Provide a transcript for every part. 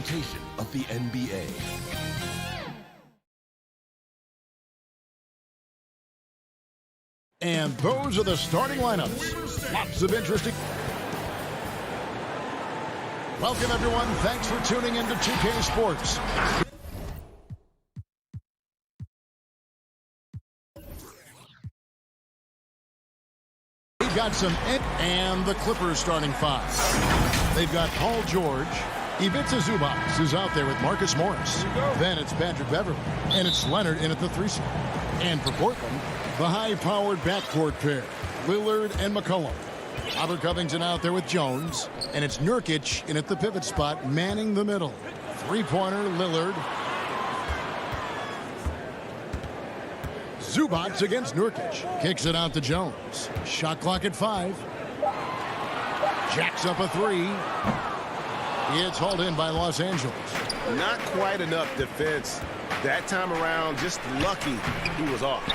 presentation of the NBA. And those are the starting lineups. Lots of interesting. Welcome, everyone. Thanks for tuning into 2K Sports. We've got some and the Clippers starting five. They've got Paul George. Ivica Zubac is out there with Marcus Morris. Then it's Patrick Beverley. And it's Leonard in at the 3 slot. And for Portland, the high-powered backcourt pair, Lillard and McCollum. Robert Covington out there with Jones. And it's Nurkic in at the pivot spot, manning the middle. Three-pointer, Lillard. Zubac against Nurkic. Kicks it out to Jones. Shot clock at 5. Jacks up a 3. It's hauled in by Los Angeles. Not quite enough defense. That time around, just lucky he was off.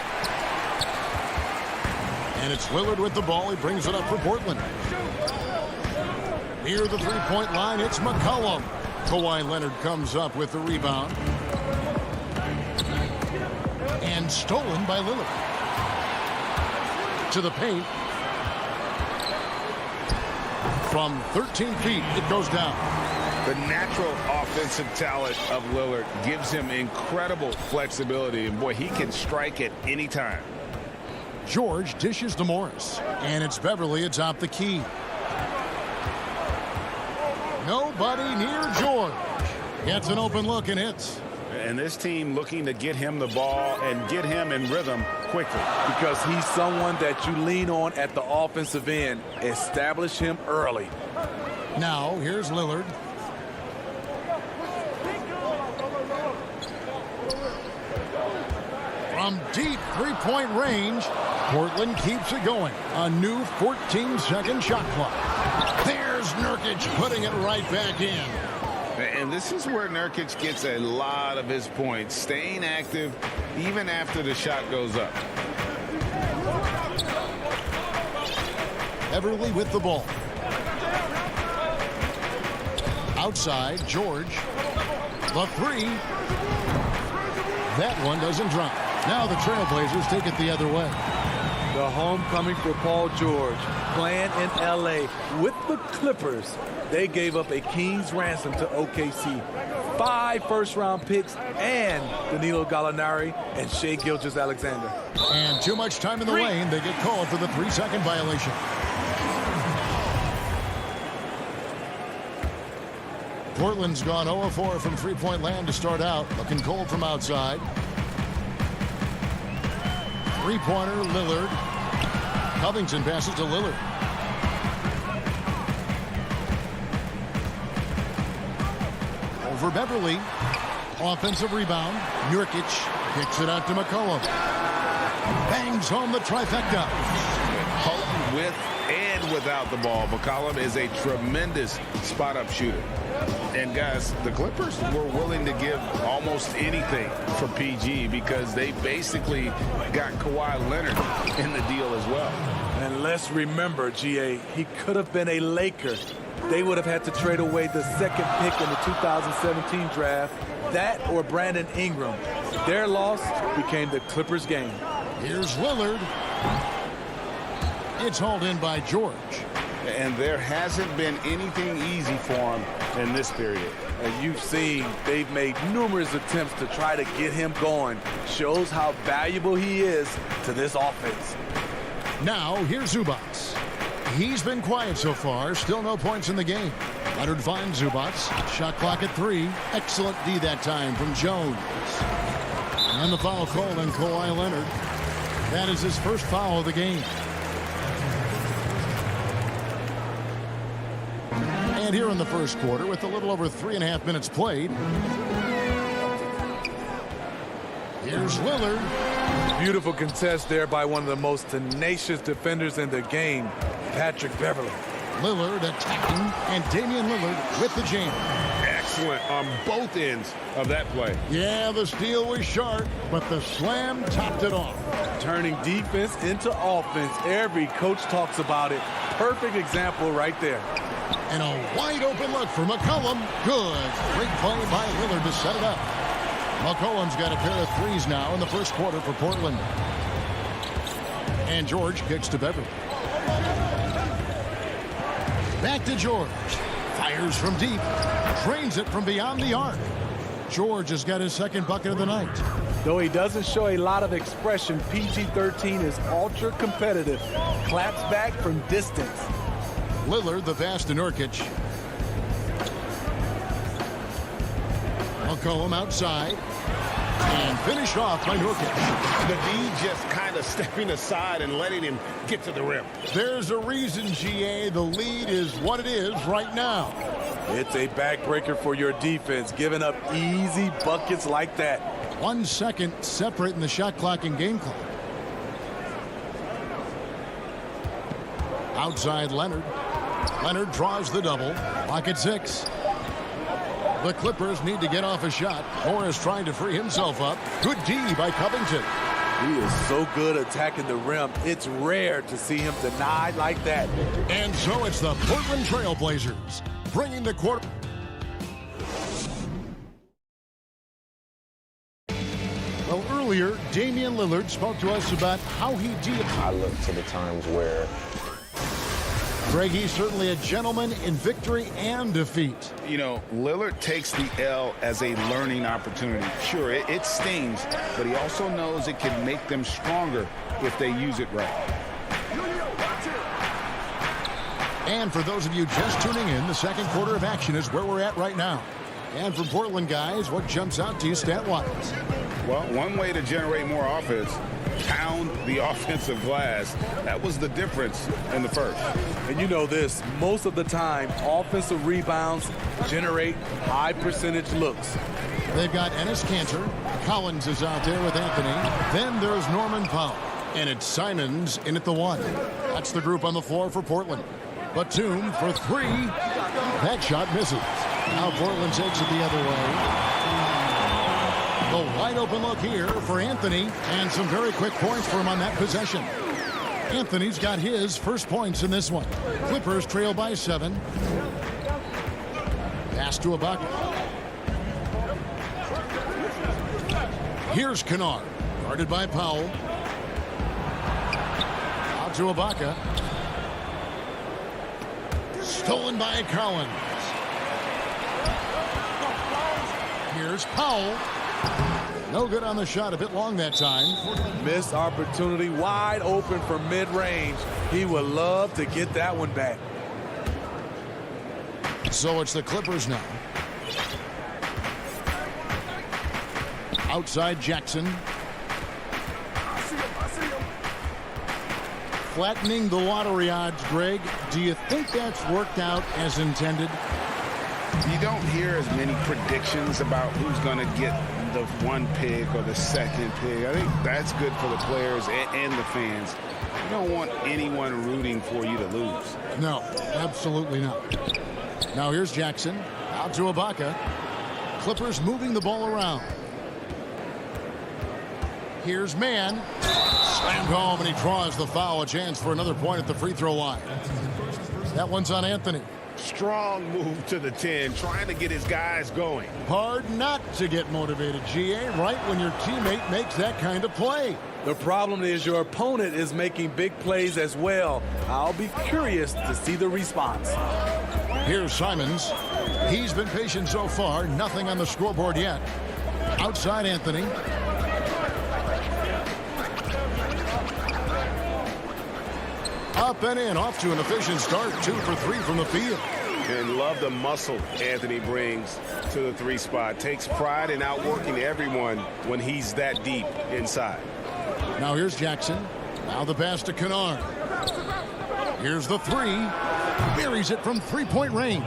And it's Lillard with the ball. He brings it up for Portland. Near the three-point line, it's McCollum. Kawhi Leonard comes up with the rebound. And stolen by Lillard. To the paint. From 13 feet, it goes down. The natural offensive talent of Lillard gives him incredible flexibility. And, boy, he can strike at any time. George dishes to Morris. And it's Beverley atop the key. Nobody near George. Gets an open look and hits. And this team looking to get him the ball and get him in rhythm quickly. Because he's someone that you lean on at the offensive end. Establish him early. Now, here's Lillard. From deep three-point range, Portland keeps it going. A new 14-second shot clock. There's Nurkic putting it right back in. And this is where Nurkic gets a lot of his points, staying active even after the shot goes up. Beverley with the ball. Outside, George. The 3. That one doesn't drop. Now the Trailblazers take it the other way. The homecoming for Paul George, playing in L.A. with the Clippers. They gave up a king's ransom to OKC. 5 first-round picks and Danilo Gallinari and Shai Gilgeous-Alexander. And too much time in the lane. They get called for the 3-second violation. Portland's gone 0-4 from three-point land to start out. Looking cold from outside. Three-pointer, Lillard. Covington passes to Lillard. Over Beverley. Offensive rebound. Nurkic kicks it out to McCollum. Bangs home the trifecta. McCollum with and without the ball. McCollum is a tremendous spot-up shooter. And, guys, the Clippers were willing to give almost anything for PG because they basically got Kawhi Leonard in the deal as well. And let's remember, GA, he could have been a Laker. They would have had to trade away the 2nd pick in the 2017 draft. That or Brandon Ingram. Their loss became the Clippers' game. Here's Lillard. It's hauled in by George. And there hasn't been anything easy for him in this period. As you've seen, they've made numerous attempts to try to get him going. Shows how valuable he is to this offense. Now, here's Zubac. He's been quiet so far. Still no points in the game. Leonard finds Zubac. Shot clock at 3. Excellent D that time from Jones. And the foul called on Kawhi Leonard. That is his first foul of the game. And here in the first quarter, with a little over 3.5 minutes played, here's Lillard. Beautiful contest there by one of the most tenacious defenders in the game, Patrick Beverley. Lillard attacking, and Damian Lillard with the jam. Excellent on both ends of that play. Yeah, the steal was sharp, but the slam topped it off. Turning defense into offense. Every coach talks about it. Perfect example right there. And a wide open look for McCollum. Good. Great play by Lillard to set it up. McCollum's got a pair of threes now in the first quarter for Portland. And George kicks to Beverly. Back to George. Fires from deep. Drains it from beyond the arc. George has got his second bucket of the night. Though he doesn't show a lot of expression, PG-13 is ultra competitive. Claps back from distance. Lillard, the pass to Nurkic. McCollum outside. And finished off by Nurkic. The D just kind of stepping aside and letting him get to the rim. There's a reason, GA. The lead is what it is right now. It's a backbreaker for your defense, giving up easy buckets like that. 1 second separating the shot clock and game clock. Outside Leonard. Leonard draws the double. Pocket 6. The Clippers need to get off a shot. Morris trying to free himself up. Good D by Covington. He is so good attacking the rim. It's rare to see him denied like that. And so it's the Portland Trail Blazers bringing the quarter. Well, earlier, Damian Lillard spoke to us about how he deals. I look to the times where Greg, he's certainly a gentleman in victory and defeat. You know, Lillard takes the L as a learning opportunity. Sure, it stings, but he also knows it can make them stronger if they use it right. And for those of you just tuning in, the second quarter of action is where we're at right now. And from Portland, guys, what jumps out to you stat-wise? Well, one way to generate more offense, pound the offensive glass. That was the difference in the first. And you know this, most of the time, offensive rebounds generate high percentage looks. They've got Enes Kanter. Collins is out there with Anthony. Then there's Norman Powell. And it's Simons in at the 1. That's the group on the floor for Portland. Batum for 3. That shot misses. Now Portland takes it the other way. The wide open look here for Anthony, and some very quick points for him on that possession. Anthony's got his first points in this one. Clippers trail by 7. Pass to Ibaka. Here's Kennard, guarded by Powell. Out to Ibaka. Stolen by Collins. Here's Powell. No good on the shot, a bit long that time. Missed opportunity, wide open for mid-range. He would love to get that one back. So it's the Clippers now. Outside Jackson. Flattening the lottery odds, Greg. Do you think that's worked out as intended? You don't hear as many predictions about who's going to get the 1 pick or the 2nd pick. I think that's good for the players and the fans. You don't want anyone rooting for you to lose. No, absolutely not. Now here's Jackson. Out to Ibaka. Clippers moving the ball around. Here's Mann. Slammed home, and he draws the foul. A chance for another point at the free throw line. That one's on Anthony. Strong move to the 10, trying to get his guys going. Hard not to get motivated, GA, right when your teammate makes that kind of play. The problem is your opponent is making big plays as well. I'll be curious to see the response. Here's Simons. He's been patient so far. Nothing on the scoreboard yet. Outside Anthony. Up and in, off to an efficient start. 2 for 3 from the field. And love the muscle Anthony brings to the 3 spot. Takes pride in outworking everyone when he's that deep inside. Now here's Jackson. Now the pass to Kennard. Here's the 3. Buries it from 3-point range.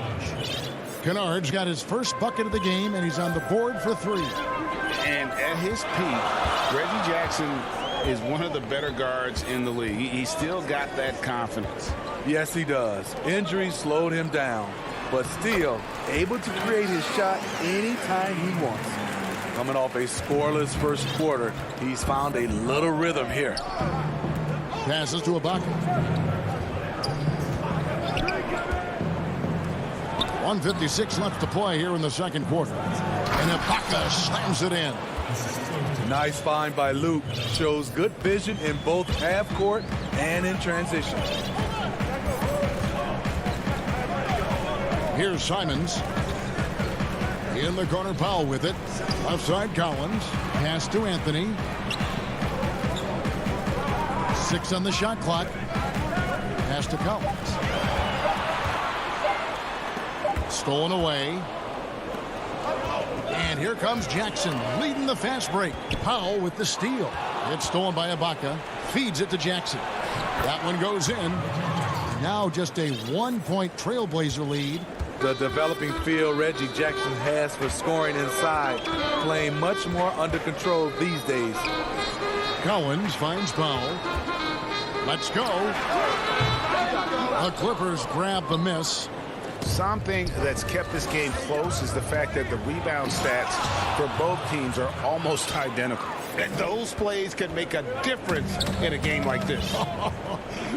Kennard's got his first bucket of the game, and he's on the board for 3. And at his peak, Reggie Jackson is one of the better guards in the league. He still got that confidence. Yes, he does. Injuries slowed him down, but still able to create his shot anytime he wants. Coming off a scoreless first quarter, he's found a little rhythm here. Passes to Ibaka. 1:56 left to play here in the second quarter. And Ibaka slams it in. Nice find by Luke. Shows good vision in both half court and in transition. Here's Simons. In the corner, Powell with it. Left side, Collins. Pass to Anthony. 6 on the shot clock. Pass to Collins. Stolen away. And here comes Jackson leading the fast break. Powell with the steal. It's stolen by Ibaka. Feeds it to Jackson. That one goes in. Now just a 1-point Trailblazer lead. The developing feel Reggie Jackson has for scoring inside, playing much more under control these days. Collins finds Powell. Let's go. The Clippers grab the miss. Something that's kept this game close is the fact that the rebound stats for both teams are almost identical. And those plays can make a difference in a game like this.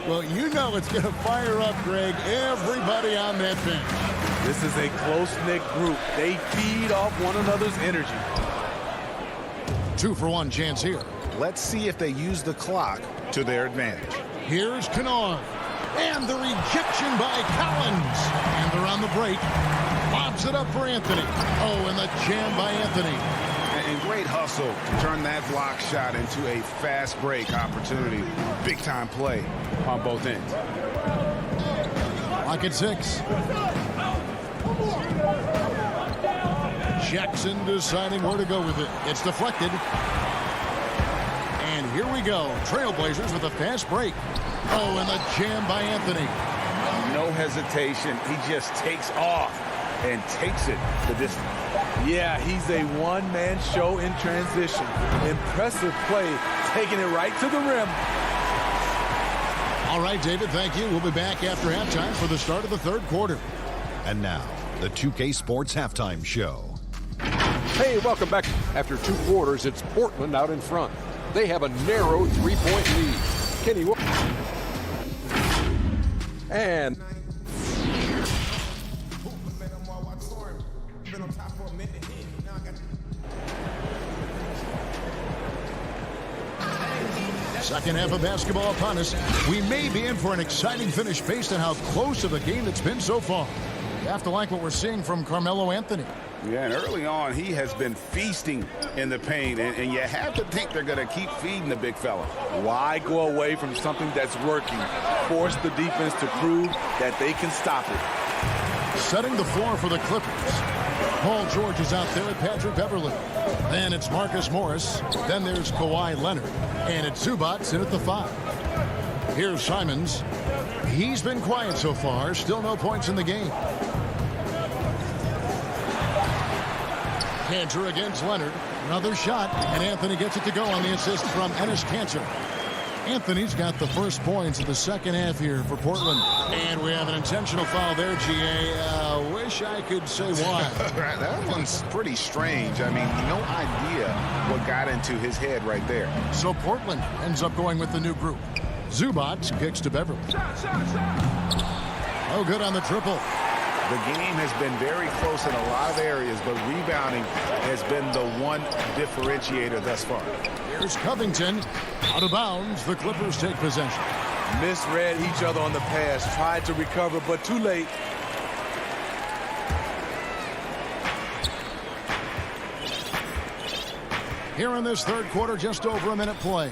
Well, you know it's going to fire up, Greg, everybody on that bench. This is a close-knit group. They feed off one another's energy. 2-for-1 chance here. Let's see if they use the clock to their advantage. Here's Kennard. And the rejection by Collins. And they're on the break. Lobs it up for Anthony. Oh, and the jam by Anthony. And great hustle to turn that block shot into a fast break opportunity. Big time play on both ends. Lock at 6. Jackson deciding where to go with it. It's deflected. And here we go. Trailblazers with a fast break. Oh, and the jam by Anthony. No hesitation. He just takes off and takes it the distance. Yeah, he's a one-man show in transition. Impressive play, taking it right to the rim. All right, David, thank you. We'll be back after halftime for the start of the third quarter. And now, the 2K Sports Halftime Show. Hey, welcome back. After 2 quarters, it's Portland out in front. They have a narrow 3-point lead. Kenny and second half of basketball upon us. We may be in for an exciting finish based on how close of a game it's been so far. You have to like what we're seeing from Carmelo Anthony. Yeah, and early on, he has been feasting in the paint, and you have to think they're going to keep feeding the big fella. Why go away from something that's working? Force the defense to prove that they can stop it. Setting the floor for the Clippers. Paul George is out there at Patrick Beverley. Then it's Marcus Morris. Then there's Kawhi Leonard. And it's Zubac in at the 5. Here's Simons. He's been quiet so far. Still no points in the game. Cantor against Leonard. Another shot. And Anthony gets it to go on the assist from Enes Kanter. Anthony's got the first points of the second half here for Portland. And we have an intentional foul there, GA. Wish I could say why. That one's pretty strange. I mean, no idea what got into his head right there. So Portland ends up going with the new group. Zubac kicks to Beverly. Oh, good on the triple. The game has been very close in a lot of areas, but rebounding has been the one differentiator thus far. Here's Covington. Out of bounds. The Clippers take possession. Misread each other on the pass. Tried to recover, but too late. Here in this third quarter, just over a minute play.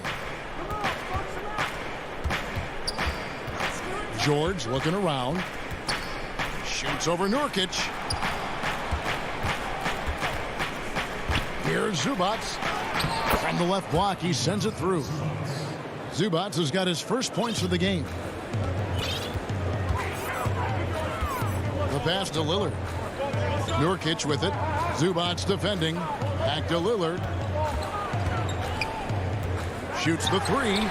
George looking around. Shoots over Nurkic. Here's Zubac. From the left block, he sends it through. Zubac has got his first points of the game. The pass to Lillard. Nurkic with it. Zubac defending. Back to Lillard. Shoots the 3.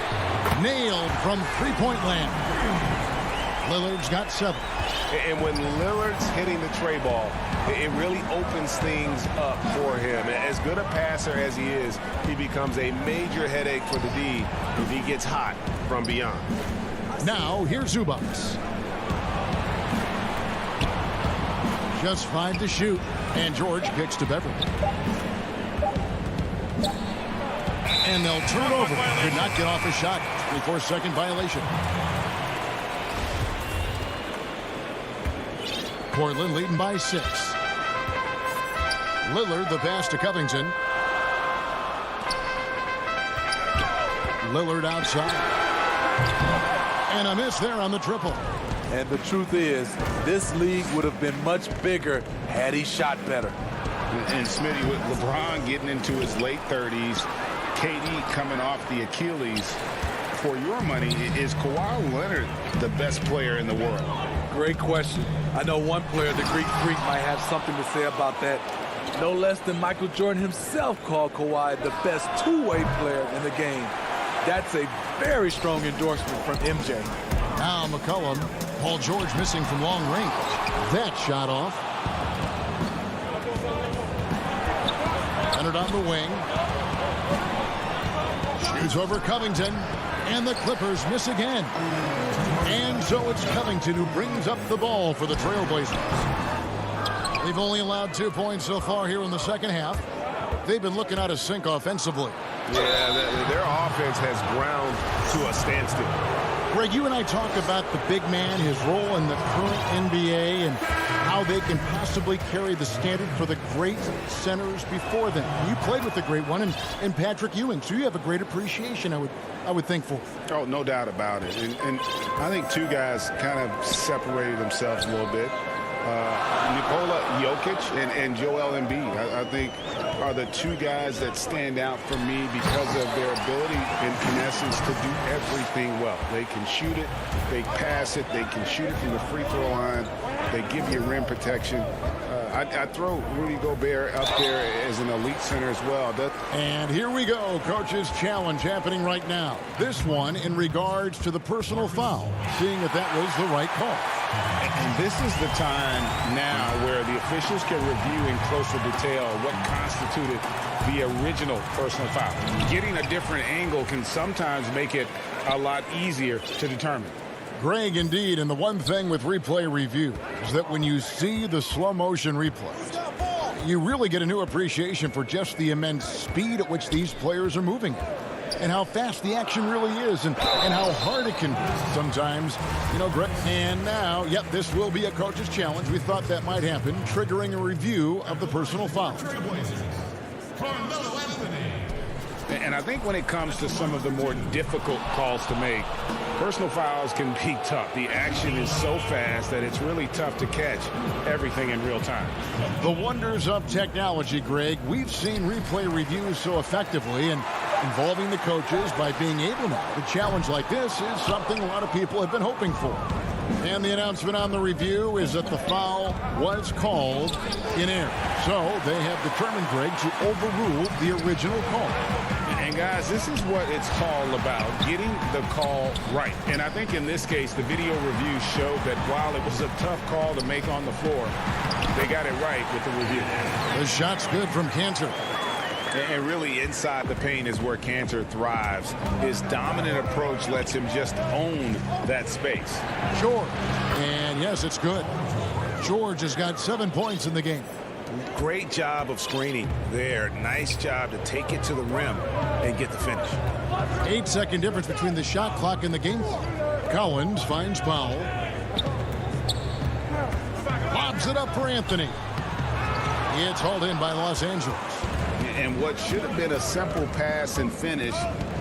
Nailed from three-point land. Lillard's got 7. And when Lillard's hitting the tray ball, it really opens things up for him. As good a passer as he is, he becomes a major headache for the D if he gets hot from beyond. Now, here's Zubac. just 5 to shoot. And George kicks to Beverly. And they'll turn over. Could not get off a shot. 24-second violation. Portland leading by 6. Lillard the pass to Covington. Lillard outside. And a miss there on the triple. And the truth is, this league would have been much bigger had he shot better. And Smitty, with LeBron getting into his late 30s, KD coming off the Achilles, for your money, is Kawhi Leonard the best player in the world? Great question. I know one player, the Greek Freak, might have something to say about that. No less than Michael Jordan himself called Kawhi the best two-way player in the game. That's a very strong endorsement from MJ. Now McCollum. Paul George missing from long range. That shot off. Leonard on the wing. Shoots over Covington. And the Clippers miss again. And so it's Covington who brings up the ball for the Trailblazers. They've only allowed 2 points so far here in the second half. They've been looking out of sync offensively. Yeah, their offense has ground to a standstill. Greg, you and I talk about the big man, his role in the current NBA, and how they can possibly carry the standard for the great centers before them. You played with the great one, and Patrick Ewing, so you have a great appreciation, I would think, for. Oh, no doubt about it. And I think two guys kind of separated themselves a little bit. Nikola Jokic and Joel Embiid, I think, are the two guys that stand out for me because of their ability, in essence, to do everything well. They can shoot it, they pass it, they can shoot it from the free throw line, they give you rim protection. I'd throw Rudy Gobert up there as an elite center as well. And here we go, Coach's Challenge happening right now. This one in regards to the personal foul, seeing that that was the right call. And this is the time now where the officials can review in closer detail what constituted the original personal foul. Getting a different angle can sometimes make it a lot easier to determine. Greg, indeed, and the one thing with replay review is that when you see the slow motion replays, you really get a new appreciation for just the immense speed at which these players are moving and how fast the action really is and how hard it can be sometimes, you know, Greg. And now, yep, this will be a Coach's Challenge. We thought that might happen, triggering a review of the personal foul. And I think when it comes to some of the more difficult calls to make, personal fouls can be tough. The action is so fast that it's really tough to catch everything in real time. The wonders of technology, Greg. We've seen replay reviews so effectively and involving the coaches by being able now to challenge like this is something a lot of people have been hoping for. And the announcement on the review is that the foul was called in error. So they have determined, Greg, to overrule the original call. And guys, this is what it's all about, getting the call right. And I think in this case, the video review showed that while it was a tough call to make on the floor, they got it right with the review. The shot's good from Cantor. And really inside the paint is where Cantor thrives. His dominant approach lets him just own that space. George. And yes, it's good. George has got 7 points in the game. Great job of screening there. Nice job to take it to the rim and get the finish. 8-second difference between the shot clock and the game clock. Collins finds Powell. Lobs it up for Anthony. It's hauled in by Los Angeles. And what should have been a simple pass and finish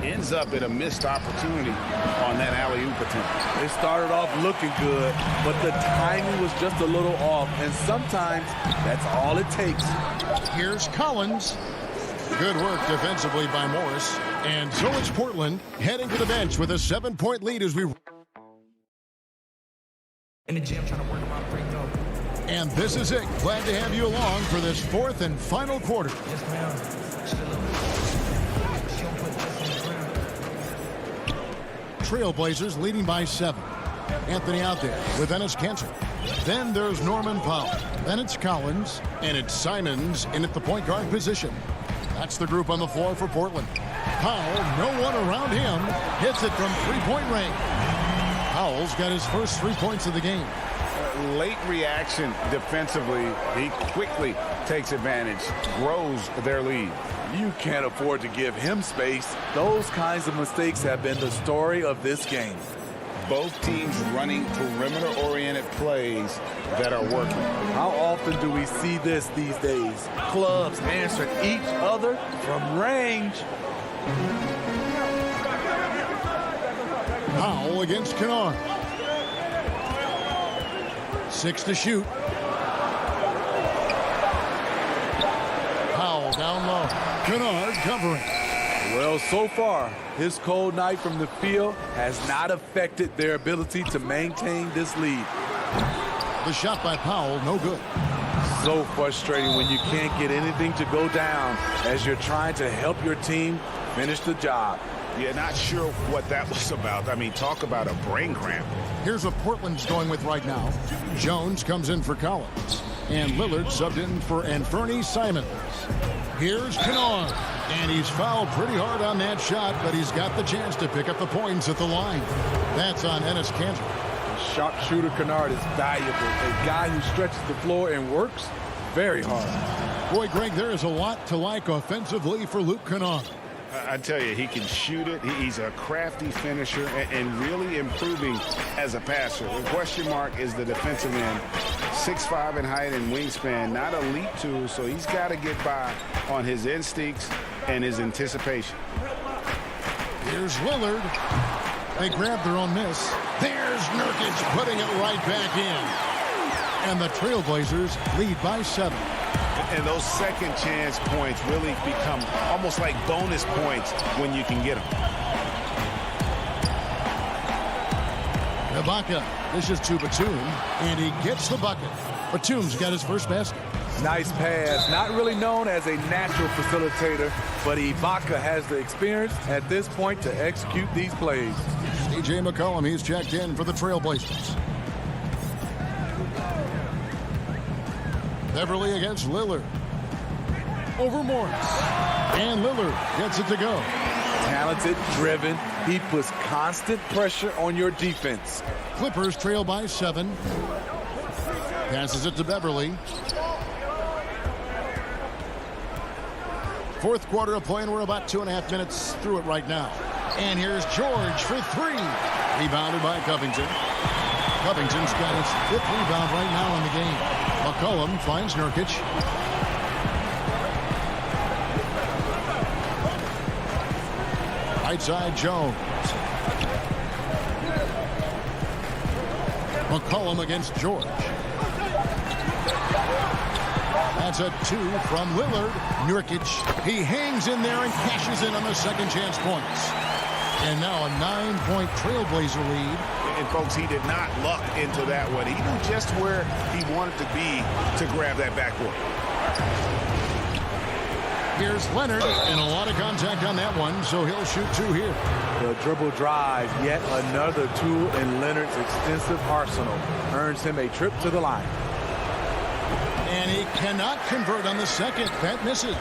ends up in a missed opportunity on that alley-oop attempt. It started off looking good, but the timing was just a little off, and sometimes that's all it takes. Here's Collins. Good work defensively by Morris. And so it's Portland heading to the bench with a 7-point lead as we... In the gym trying to work about free throw. And this is it. Glad to have you along for this fourth and final quarter. Yes, ma'am. Trailblazers leading by 7. Anthony out there with Enes Kanter. Then there's Norman Powell. Then it's Collins. And it's Simons in at the point guard position. That's the group on the floor for Portland. Powell, no one around him, hits it from three-point range. Powell's got his first 3 points of the game. Late reaction defensively. He quickly takes advantage, grows their lead. You can't afford to give him space. Those kinds of mistakes have been the story of this game. Both teams running perimeter-oriented plays that are working. How often do we see this these days? Clubs answering each other from range. Powell against Kennard. 6 to shoot. Powell down low. Kennard covering. Well, so far, his cold night from the field has not affected their ability to maintain this lead. The shot by Powell, no good. So frustrating when you can't get anything to go down as you're trying to help your team finish the job. Yeah, not sure what that was about. I mean, talk about a brain cramp. Here's what Portland's going with right now. Jones comes in for Collins. And Lillard subbed in for Anthony Simons. Here's Kennard. And he's fouled pretty hard on that shot, but he's got the chance to pick up the points at the line. That's on Enes Kanter. Sharpshooter Kennard is valuable. A guy who stretches the floor and works very hard. Boy, Greg, there is a lot to like offensively for Luke Kennard. I tell you, he can shoot it. He's a crafty finisher and really improving as a passer. The question mark is the defensive end. 6'5" in height and wingspan, not elite too, so he's got to get by on his instincts and his anticipation. Here's Lillard. They grab their own miss. There's Nurkic putting it right back in. And the Trailblazers lead by 7. And those second chance points really become almost like bonus points when you can get them. Ibaka dishes to Batum, and he gets the bucket. Batum's got his first basket. Nice pass. Not really known as a natural facilitator, but Ibaka has the experience at this point to execute these plays. C.J. McCollum, he's checked in for the Trailblazers. Beverly against Lillard. Over Morris. And Lillard gets it to go. Talented, driven. He puts constant pressure on your defense. Clippers trail by 7. Passes it to Beverly. Fourth quarter of play, and we're about 2.5 minutes through it right now. And here's George for 3. Rebounded by Covington. Covington's got his 5th rebound right now in the game. McCollum finds Nurkic. Right side, Jones. McCollum against George. That's a 2 from Lillard. Nurkic, he hangs in there and cashes in on the second chance points. And now a 9-point Trailblazer lead. And folks, he did not luck into that one. He knew just where he wanted to be to grab that backboard. Here's Leonard, and a lot of contact on that one, so he'll shoot 2 here. The dribble drive, yet another tool in Leonard's extensive arsenal, earns him a trip to the line. And he cannot convert on the second. That misses.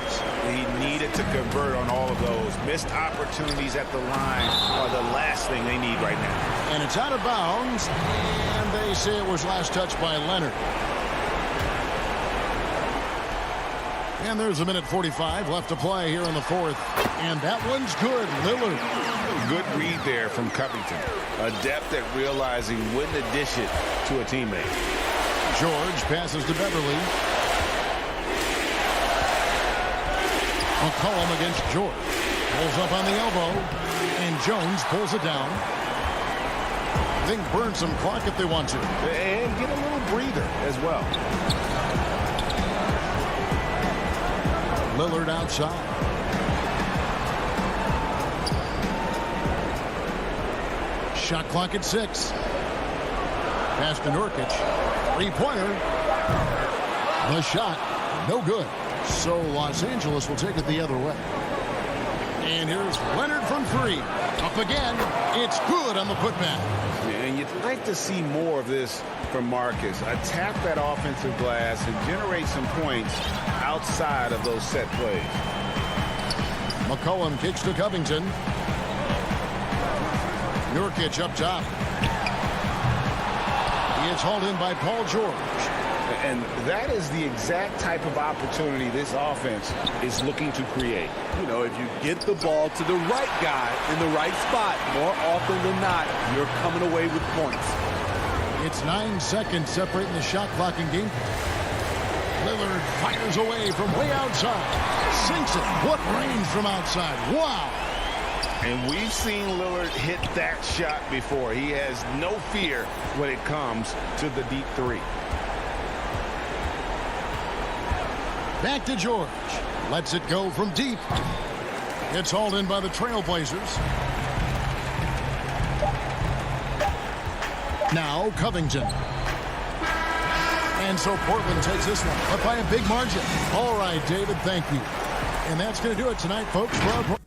He needed to convert on all of those. Missed opportunities at the line are the last thing they need right now. And it's out of bounds, and they say it was last touched by Leonard. And there's a minute 45 left to play here in the fourth. And that one's good. Lillard. Good read there from Covington. Adept at realizing when to dish it to a teammate. George passes to Beverly. McCollum against George. Pulls up on the elbow. And Jones pulls it down. They can burn some clock if they want to. And get a little breather as well. Lillard outside. Shot clock at 6. Pass to Nurkic. 3-pointer. The shot, no good. So Los Angeles will take it the other way. And here's Leonard from 3. Up again. It's good on the putback. And you'd like to see more of this from Marcus. Attack that offensive glass and generate some points outside of those set plays. McCollum kicks to Covington. Nurkic up top. He it's hauled in by Paul George. And that is the exact type of opportunity this offense is looking to create. You know, if you get the ball to the right guy in the right spot, more often than not, you're coming away with points. It's 9 seconds separating the shot clock and game. Lillard fires away from way outside. Sinks it. What range from outside. Wow. And we've seen Lillard hit that shot before. He has no fear when it comes to the deep three. Back to George. Lets it go from deep. It's hauled in by the Trailblazers. Now Covington. And so Portland takes this one up by a big margin. All right, David, thank you. And that's going to do it tonight, folks. For our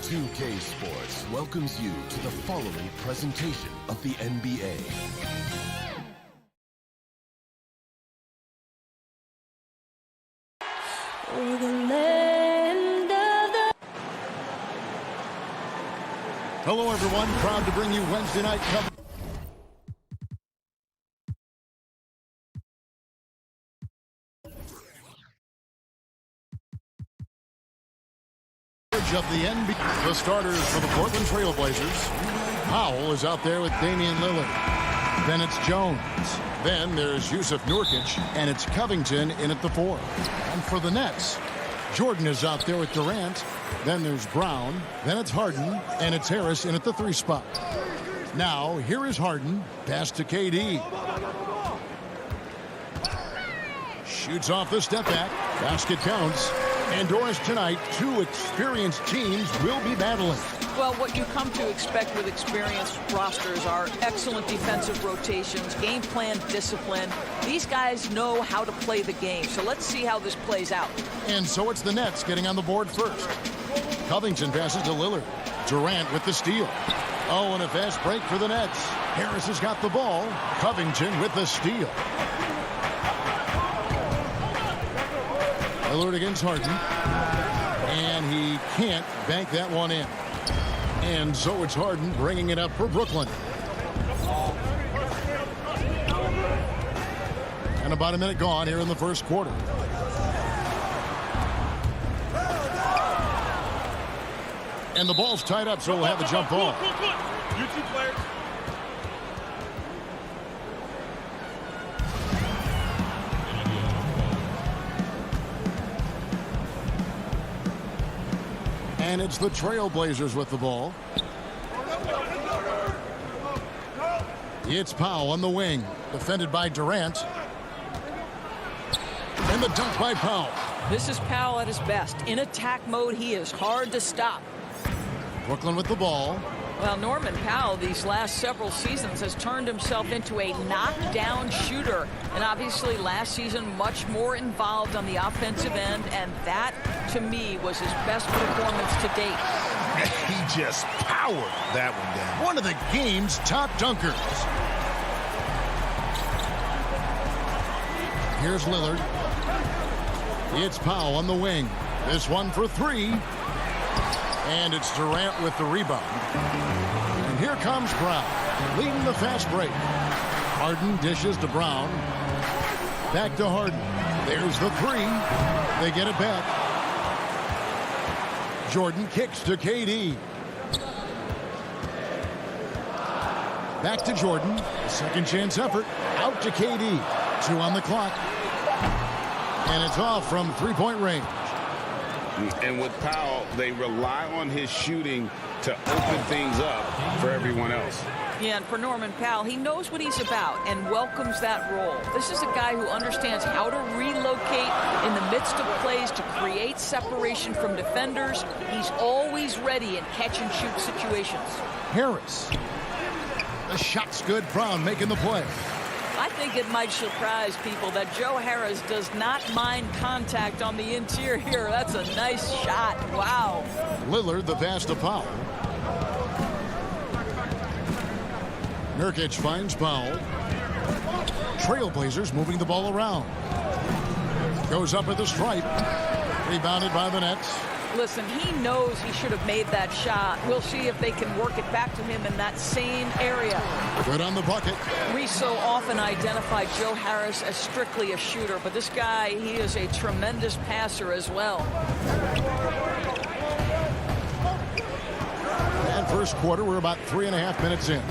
2K Sports welcomes you to the following presentation of the NBA. Hello, everyone. Proud to bring you Wednesday night coverage of the NBA. The starters for the Portland Trail Blazers. Powell is out there with Damian Lillard. Then it's Jones. Then there's Yusuf Nurkic, and it's Covington in at the 4. And for the Nets, Jordan is out there with Durant. Then there's Brown. Then it's Harden, and it's Harris in at the 3 spot. Now, here is Harden. Pass to KD. Shoots off the step back. Basket counts. Indoors tonight, 2 experienced teams will be battling. Well, what you come to expect with experienced rosters are excellent defensive rotations, game plan discipline. These guys know how to play the game, so let's see how this plays out. And so it's the Nets getting on the board first. Covington passes to Lillard. Durant with the steal. Oh, and a fast break for the Nets. Harris has got the ball. Covington with the steal. Lillard against Harden. And he can't bank that one in. And so it's Harden bringing it up for Brooklyn. And about a minute gone here in the first quarter. And the ball's tied up, so we'll have a jump ball. You two players. And it's the Trailblazers with the ball. It's Powell on the wing, defended by Durant. And the dunk by Powell. This is Powell at his best. In attack mode, he is hard to stop. Brooklyn with the ball. Well, Norman Powell, these last several seasons, has turned himself into a knockdown shooter. And obviously, last season, much more involved on the offensive end. And that, to me, was his best performance to date. He just powered that one down. One of the game's top dunkers. Here's Lillard. It's Powell on the wing. This one for 3. And it's Durant with the rebound. And here comes Brown, leading the fast break. Harden dishes to Brown. Back to Harden. There's the 3. They get it back. Jordan kicks to KD. Back to Jordan. Second chance effort. Out to KD. 2 on the clock. And it's off from 3-point range. And with Powell, they rely on his shooting to open things up for everyone else. Yeah, and for Norman Powell, he knows what he's about and welcomes that role. This is a guy who understands how to relocate in the midst of plays to create separation from defenders. He's always ready in catch-and-shoot situations. Harris. The shot's good. Brown making the play. I think it might surprise people that Joe Harris does not mind contact on the interior. That's a nice shot. Wow. Lillard, the pass to Powell. Nurkic finds Powell. Trailblazers moving the ball around. Goes up at the stripe. Rebounded by the Nets. Listen, he knows he should have made that shot. We'll see if they can work it back to him in that same area. Good on the bucket. We so often identify Joe Harris as strictly a shooter, but this guy, he is a tremendous passer as well. And first quarter, we're about 3.5 minutes in.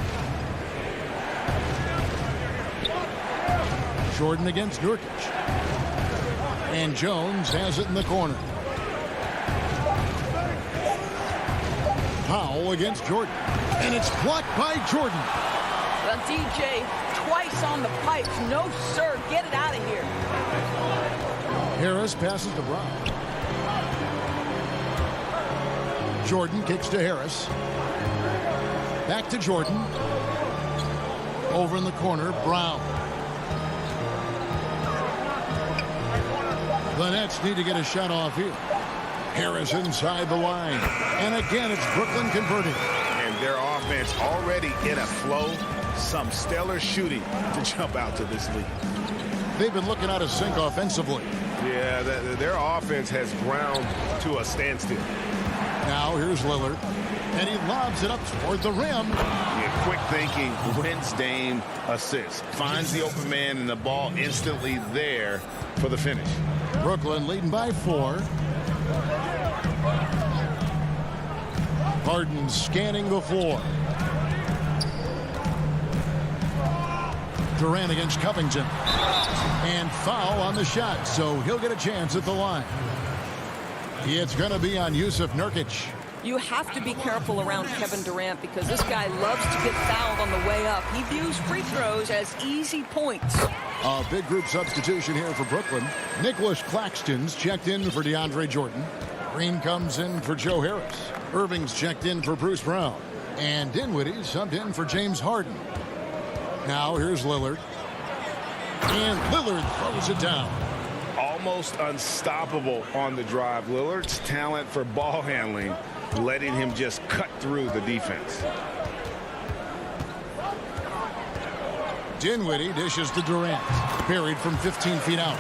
Jordan against Nurkic. And Jones has it in the corner. Powell against Jordan. And it's blocked by Jordan. Well, DJ, twice on the pipes. No, sir. Get it out of here. Harris passes to Brown. Jordan kicks to Harris. Back to Jordan. Over in the corner, Brown. The Nets need to get a shot off here. Harris inside the line. And again, it's Brooklyn converting. And their offense already in a flow. Some stellar shooting to jump out to this lead. They've been looking out of sync offensively. Yeah, their offense has ground to a standstill. Now here's Lillard. And he lobs it up toward the rim. Yeah, quick thinking wins Dame assists. Finds the open man and the ball instantly there for the finish. Brooklyn leading by 4. Harden scanning the floor. Durant against Covington. And foul on the shot, so he'll get a chance at the line. It's going to be on Yusuf Nurkic. You have to be careful around Kevin Durant because this guy loves to get fouled on the way up. He views free throws as easy points. A big group substitution here for Brooklyn. Nicholas Claxton's checked in for DeAndre Jordan. Green comes in for Joe Harris. Irving's checked in for Bruce Brown. And Dinwiddie subbed in for James Harden. Now here's Lillard. And Lillard throws it down. Almost unstoppable on the drive. Lillard's talent for ball handling, letting him just cut through the defense. Dinwiddie dishes to Durant. Buried from 15 feet out.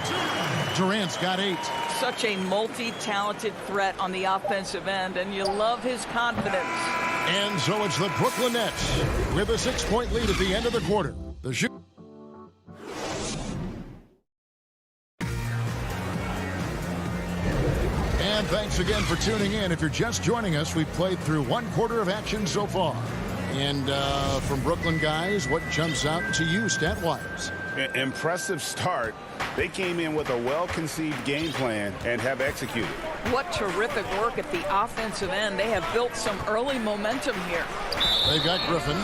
Durant's got 8. Such a multi-talented threat on the offensive end, and you love his confidence. And so it's the Brooklyn Nets with a 6-point lead at the end of the quarter. The shoot. And thanks again for tuning in. If you're just joining us, we've played through 1 quarter of action so far. And from Brooklyn guys, what jumps out to you stat-wise? Impressive start. They came in with a well-conceived game plan and have executed. What terrific work at the offensive end. They have built some early momentum here. They've got Griffin,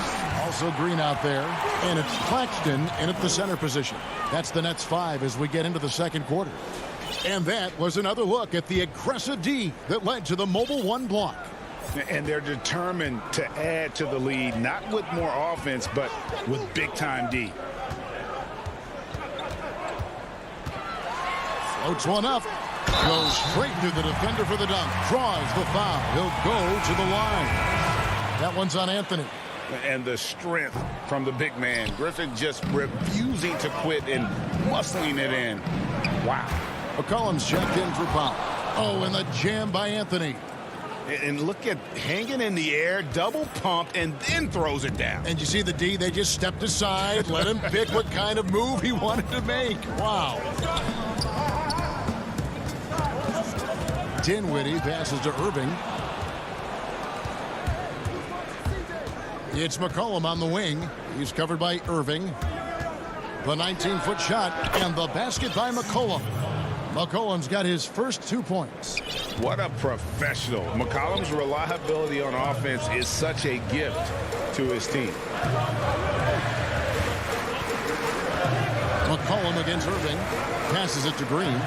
also Green out there, and it's Claxton in at the center position. That's the Nets 5 as we get into the second quarter. And that was another look at the aggressive D that led to the mobile 1 block. And they're determined to add to the lead, not with more offense, but with big-time D. Floats one up. Goes straight to the defender for the dunk. Draws the foul. He'll go to the line. That one's on Anthony. And the strength from the big man. Griffin just refusing to quit and muscling it in. Wow. McCollum's checked in for Powell. Oh, and the jam by Anthony. And look at hanging in the air, double pump, and then throws it down. And you see the D, they just stepped aside, let him pick what kind of move he wanted to make. Wow. Dinwiddie passes to Irving. It's McCollum on the wing. He's covered by Irving. The 19-foot shot and the basket by McCollum. McCollum's got his first 2 points. What a professional. McCollum's reliability on offense is such a gift to his team. McCollum against Irving. Passes it to Green.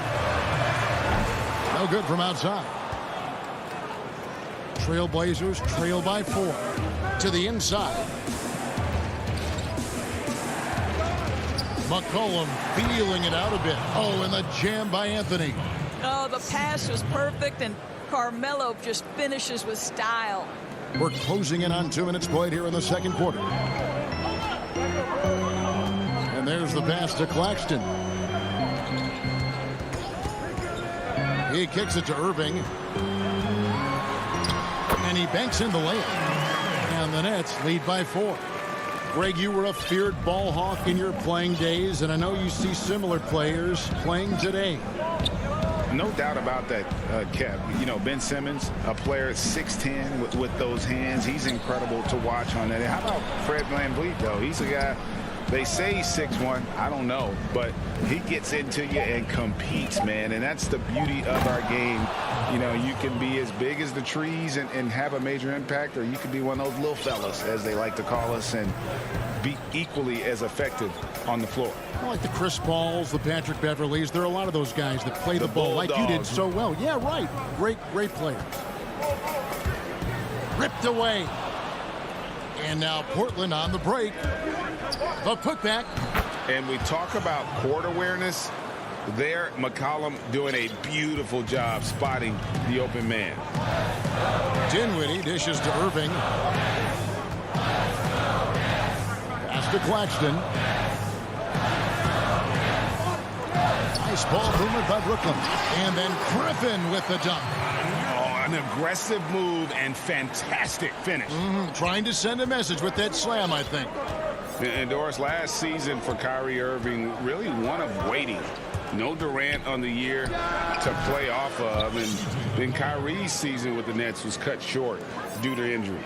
No good from outside. Trailblazers trail by 4. To the inside. McCollum feeling it out a bit. Oh, and the jam by Anthony. Oh, the pass was perfect, and Carmelo just finishes with style. We're closing in on 2 minutes played here in the second quarter. And there's the pass to Claxton. He kicks it to Irving. And he banks in the layup. And the Nets lead by 4. Greg, you were a feared ball hawk in your playing days, and I know you see similar players playing today. No doubt about that, Kev. You know, Ben Simmons, a player at 6'10" with those hands. He's incredible to watch on that. How about Fred VanVleet, though? He's a guy, they say he's 6'1". I don't know, but he gets into you and competes, man. And that's the beauty of our game. You know, you can be as big as the trees and have a major impact, or you can be one of those little fellas, as they like to call us, and be equally as effective on the floor. I like the Chris Pauls, the Patrick Beverleys. There are a lot of those guys that play the ball like you did so well. Yeah, right. Great players. Ripped away. And now Portland on the break. The putback. And we talk about court awareness. There, McCollum doing a beautiful job spotting the open man. Dinwiddie dishes to Irving. Pass to Claxton. Nice ball movement by Brooklyn. And then Griffin with the dunk. Oh, an aggressive move and fantastic finish. Trying to send a message with that slam, I think. And Doris, last season for Kyrie Irving, really one of waiting. No Durant on the year to play off of. And then Kyrie's season with the Nets was cut short due to injury.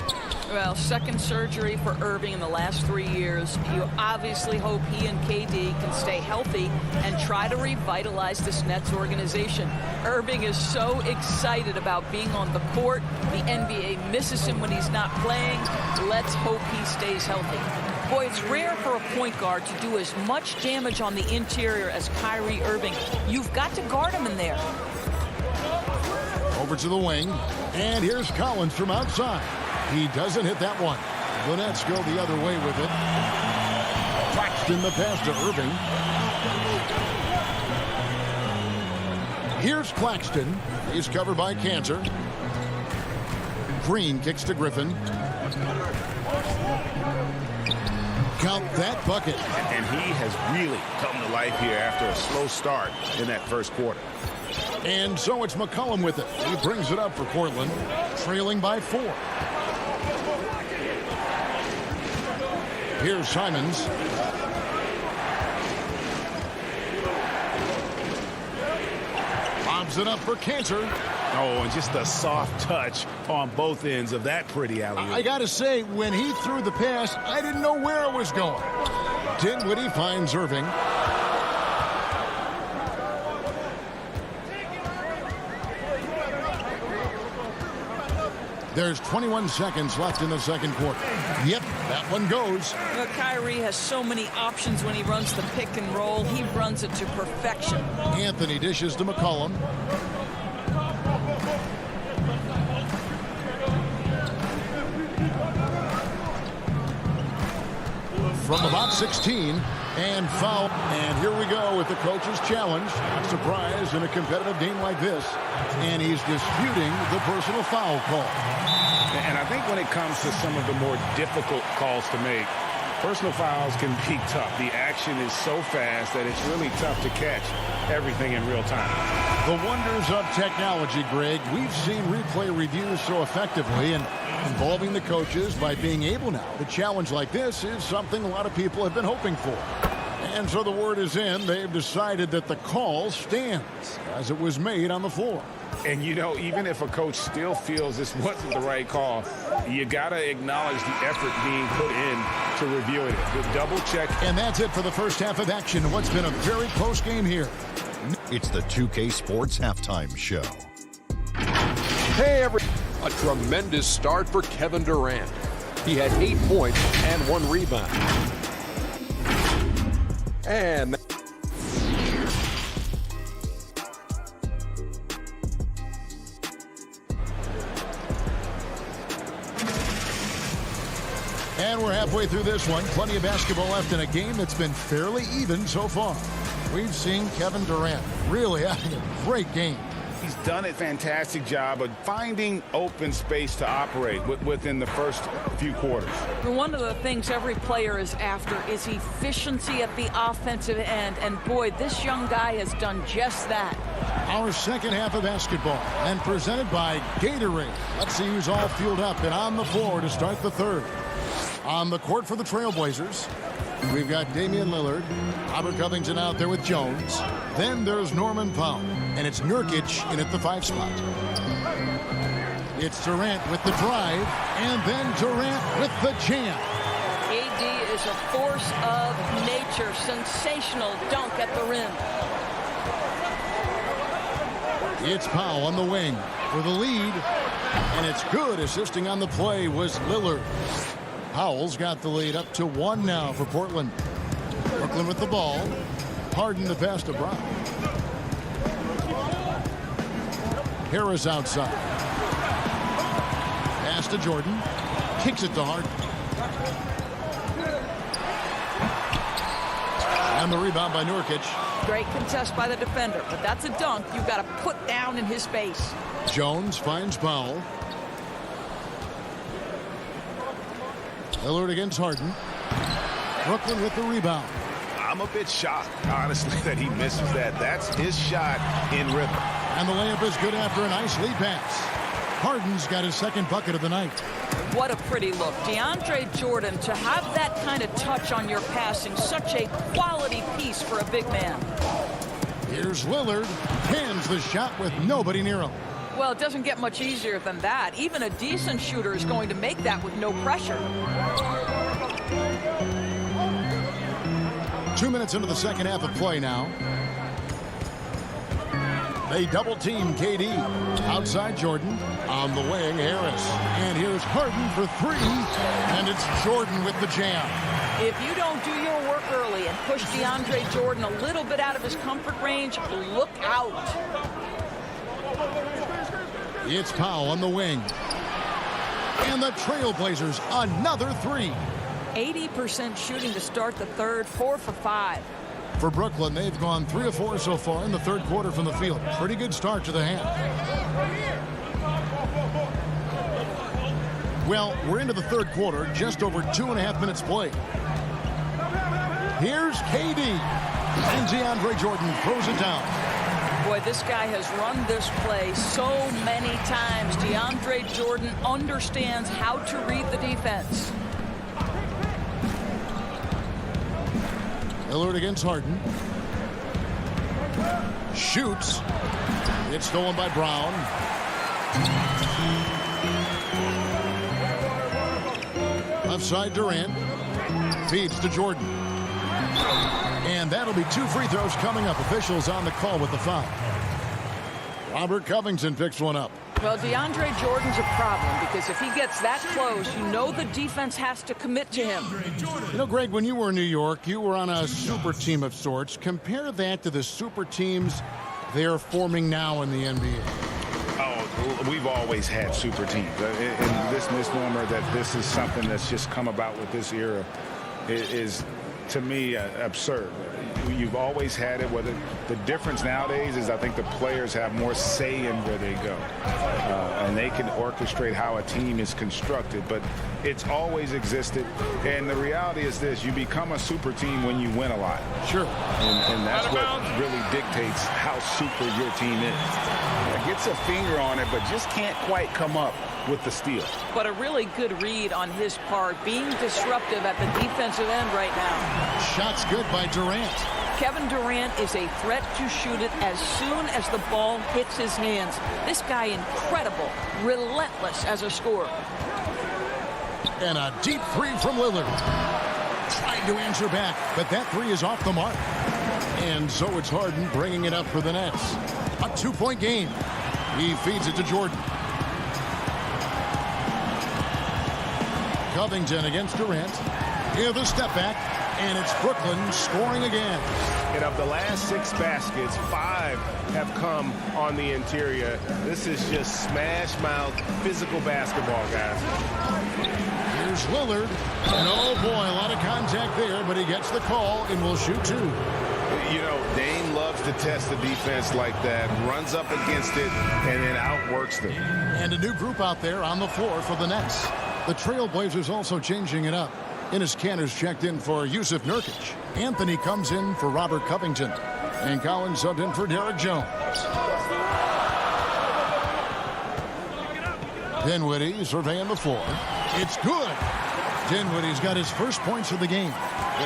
Well, second surgery for Irving in the last 3 years. You obviously hope he and KD can stay healthy and try to revitalize this Nets organization. Irving is so excited about being on the court. The NBA misses him when he's not playing. Let's hope he stays healthy. Boy, it's rare for a point guard to do as much damage on the interior as Kyrie Irving. You've got to guard him in there. Over to the wing. And here's Collins from outside. He doesn't hit that one. The Nets go the other way with it. Claxton the pass to Irving. Here's Claxton. He's covered by Cantor. Green kicks to Griffin. Count that bucket. And he has really come to life here after a slow start in that first quarter. And so it's McCollum with it. He brings it up for Portland, trailing by 4. Here's Simons. Lobs it up for Cantor. Oh, and just a soft touch on both ends of that pretty alley-oop. I got to say, when he threw the pass, I didn't know where it was going. Dinwiddie finds Irving. There's 21 seconds left in the second quarter. Yep, that one goes. Well, Kyrie has so many options when he runs the pick and roll. He runs it to perfection. Anthony dishes to McCollum. From about 16, and foul. And here we go with the coach's challenge. Not surprised in a competitive game like this. And he's disputing the personal foul call. And I think when it comes to some of the more difficult calls to make, personal fouls can be tough. The action is so fast that it's really tough to catch everything in real time. The wonders of technology, Greg. We've seen replay reviews so effectively, and involving the coaches by being able now to challenge like this is something a lot of people have been hoping for. And so the word is in. They've decided that the call stands as it was made on the floor. And, you know, even if a coach still feels this wasn't the right call, you got to acknowledge the effort being put in to reviewing it. The double check. And that's it for the first half of action. What's been a very close game here. It's the 2K Sports Halftime Show. Hey, a tremendous start for Kevin Durant. He had 8 points and 1 rebound. And we're halfway through this one. Plenty of basketball left in a game that's been fairly even so far. We've seen Kevin Durant really having a great game. He's done a fantastic job of finding open space to operate within the first few quarters. One of the things every player is after is efficiency at the offensive end. And boy, this young guy has done just that. Our second half of basketball and presented by Gatorade. Let's see who's all fueled up and on the floor to start the third. On the court for the Trailblazers, we've got Damian Lillard, Robert Covington out there with Jones. Then there's Norman Powell, and it's Nurkic in at the 5 spot. It's Durant with the drive, and then Durant with the jam. AD is a force of nature. Sensational dunk at the rim. It's Powell on the wing for the lead, and it's good. Assisting on the play was Lillard. Powell's got the lead up to 1 now for Portland. Brooklyn with the ball. Harden the pass to Brown. Harris outside. Pass to Jordan. Kicks it to Harden. And the rebound by Nurkic. Great contest by the defender, but that's a dunk you've got to put down in his face. Jones finds Powell. Lillard against Harden. Brooklyn with the rebound. I'm a bit shocked, honestly, that he misses that. That's his shot in rhythm. And the layup is good after a nice lead pass. Harden's got his second bucket of the night. What a pretty look. DeAndre Jordan, to have that kind of touch on your passing, such a quality piece for a big man. Here's Lillard. Pins the shot with nobody near him. Well, it doesn't get much easier than that. Even a decent shooter is going to make that with no pressure. 2 minutes into the second half of play now. They double-team KD. Outside Jordan. On the wing, Harris. And here's Harden for three. And it's Jordan with the jam. If you don't do your work early and push DeAndre Jordan a little bit out of his comfort range, look out. It's Powell on the wing. And the Trailblazers, another three. 80% shooting to start the third, 4 for 5. For Brooklyn, they've gone 3 of 4 so far in the third quarter from the field. Pretty good start to the half. Well, we're into the third quarter, just over 2.5 minutes played. Here's KD. And DeAndre Jordan throws it down. Boy, this guy has run this play so many times. DeAndre Jordan understands how to read the defense. Lillard against Harden. Shoots. It's stolen by Brown. Left side Durant. Feeds to Jordan. And that'll be 2 free throws coming up. Officials on the call with the foul. Robert Covington picks one up. Well, DeAndre Jordan's a problem because if he gets that close, you know the defense has to commit to him. You know, Greg, when you were in New York, you were on a super team of sorts. Compare that to the super teams they're forming now in the NBA. Oh, we've always had super teams. And this misnomer that this is something that's just come about with this era is to me, absurd. You've always had it. Whether the difference nowadays is I think the players have more say in where they go. And they can orchestrate how a team is constructed. But it's always existed. And the reality is this. You become a super team when you win a lot. Sure. And that's what really dictates how super your team is. Gets a finger on it, but just can't quite come up with the steal. But a really good read on his part, being disruptive at the defensive end right now. Shot's good by Durant. Kevin Durant is a threat to shoot it as soon as the ball hits his hands. This guy incredible, relentless as a scorer. And a deep three from Lillard. Trying to answer back, but that three is off the mark. And so it's Harden bringing it up for the Nets. A 2-point game. He feeds it to Jordan. Covington against Durant. Here the step back, and it's Brooklyn scoring again. And of the last 6 baskets, 5 have come on the interior. This is just smash mouth physical basketball, guys. Here's Lillard, and oh boy, a lot of contact there, but he gets the call and will shoot 2. You know, Dame loves to test the defense like that, runs up against it, and then outworks them. And a new group out there on the floor for the Nets. The Trailblazers also changing it up. Enes Kanter's checked in for Yusuf Nurkic. Anthony comes in for Robert Covington. And Collins subbed in for Derek Jones. Dinwiddie surveying the floor. It's good. Dinwiddie's got his first points of the game.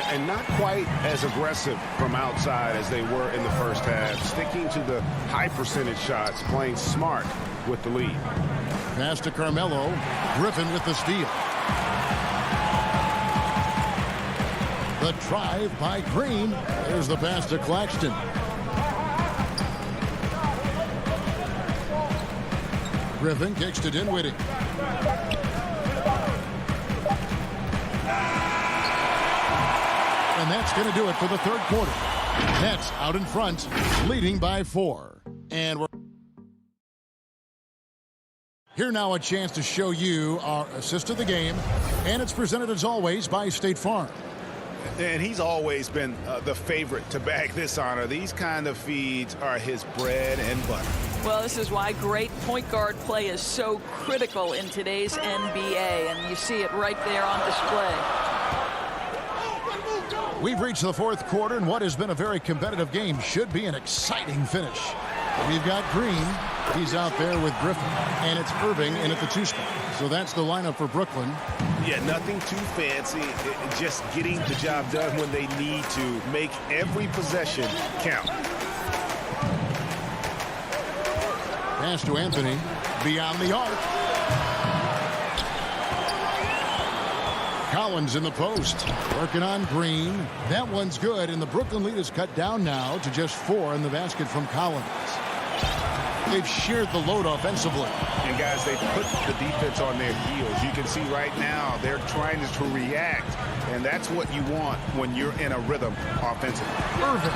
And not quite as aggressive from outside as they were in the first half. Sticking to the high percentage shots, playing smart with the lead. Pass to Carmelo. Griffin with the steal. The drive by Green. There's the pass to Claxton. Griffin kicks to Dinwiddie. And that's going to do it for the third quarter. Nets out in front, leading by 4. And we're here now, a chance to show you our assist of the game. And it's presented as always by State Farm. And he's always been the favorite to bag this honor. These kind of feeds are his bread and butter. Well, this is why great point guard play is so critical in today's NBA, and you see it right there on display. We've reached the fourth quarter, and what has been a very competitive game should be an exciting finish. We've got Green. He's out there with Griffin, and it's Irving in at the 2 spot. So that's the lineup for Brooklyn. Yeah, nothing too fancy. Just getting the job done when they need to. Make every possession count. Pass to Anthony. Beyond the arc. Collins in the post. Working on Green. That one's good, and the Brooklyn lead is cut down now to just 4 in the basket from Collins. They've sheared the load offensively. And guys, they put the defense on their heels. You can see right now they're trying to react, and that's what you want when you're in a rhythm offensively. Irving.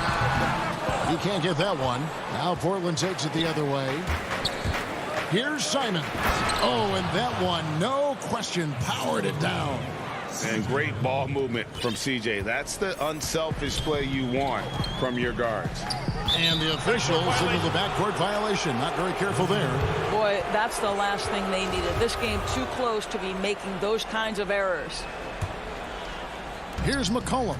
He can't get that one. Now Portland takes it the other way. Here's Simon. Oh, and that one, no question, powered it down. And great ball movement from CJ. That's the unselfish play you want from your guards. And the officials signal the backcourt violation. Not very careful there. Boy, that's the last thing they needed. This game too close to be making those kinds of errors. Here's McCollum.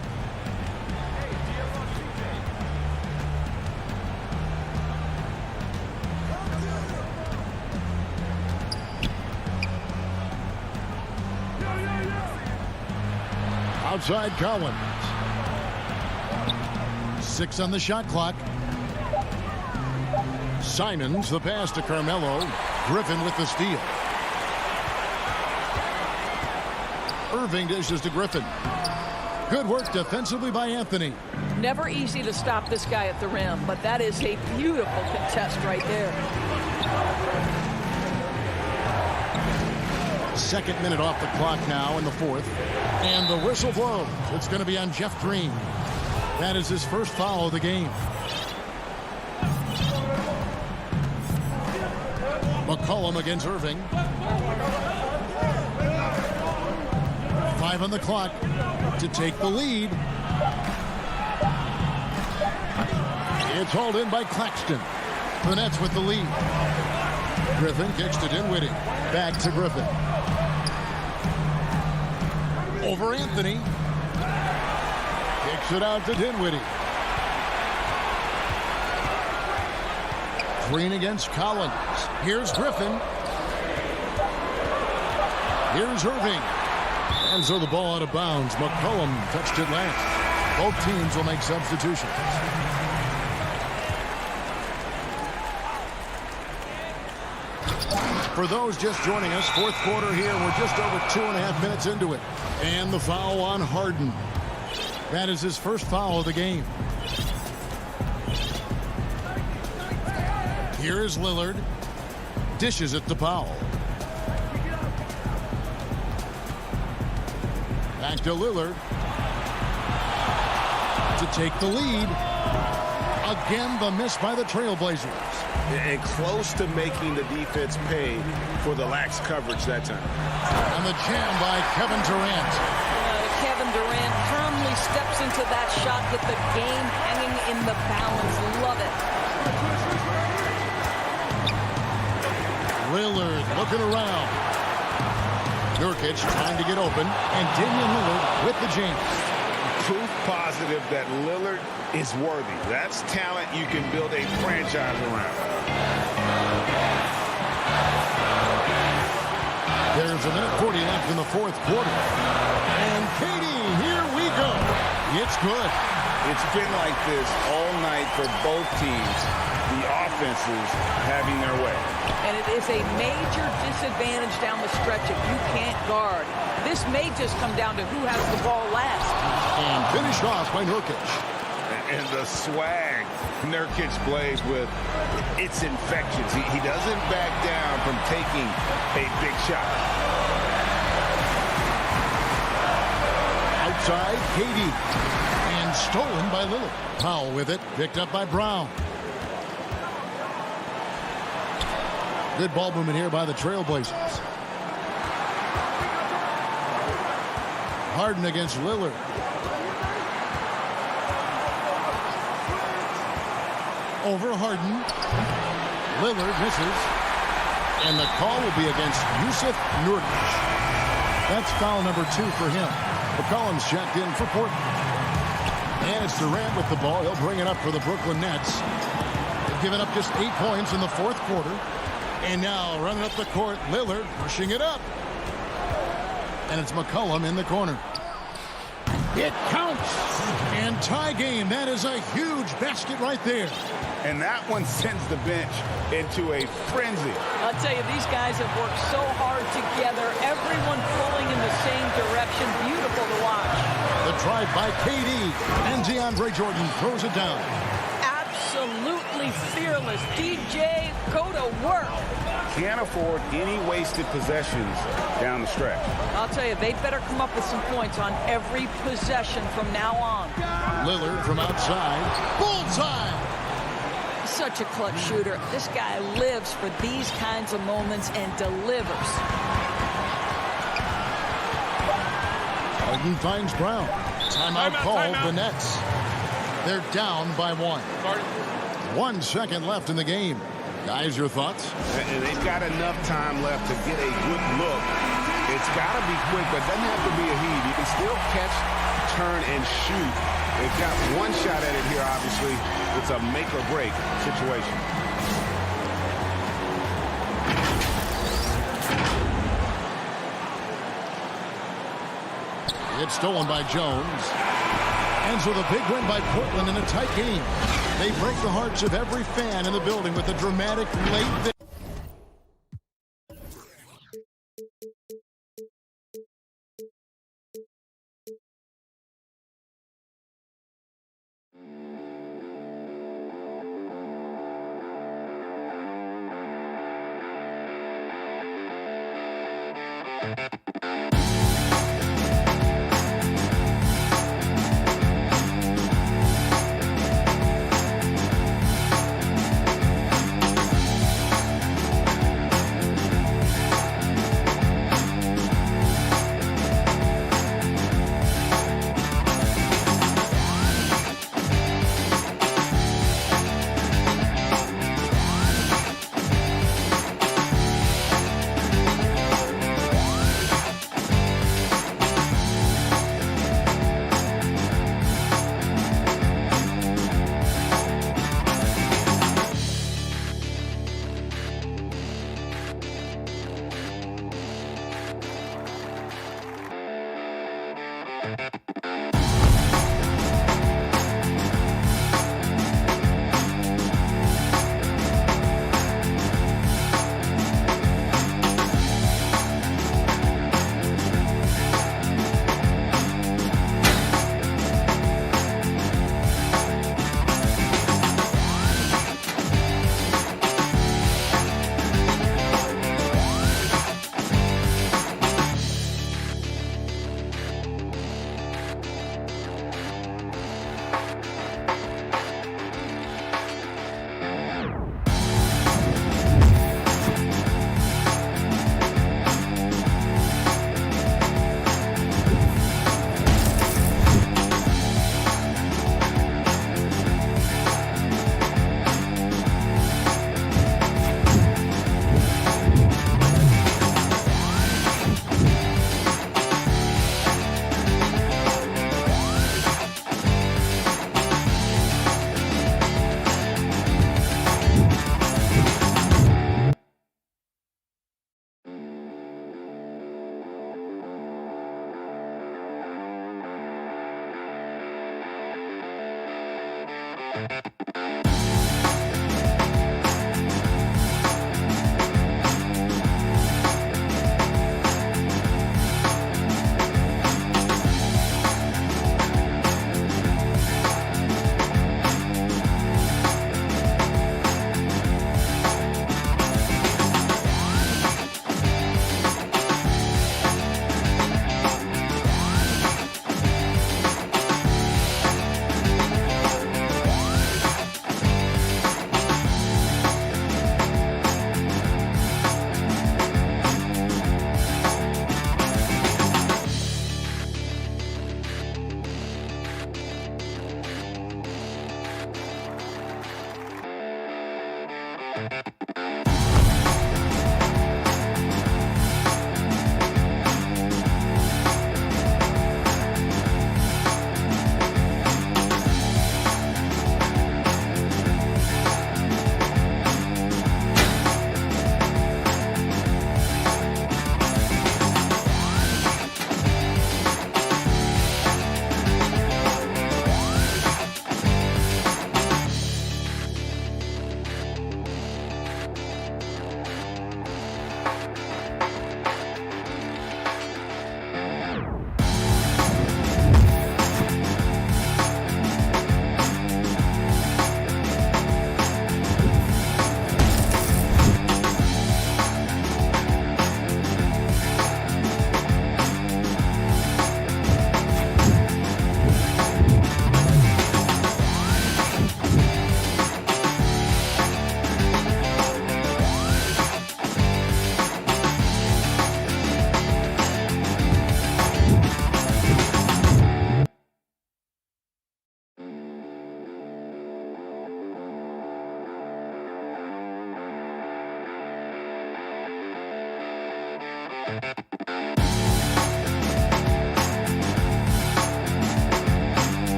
Outside Collins. 6 on the shot clock. Simons the pass to Carmelo. Griffin with the steal. Irving dishes to Griffin. Good work defensively by Anthony. Never easy to stop this guy at the rim, but that is a beautiful contest right there. Second minute off the clock now in the fourth. And the whistle blows. It's going to be on Jeff Green. That is his first foul of the game. McCollum against Irving. 5 on the clock to take the lead. It's hauled in by Claxton. The Nets with the lead. Griffin kicks to Dinwiddie. Back to Griffin. Over Anthony. Kicks it out to Dinwiddie. Green against Collins. Here's Griffin. Here's Irving. And so the ball out of bounds. McCollum touched it last. Both teams will make substitutions. For those just joining us, fourth quarter here. We're just over 2.5 minutes into it. And the foul on Harden. That is his first foul of the game. Here is Lillard. Dishes it to Powell. Back to Lillard. To take the lead. Again, the miss by the Trailblazers. And close to making the defense pay for the lax coverage that time. And the jam by Kevin Durant. Kevin Durant firmly steps into that shot with the game hanging in the balance. Love it. Lillard looking around. Nurkic trying to get open. And Damian Lillard with the jam. Proof positive that Lillard is worthy. That's talent you can build a franchise around. There's a minute 40 left in the fourth quarter. And Katie, here we go. It's good. It's been like this all night for both teams. The offenses having their way. And it is a major disadvantage down the stretch if you can't guard. This may just come down to who has the ball last. And finished off by Nurkic. And the swag Nurkic plays with, it's infectious. He doesn't back down from taking a big shot. Outside, Katie. And stolen by Lillard. Powell with it, picked up by Brown. Good ball movement here by the Trailblazers. Harden against Lillard. Over Harden. Lillard misses. And the call will be against Yusuf Nurkic. That's foul number 2 for him. McCollum's checked in for Portland. And it's Durant with the ball. He'll bring it up for the Brooklyn Nets. They've given up just 8 points in the fourth quarter. And now running up the court, Lillard pushing it up. And it's McCollum in the corner. It counts. And tie game. That is a huge basket right there. And that one sends the bench into a frenzy. I'll tell you, these guys have worked so hard together. Everyone pulling in the same direction. Beautiful to watch. The drive by KD. And DeAndre Jordan throws it down. Absolutely fearless. DJ, go to work. Can't afford any wasted possessions down the stretch. I'll tell you, they better come up with some points on every possession from now on. Lillard from outside. Bullseye! Such a clutch shooter. This guy lives for these kinds of moments and delivers. Harden finds Brown. Timeout called the Nets. They're down by 1. 1 second left in the game. Guys, your thoughts? And they've got enough time left to get a good look. It's got to be quick, but it doesn't have to be a heave. You can still catch, turn, and shoot. They've got one shot at it here, obviously. It's a make-or-break situation. It's stolen by Jones. And so the big win by Portland in a tight game. They break the hearts of every fan in the building with a dramatic late victory.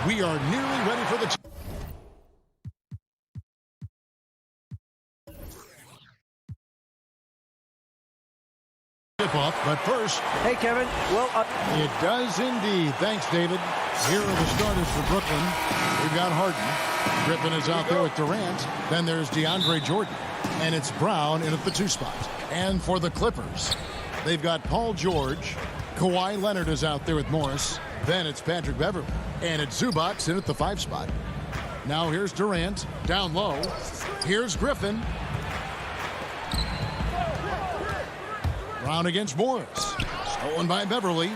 We are nearly ready for the tip-off, but first... Hey, Kevin. Well, It does indeed. Thanks, David. Here are the starters for Brooklyn. We've got Harden. Griffin is out there with Durant. Then there's DeAndre Jordan. And it's Brown in at the 2 spot. And for the Clippers, they've got Paul George. Kawhi Leonard is out there with Morris. Then it's Patrick Beverley. And it's Zubac in at the 5 spot. Now here's Durant. Down low. Here's Griffin. Brown against Morris. Stolen by Beverley.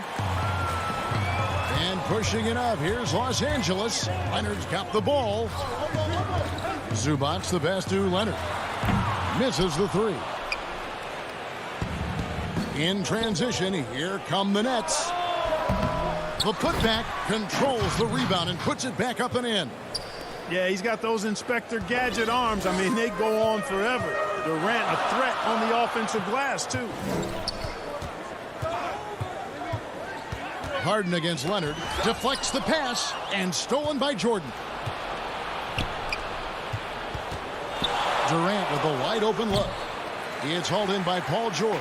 And pushing it up. Here's Los Angeles. Leonard's got the ball. Zubac the pass to Leonard. Misses the 3. In transition, here come the Nets. The putback controls the rebound and puts it back up and in. Yeah, he's got those Inspector Gadget arms. I mean, they go on forever. Durant, a threat on the offensive glass, too. Harden against Leonard. Deflects the pass and stolen by Jordan. Durant with a wide open look. It's hauled in by Paul George.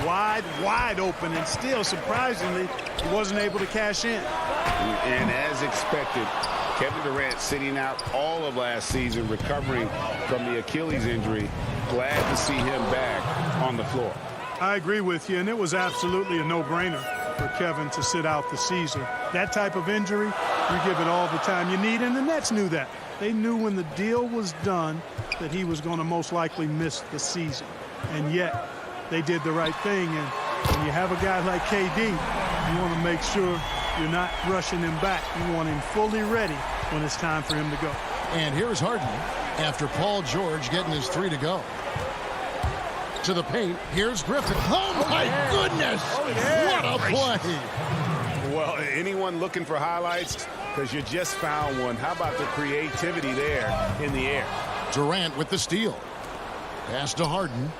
Wide open, and still, surprisingly, he wasn't able to cash in. And as expected, Kevin Durant sitting out all of last season, recovering from the Achilles injury. Glad to see him back on the floor. I agree with you, and it was absolutely a no-brainer for Kevin to sit out the season. That type of injury, you give it all the time you need, and the Nets knew that. They knew when the deal was done that he was going to most likely miss the season. And yet, they did the right thing, and when you have a guy like KD, you want to make sure you're not rushing him back. You want him fully ready when it's time for him to go. And here's Harden after Paul George getting his 3 to go. To the paint, here's Griffin. Oh, my goodness! What a play! Well, anyone looking for highlights? Because you just found one. How about the creativity there in the air? Durant with the steal. Pass to Harden.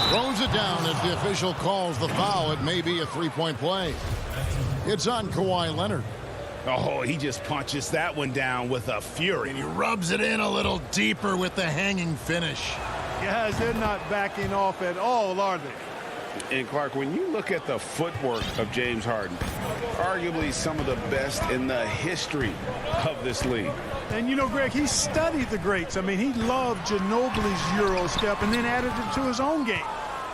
Throws it down as the official calls the foul. It may be a 3-point play. It's on Kawhi Leonard. Oh, he just punches that one down with a fury. And he rubs it in a little deeper with the hanging finish. Guys, they're not backing off at all, are they? And Clark, when you look at the footwork of James Harden, arguably some of the best in the history of this league. And you know, Greg, he studied the greats. I mean, he loved Ginobili's Euro step and then added it to his own game.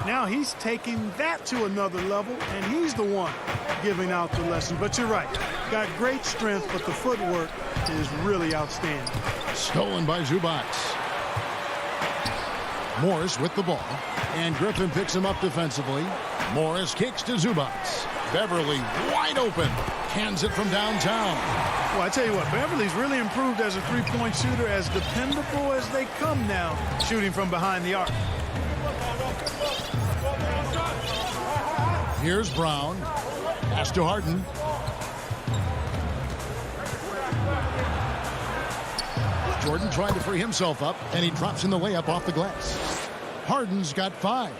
Now he's taking that to another level, and he's the one giving out the lesson. But you're right. Got great strength, but the footwork is really outstanding. Stolen by Zubac. Morris with the ball. And Griffin picks him up defensively. Morris kicks to Zubac. Beverley wide open. Hands it from downtown. Well, I tell you what, Beverly's really improved as a three-point shooter, as dependable as they come now, shooting from behind the arc. Here's Brown. Pass to Harden. Jordan trying to free himself up, and he drops in the layup off the glass. Harden's got 5.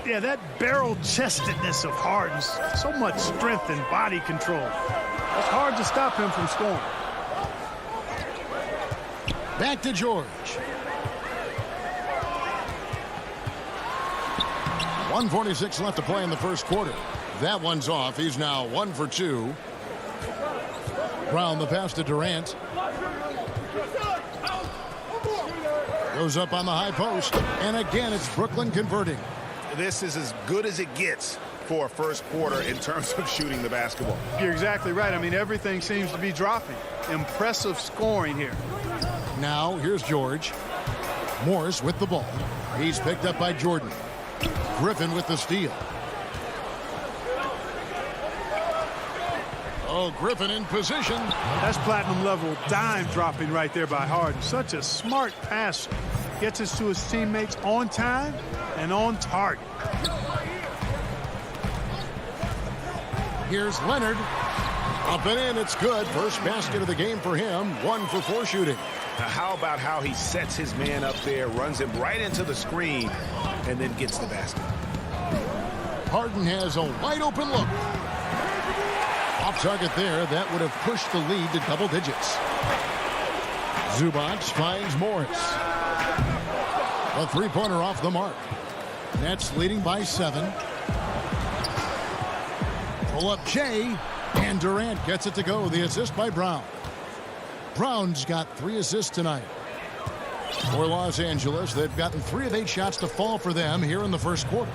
Yeah, that barrel-chestedness of Harden's, so much strength and body control. It's hard to stop him from scoring. Back to George. 1:46 left to play in the first quarter. That one's off. He's now 1 for 2. Brown the pass to Durant. Goes up on the high post. And again, it's Brooklyn converting. This is as good as it gets for a first quarter in terms of shooting the basketball. You're exactly right. I mean, everything seems to be dropping. Impressive scoring here. Now, here's George. Morris with the ball. He's picked up by Jordan. Griffin with the steal. Oh, Griffin in position. That's platinum level dime dropping right there by Harden. Such a smart passer. Gets us to his teammates on time and on target. Here's Leonard. Up and in, it's good. First basket of the game for him. 1 for 4 shooting. Now, how about how he sets his man up there, runs him right into the screen, and then gets the basket. Harden has a wide open look. Off target there. That would have pushed the lead to double digits. Zubac finds Morris. A three-pointer off the mark. Nets leading by 7. Pull up Jay. And Durant gets it to go. The assist by Brown. Brown's got 3 assists tonight. For Los Angeles, they've gotten 3 of 8 shots to fall for them here in the first quarter.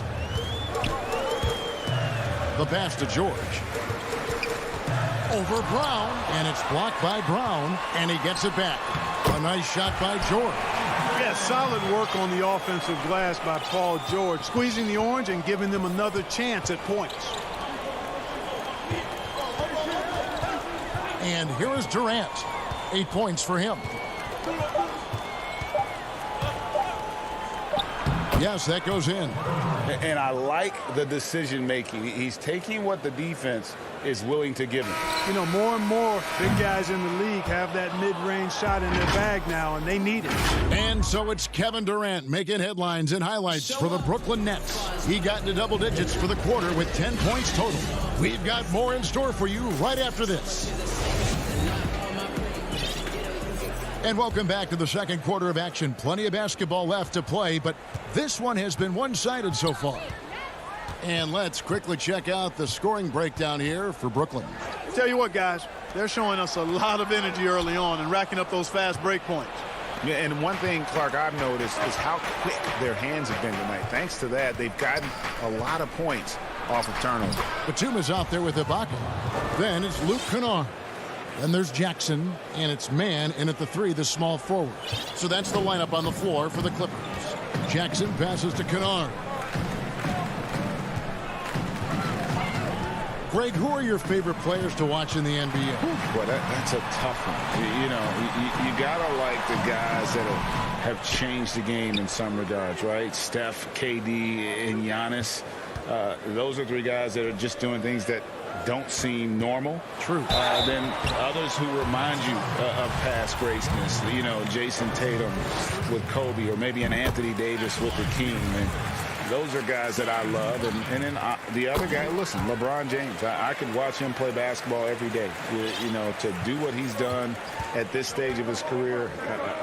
The pass to George. Over Brown, and it's blocked by Brown, and he gets it back. A nice shot by George. Yeah, solid work on the offensive glass by Paul George, squeezing the orange and giving them another chance at points. And here is Durant. 8 points for him. Yes, that goes in. And I like the decision making. He's taking what the defense is willing to give him. You know, more and more big guys in the league have that mid-range shot in their bag now, and they need it. And so it's Kevin Durant making headlines and highlights for the Brooklyn Nets. He got into double digits for the quarter with 10 points total. We've got more in store for you right after this. And welcome back to the second quarter of action. Plenty of basketball left to play, but this one has been one-sided so far. And let's quickly check out the scoring breakdown here for Brooklyn. Tell you what, guys, they're showing us a lot of energy early on and racking up those fast break points. Yeah, and one thing, Clark, I've noticed is how quick their hands have been tonight. Thanks to that, they've gotten a lot of points off of turnover. Batum is out there with Ibaka. Then it's Luke Kennard. Then there's Jackson, and it's Mann in at the 3, the small forward. So that's the lineup on the floor for the Clippers. Jackson passes to Kennard. Greg, who are your favorite players to watch in the NBA? Boy, that's a tough one. You know, you got to like the guys that have changed the game in some regards, right? Steph, KD, and Giannis. Those are 3 guys that are just doing things that don't seem normal. True. Then others who remind you of past greatness. You know, Jason Tatum with Kobe, or maybe an Anthony Davis with the King. And those are guys that I love. And then the other guy, listen, LeBron James. I could watch him play basketball every day. You know, to do what he's done at this stage of his career,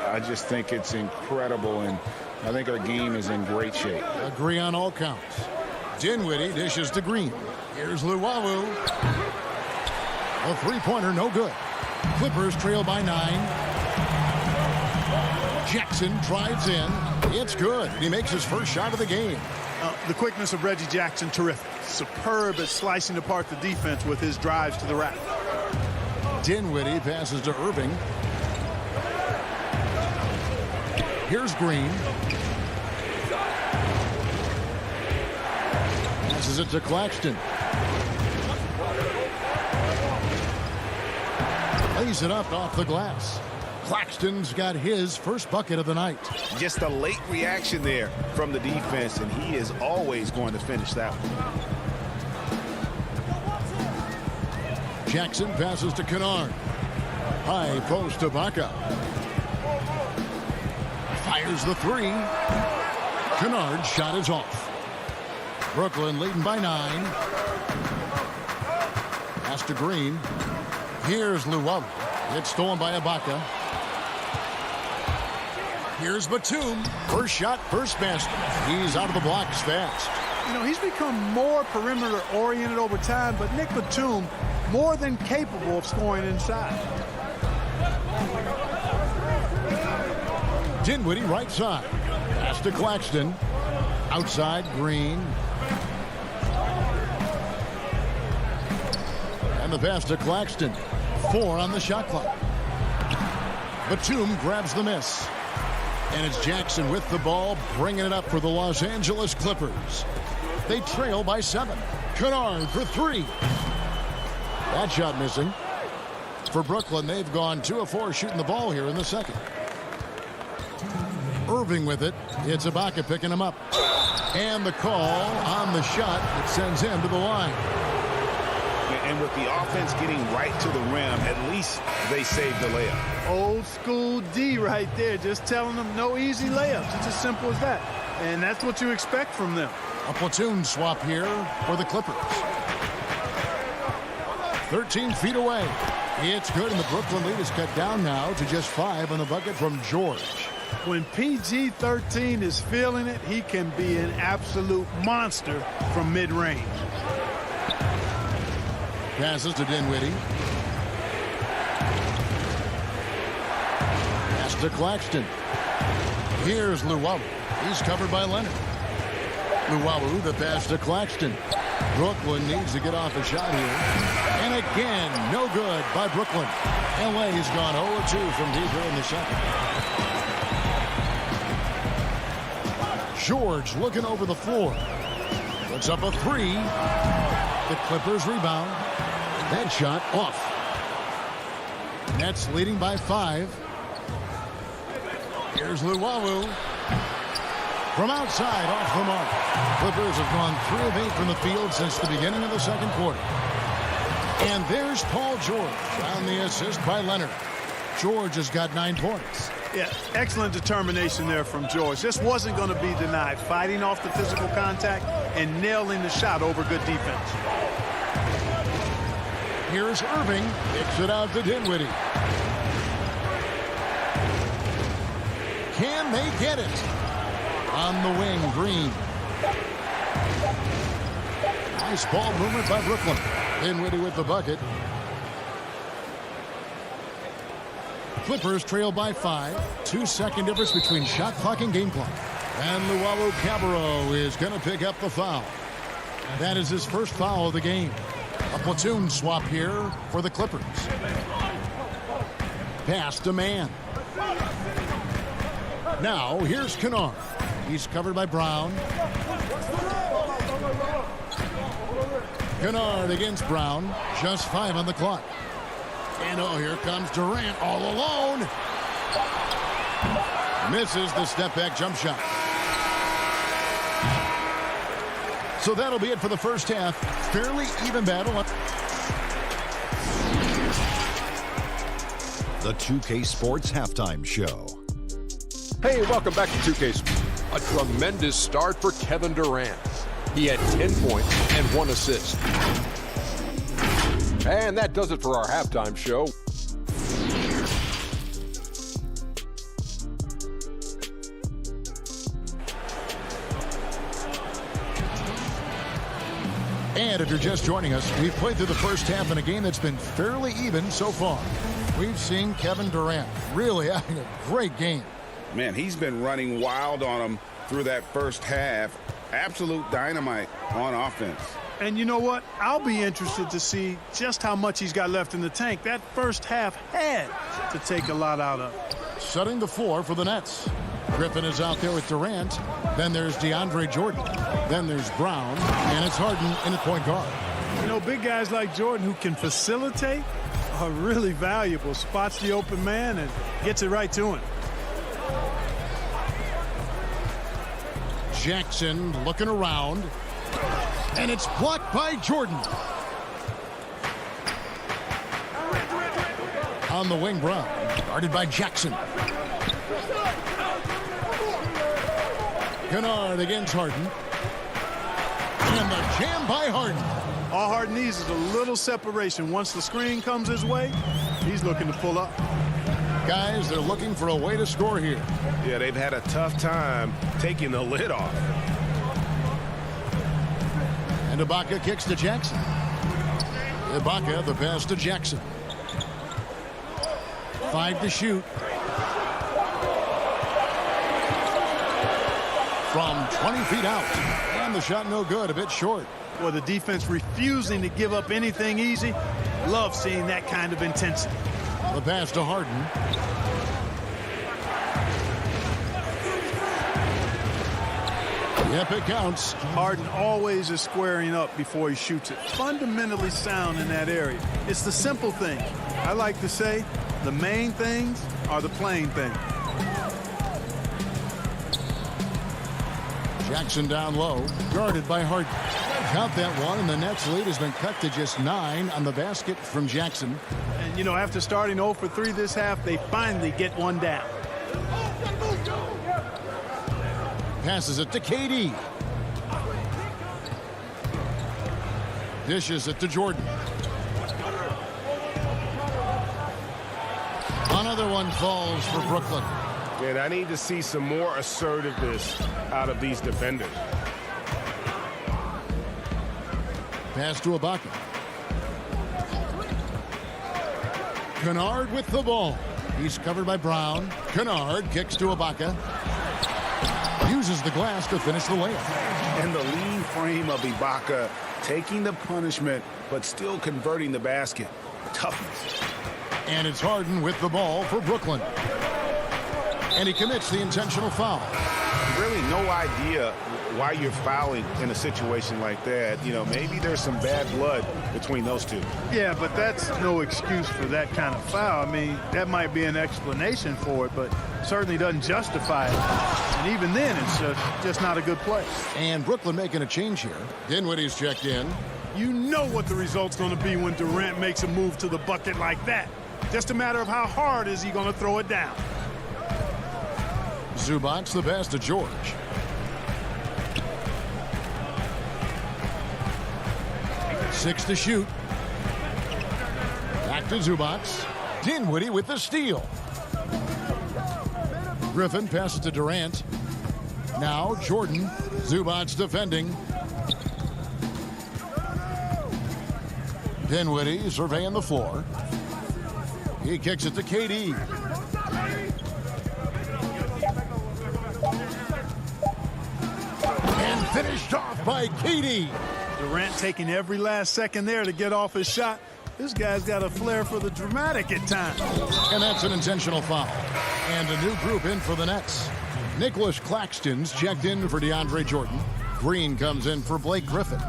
I just think it's incredible. And I think our game is in great shape. Agree on all counts. Dinwiddie dishes to Green. Here's Luwawu. A three-pointer, no good. Clippers trail by 9. Jackson drives in. It's good. He makes his first shot of the game. The quickness of Reggie Jackson, terrific. Superb at slicing apart the defense with his drives to the rack. Dinwiddie passes to Irving. Here's Green. Passes it to Claxton. Lays it up off the glass. Claxton's got his first bucket of the night. Just a late reaction there from the defense, and he is always going to finish that one. Jackson passes to Kennard. High post to Ibaka. Fires the 3. Kennard's shot is off. Brooklyn leading by 9. Pass to Green. Here's Luwawu. It's stolen by Ibaka. Here's Batum. First shot, first basket. He's out of the blocks fast. You know, he's become more perimeter oriented over time, but Nick Batum more than capable of scoring inside. Dinwiddie right side. Pass to Claxton. Outside Green. And the pass to Claxton. 4 on the shot clock. Batum grabs the miss. And it's Jackson with the ball, bringing it up for the Los Angeles Clippers. They trail by 7. Kennard for 3. That shot missing. For Brooklyn, they've gone 2 of 4 shooting the ball here in the second. Irving with it. It's Ibaka picking him up. And the call on the shot that sends him to the line. And with the offense getting right to the rim, at least they saved the layup. Old school D right there, just telling them no easy layups. It's as simple as that. And that's what you expect from them. A platoon swap here for the Clippers. 13 feet away. It's good, and the Brooklyn lead is cut down now to just 5 on the bucket from George. When PG-13 is feeling it, he can be an absolute monster from mid-range. Passes to Dinwiddie. Pass to Claxton. Here's Luwawu. He's covered by Leonard. Luwawu, the pass to Claxton. Brooklyn needs to get off a shot here. And again, no good by Brooklyn. LA has gone 0-2 from deep here in the second. George looking over the floor. Puts up a 3. The Clippers rebound. That shot off. Nets leading by 5. Here's Luwawu. From outside, off the mark. Clippers have gone 3 of 8 from the field since the beginning of the second quarter. And there's Paul George on the assist by Leonard. George has got 9 points. Yeah, excellent determination there from George. This wasn't going to be denied. Fighting off the physical contact and nailing the shot over good defense. Here's Irving. Kicks it out to Dinwiddie. Can they get it? On the wing, Green. Nice ball movement by Brooklyn. Dinwiddie with the bucket. Clippers trail by 5. 2-second difference between shot clock and game clock. And Luwawu-Cabarrot is going to pick up the foul. That is his first foul of the game. A platoon swap here for the Clippers. Pass to Mann. Now here's Kennard. He's covered by Brown. Kennard against Brown. Just 5 on the clock. And oh, here comes Durant all alone. Misses the step-back jump shot. So that'll be it for the first half. Fairly even battle. The 2K Sports Halftime Show. Hey, welcome back to 2K Sports. A tremendous start for Kevin Durant. He had 10 points and 1 assist. And that does it for our halftime show. And if you're just joining us, we've played through the first half in a game that's been fairly even so far. We've seen Kevin Durant really having a great game. Man, he's been running wild on him through that first half. Absolute dynamite on offense. And you know what? I'll be interested to see just how much he's got left in the tank. That first half had to take a lot out of. Setting the floor for the Nets. Griffin is out there with Durant. Then there's DeAndre Jordan. Then there's Brown. And it's Harden in the point guard. You know, big guys like Jordan who can facilitate are really valuable. Spots the open man and gets it right to him. Jackson looking around. And it's blocked by Jordan. On the wing, Brown. Guarded by Jackson. Kennard against Harden. And the jam by Harden. All Harden needs is a little separation. Once the screen comes his way, he's looking to pull up. Guys, they're looking for a way to score here. Yeah, they've had a tough time taking the lid off. And Ibaka kicks to Jackson. Ibaka, the pass to Jackson. 5 to shoot. From 20 feet out. And the shot no good, a bit short. Well, the defense refusing to give up anything easy. Love seeing that kind of intensity. The pass to Harden. Yep, it counts. Harden always is squaring up before he shoots it. Fundamentally sound in that area. It's the simple things. I like to say the main things are the plain things. Jackson down low, guarded by Harden. Count that one, and the Nets lead has been cut to just 9 on the basket from Jackson. And, you know, after starting 0 for 3 this half, they finally get one down. Passes it to KD. Dishes it to Jordan. Another one falls for Brooklyn. And I need to see some more assertiveness out of these defenders. Pass to Ibaka. Kennard with the ball. He's covered by Brown. Kennard kicks to Ibaka. Uses the glass to finish the layup. And the lean frame of Ibaka, taking the punishment, but still converting the basket. Toughness. And it's Harden with the ball for Brooklyn. And he commits the intentional foul. Really no idea why you're fouling in a situation like that. You know, maybe there's some bad blood between those two. Yeah, but that's no excuse for that kind of foul. I mean, that might be an explanation for it, but certainly doesn't justify it. And even then, it's just not a good play. And Brooklyn making a change here. Dinwiddie's checked in. You know what the result's going to be when Durant makes a move to the bucket like that. Just a matter of how hard is he going to throw it down. Zubac the pass to George. Six to shoot. Back to Zubac. Dinwiddie with the steal. Griffin passes to Durant. Now Jordan. Zubac defending. Dinwiddie surveying the floor. He kicks it to KD. And finished off by KD. Durant taking every last second there to get off his shot. This guy's got a flair for the dramatic at times. And that's an intentional foul. And a new group in for the Nets. Nicholas Claxton's checked in for DeAndre Jordan. Green comes in for Blake Griffin.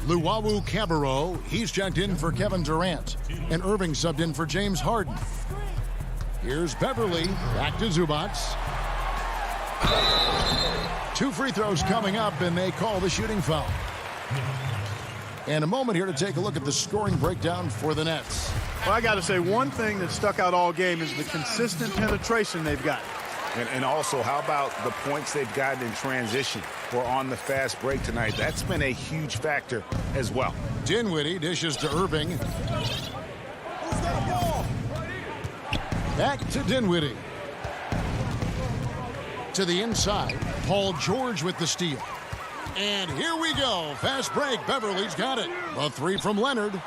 Luwawu Cabarro, he's checked in for Kevin Durant. And Irving subbed in for James Harden. Here's Beverly, back to Zubac. 2 free throws coming up, and they call the shooting foul. And a moment here to take a look at the scoring breakdown for the Nets. Well, I got to say, one thing that stuck out all game is the consistent penetration they've got. And also, how about the points they've gotten in transition or on the fast break tonight? That's been a huge factor as well. Dinwiddie dishes to Irving. Back to Dinwiddie. To the inside, Paul George with the steal. And here we go. Fast break. Beverly's got it. A three from Leonard.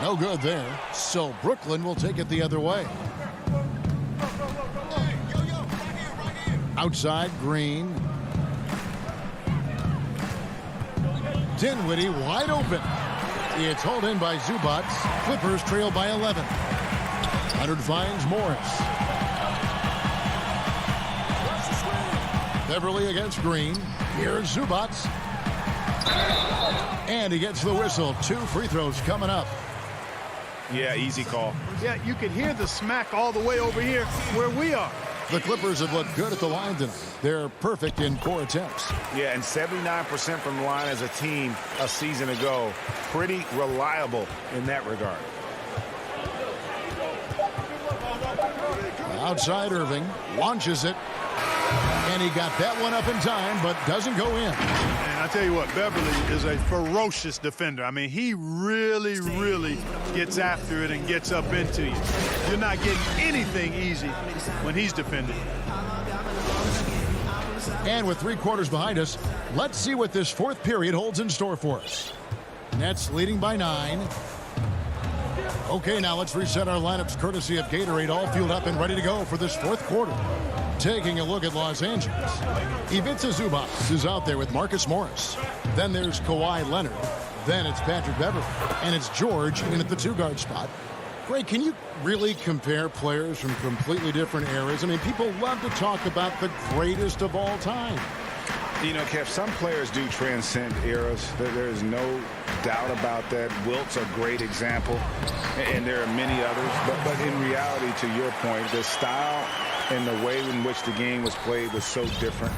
No good there. So Brooklyn will take it the other way. Outside, Green. Dinwiddie wide open. It's hauled in by Zubac. Clippers trail by 11. Leonard finds Morris. Beverly against Green. Here's Zubac. And he gets the whistle. 2 free throws coming up. Yeah, easy call. Yeah, you can hear the smack all the way over here where we are. The Clippers have looked good at the line tonight. They're perfect in core attempts. Yeah, and 79% from the line as a team a season ago. Pretty reliable in that regard. Outside Irving. Launches it. And he got that one up in time, but doesn't go in. And I tell you what, Beverly is a ferocious defender. I mean, he really, really gets after it and gets up into you. You're not getting anything easy when he's defending. And with 3 quarters behind us, let's see what this 4th period holds in store for us. Nets leading by 9. Okay, now let's reset our lineups courtesy of Gatorade, all fueled up and ready to go for this 4th quarter. Taking a look at Los Angeles. Ivica Zubac is out there with Marcus Morris. Then there's Kawhi Leonard. Then it's Patrick Beverly. And it's George in at the 2-guard spot. Greg, can you really compare players from completely different eras? I mean, people love to talk about the greatest of all time. You know, Kev, some players do transcend eras. There is no doubt about that. Wilt's a great example, and there are many others. But in reality, to your point, the style and the way in which the game was played was so different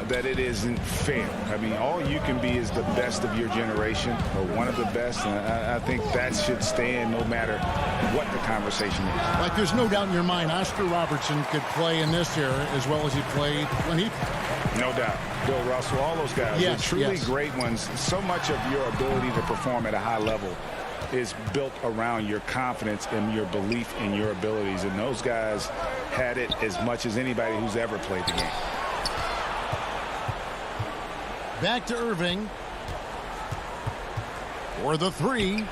that it isn't fair. I mean, all you can be is the best of your generation or one of the best, and I think that should stand no matter what the conversation is. Like, there's no doubt in your mind Oscar Robertson could play in this era as well as he played when he... No doubt. Bill Russell, all those guys. Yes, They're truly yes. great ones. So much of your ability to perform at a high level is built around your confidence and your belief in your abilities. And those guys had it as much as anybody who's ever played the game. Back to Irving. For the three.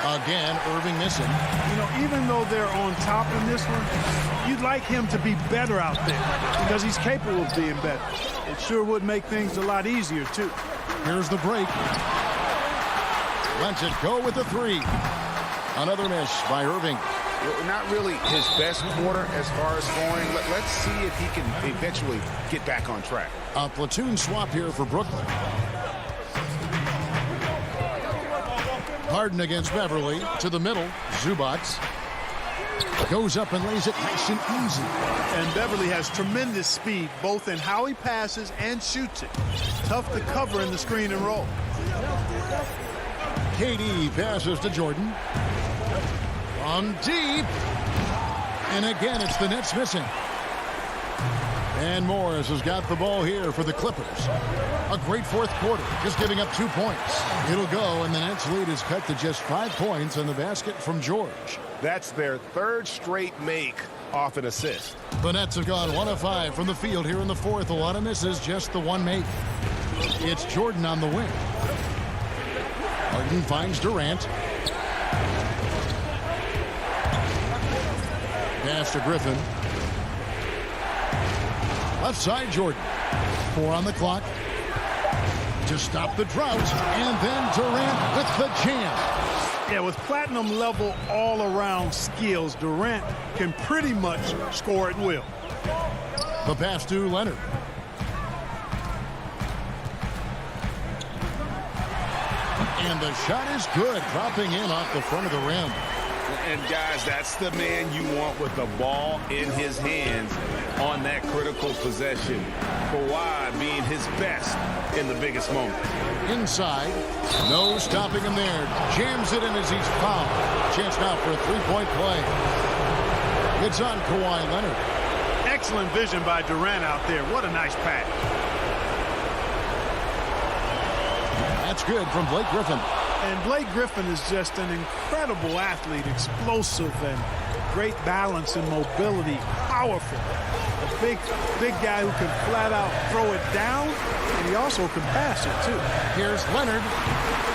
Again, Irving missing. You know, even though they're on top in this one, you'd like him to be better out there because he's capable of being better. It sure would make things a lot easier, too. Here's the break. Lets it go with the three. Another miss by Irving. Not really his best quarter as far as scoring. Let's see if he can eventually get back on track. A platoon swap here for Brooklyn. Harden against Beverly. To the middle. Zubac goes up and lays it nice and easy. And Beverly has tremendous speed, both in how he passes and shoots it. Tough to cover in the screen and roll. KD passes to Jordan. From deep. And again, it's the Nets missing. And Morris has got the ball here for the Clippers. A great fourth quarter, just giving up 2 points. It'll go, and the Nets lead is cut to just 5 points on the basket from George. That's their third straight make off an assist. The Nets have gone 1 of 5 from the field here in the fourth. A lot of misses, just the one make. It's Jordan on the wing. Harden finds Durant. Pass to Griffin. Left side, Jordan. 4 on the clock. To stop the drought. And then Durant with the jam. Yeah, with platinum level all-around skills, Durant can pretty much score at will. The pass to Leonard. And the shot is good, dropping in off the front of the rim. And guys, that's the man you want with the ball in his hands on that critical possession. Kawhi being his best in the biggest moment. Inside, no stopping him there. Jams it in as he's fouled. Chance now for a three-point play. It's on Kawhi Leonard. Excellent vision by Durant out there. What a nice pass. That's good from Blake Griffin. And Blake Griffin is just an incredible athlete, explosive and great balance and mobility, powerful. A big guy who can flat out throw it down, and he also can pass it too. Here's Leonard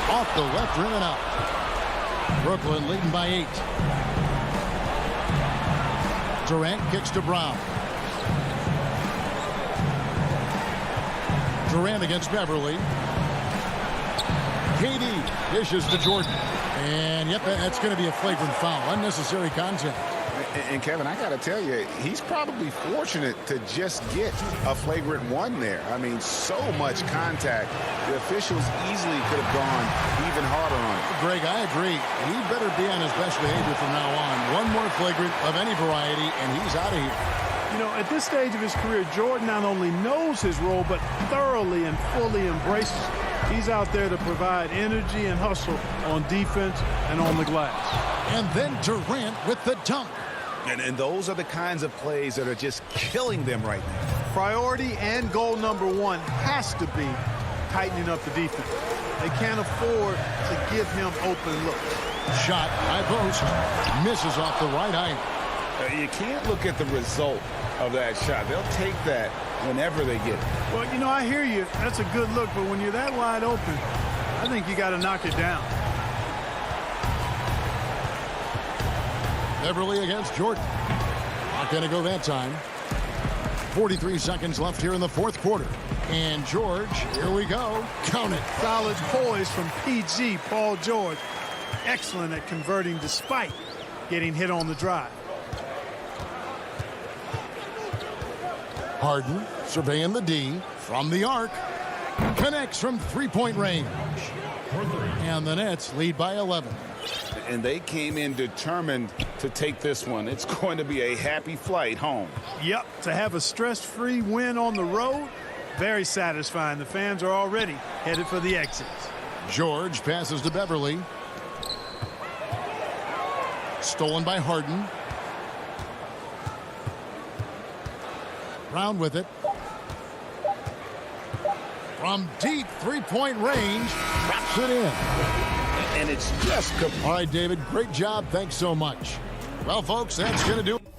off the left rim and out. Brooklyn leading by 8. Durant kicks to Brown. Durant against Beverly. KD dishes to Jordan. And, yep, that's going to be a flagrant foul. Unnecessary contact. And Kevin, I got to tell you, he's probably fortunate to just get a flagrant one there. I mean, so much contact. The officials easily could have gone even harder on it. Greg, I agree. He better be on his best behavior from now on. One more flagrant of any variety, and he's out of here. You know, at this stage of his career, Jordan not only knows his role, but thoroughly and fully embraces it. He's out there to provide energy and hustle on defense and on the glass. And then Durant with the dunk. And those are the kinds of plays that are just killing them right now. Priority and goal number one has to be tightening up the defense. They can't afford to give him open looks. Shot, high post, misses off the right iron. You can't look at the result of that shot. They'll take that whenever they get it. Well, you know, I hear you. That's a good look, but when you're that wide open, I think you got to knock it down. Beverly against Jordan. Not going to go that time. 43 seconds left here in the fourth quarter. And George, here we go. Count it. Solid poise from PG, Paul George. Excellent at converting despite getting hit on the drive. Harden surveying the D from the arc. Connects from three-point range. And the Nets lead by 11. And they came in determined to take this one. It's going to be a happy flight home. Yep, to have a stress-free win on the road, very satisfying. The fans are already headed for the exits. George passes to Beverly. Stolen by Harden. Brown with it. From deep three-point range, traps it in. and it's just... All right, David, great job. Thanks so much. Well, folks, that's going to do it.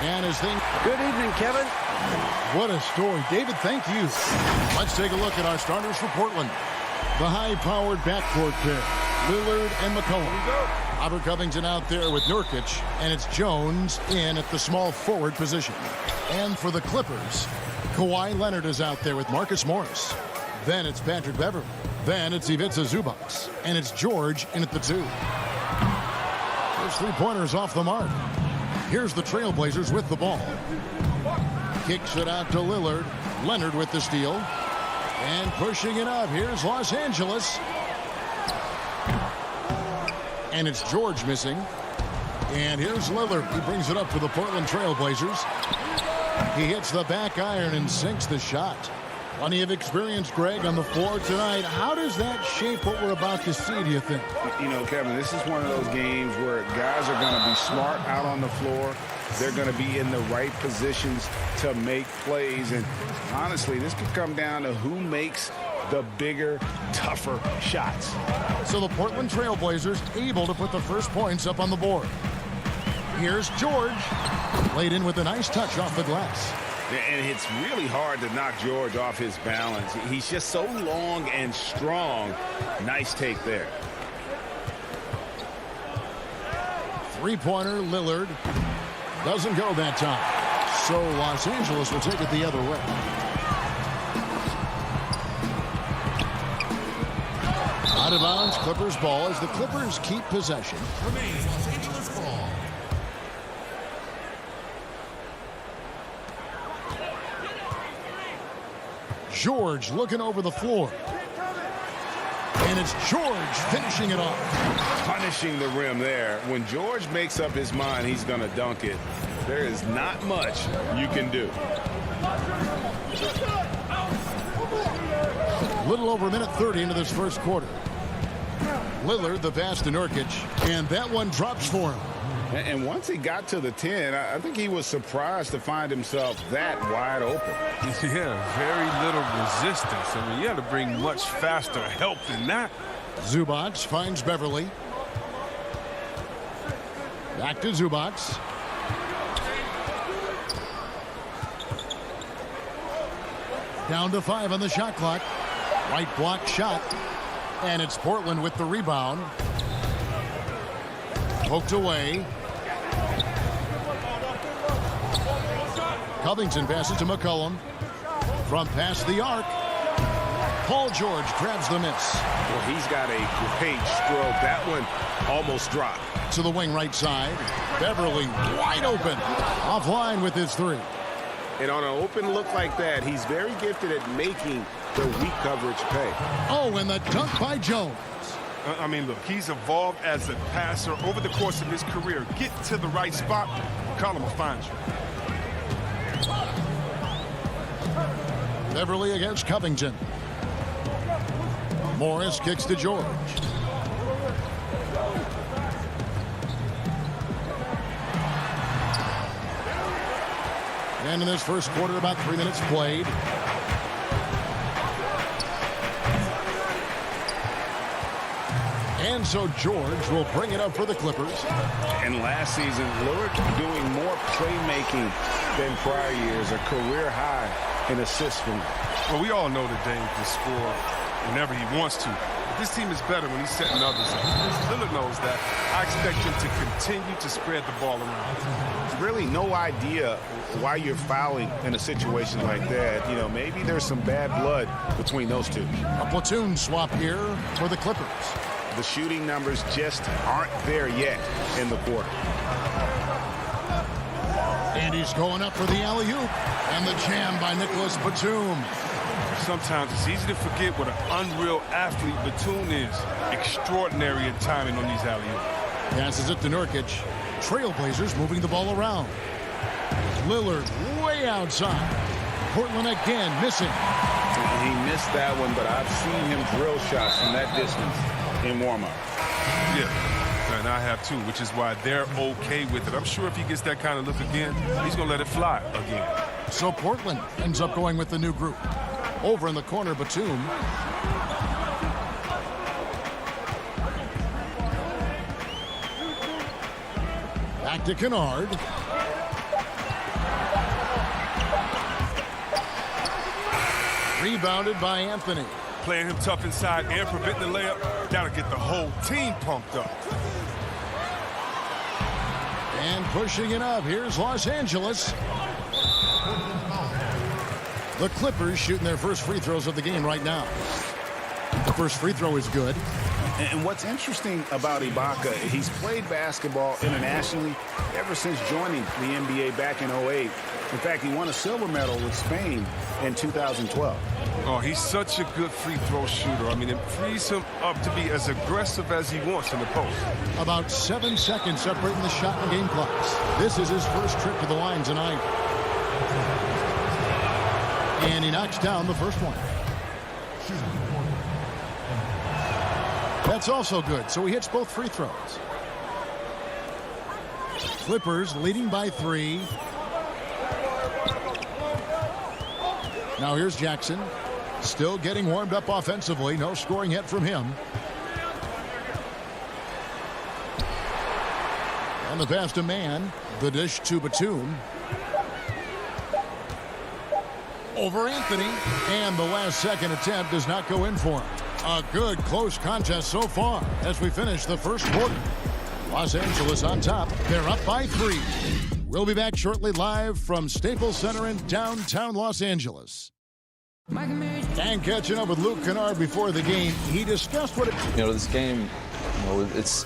And his thing. Good evening, Kevin. What a story. David, thank you. Let's take a look at our starters for Portland. The high-powered backcourt pair, Lillard and McCollum. Robert Covington out there with Nurkic, and it's Jones in at the small forward position. And for the Clippers, Kawhi Leonard is out there with Marcus Morris. Then it's Patrick Beverley. Then it's Ivica Zubac. And it's George in at the 2. There's three-pointers off the mark. Here's the Trailblazers with the ball. Kicks it out to Lillard. Leonard with the steal. And pushing it up. Here's Los Angeles. And it's George missing. And here's Lillard. He brings it up for the Portland Trailblazers. He hits the back iron and sinks the shot. Plenty of experience, Greg, on the floor tonight. How does that shape what we're about to see, do you think? You know, Kevin, this is one of those games where guys are going to be smart out on the floor. They're going to be in the right positions to make plays. And honestly, this could come down to who makes the bigger, tougher shots. So the Portland Trailblazers able to put the first points up on the board. Here's George. Laid in with a nice touch off the glass. And it's really hard to knock George off his balance. He's just so long and strong. Nice take there. Three-pointer, Lillard. Doesn't go that time. So Los Angeles will take it the other way. Out of bounds, Clippers ball as the Clippers keep possession. Remains Los Angeles ball. George looking over the floor. And it's George finishing it off. Punishing the rim there. When George makes up his mind he's going to dunk it, there is not much you can do. Little over a minute 30 into this first quarter. Lillard, the pass to Nurkic, and that one drops for him. And once he got to the 10, I think he was surprised to find himself that wide open. Yeah, very little resistance. I mean, you had to bring much faster help than that. Zubac finds Beverly. Back to Zubac. Down to 5 on the shot clock. Right block shot. And it's Portland with the rebound. Poked away. Covington passes to McCollum. From past the arc. Paul George grabs the miss. Well, he's got a great stroke. That one almost dropped. To the wing right side. Beverly wide open. Offline with his three. And on an open look like that, he's very gifted at making the weak coverage pay. Oh, and the dunk by Jones. I mean, look, he's evolved as a passer over the course of his career. Get to the right spot, McCollum will find you. Beverly against Covington. Morris kicks to George. And in this first quarter, about 3 minutes played. And so George will bring it up for the Clippers. And last season, Lillard doing more playmaking than prior years, a career high in assists from him. Well, we all know that Dame can score whenever he wants to. But this team is better when he's setting others up. Lillard knows that. I expect him to continue to spread the ball around. There's really no idea why you're fouling in a situation like that. You know, maybe there's some bad blood between those two. A platoon swap here for the Clippers. The shooting numbers just aren't there yet in the quarter. And he's going up for the alley-oop. And the jam by Nicholas Batum. Sometimes it's easy to forget what an unreal athlete Batum is. Extraordinary in timing on these alley-oops. Passes it to Nurkic. Trailblazers moving the ball around. Lillard way outside. Portland again missing. He missed that one, but I've seen him drill shots from that distance in warm-up. Yeah, and I have too, which is why they're okay with it. I'm sure if he gets that kind of look again, he's going to let it fly again. So Portland ends up going with the new group. Over in the corner, Batum. Back to Kennard. Rebounded by Anthony. Playing him tough inside and preventing the layup, that'll get the whole team pumped up. And pushing it up, here's Los Angeles. The Clippers shooting their first free throws of the game right now. The first free throw is good. And what's interesting about Ibaka, he's played basketball internationally ever since joining the NBA back in 08. In fact, he won a silver medal with Spain in 2012. Oh, he's such a good free throw shooter. I mean, it frees him up to be as aggressive as he wants in the post. About 7 seconds separating the shot and game clocks. This is his first trip to the line tonight. And he knocks down the first one. That's also good, so he hits both free throws. Clippers leading by 3. Now here's Jackson. Still getting warmed up offensively. No scoring yet from him. On the pass to Mann. The dish to Batum. over Anthony. And the last second attempt does not go in for him. A good close contest so far as we finish the first quarter. Los Angeles on top. They're up by 3. We'll be back shortly live from Staples Center in downtown Los Angeles. And catching up with Luke Kennard before the game, he discussed what this game, it's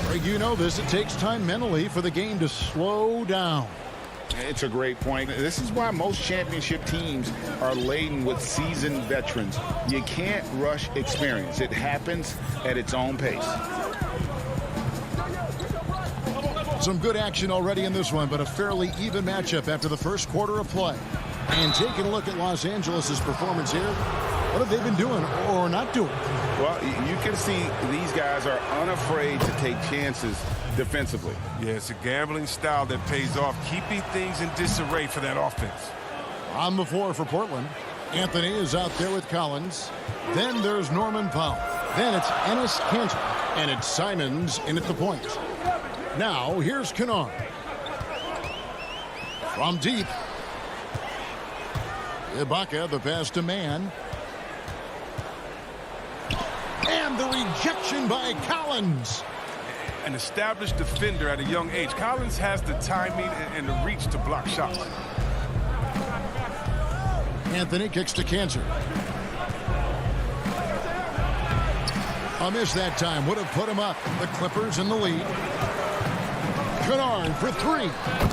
Greg, you know this. It takes time mentally for the game to slow down. It's a great point. This is why most championship teams are laden with seasoned veterans. You can't rush experience. It happens at its own pace. Some good action already in this one, but a fairly even matchup after the first quarter of play. And taking a look at Los Angeles' performance here, what have they been doing or not doing? Well, you can see these guys are unafraid to take chances defensively. Yeah, it's a gambling style that pays off, keeping things in disarray for that offense. On the floor for Portland, Anthony is out there with Collins. Then there's Norman Powell. Then it's Enes Kanter, and it's Simons in at the point. Now, here's Kennard. From deep. Ibaka, the pass to Mann. And the rejection by Collins. An established defender at a young age. Collins has the timing and the reach to block shots. Anthony kicks to Kanter. A miss that time would have put him up. The Clippers in the lead. Kennard for 3.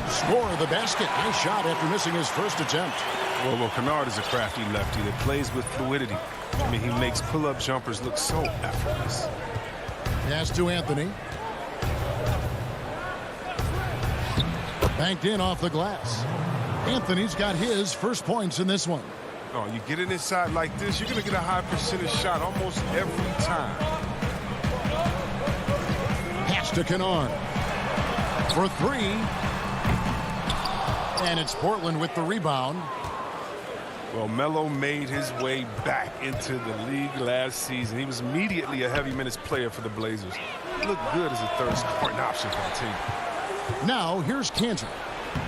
Score the basket. Nice shot after missing his first attempt. Well, Kennard is a crafty lefty that plays with fluidity. I mean, he makes pull-up jumpers look so effortless. Pass to Anthony. Banked in off the glass. Anthony's got his first points in this one. Oh, you get it inside like this, you're going to get a high percentage shot almost every time. Pass to Kennard for 3. And it's Portland with the rebound. Well, Melo made his way back into the league last season. He was immediately a heavy minutes player for the Blazers. He looked good as a third scoring option for the team. Now, here's Kanter.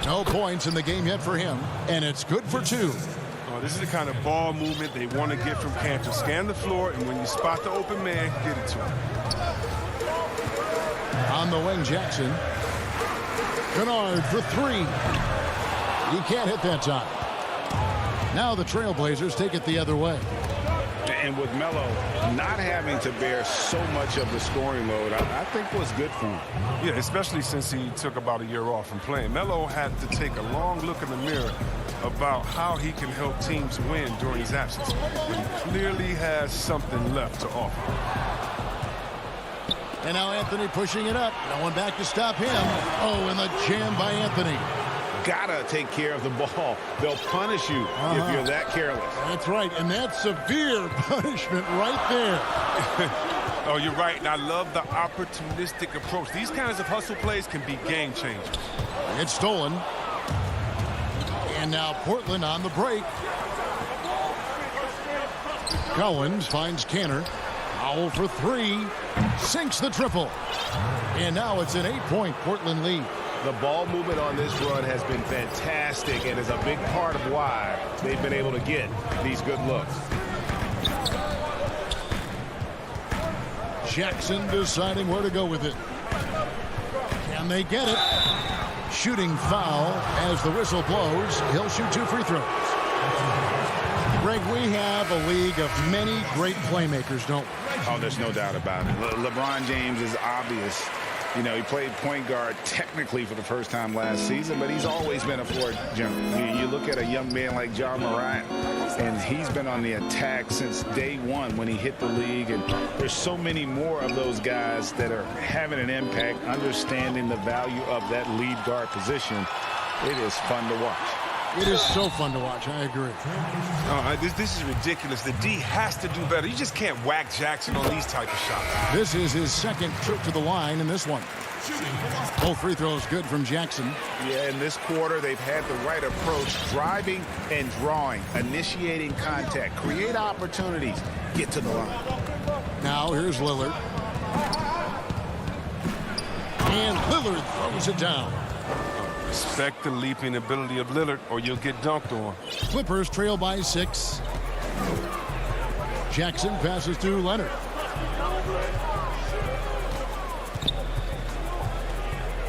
No points in the game yet for him, and it's good for 2. Oh, this is the kind of ball movement they want to get from Kanter. Scan the floor, and when you spot the open man, get it to him. On the wing, Jackson. Kennard for 3. He can't hit that time. Now the Trailblazers take it the other way. And with Melo not having to bear so much of the scoring load, I think was good for him. Yeah, especially since he took about a year off from playing. Melo had to take a long look in the mirror about how he can help teams win during his absence. But he clearly has something left to offer. And now Anthony pushing it up. No one back to stop him. Oh, and the jam by Anthony. Gotta take care of the ball. They'll punish you if you're that careless. That's right, and that's severe punishment right there. Oh, you're right, and I love the opportunistic approach. These kinds of hustle plays can be game changers. It's stolen. And now Portland on the break. Collins finds Kanter. Powell for 3. Sinks the triple. And now it's an 8-point Portland lead. The ball movement on this run has been fantastic and is a big part of why they've been able to get these good looks. Jackson deciding where to go with it. Can they get it? Shooting foul as the whistle blows. He'll shoot 2 free throws. Greg, we have a league of many great playmakers, don't we? Oh, there's no doubt about it. LeBron James is obvious. You know, he played point guard technically for the first time last season, but he's always been a floor general. You look at a young man like Ja Morant, and he's been on the attack since day one when he hit the league. And there's so many more of those guys that are having an impact, understanding the value of that lead guard position. It is fun to watch. It is so fun to watch. I agree. This is ridiculous. The D has to do better. You just can't whack Jackson on these type of shots. This is his second trip to the line in this one. Both free throws good from Jackson. Yeah, in this quarter, they've had the right approach, driving and drawing, initiating contact, create opportunities, get to the line. Now here's Lillard. And Lillard throws it down. Respect the leaping ability of Lillard or you'll get dunked on. Clippers trail by 6. Jackson passes to Leonard.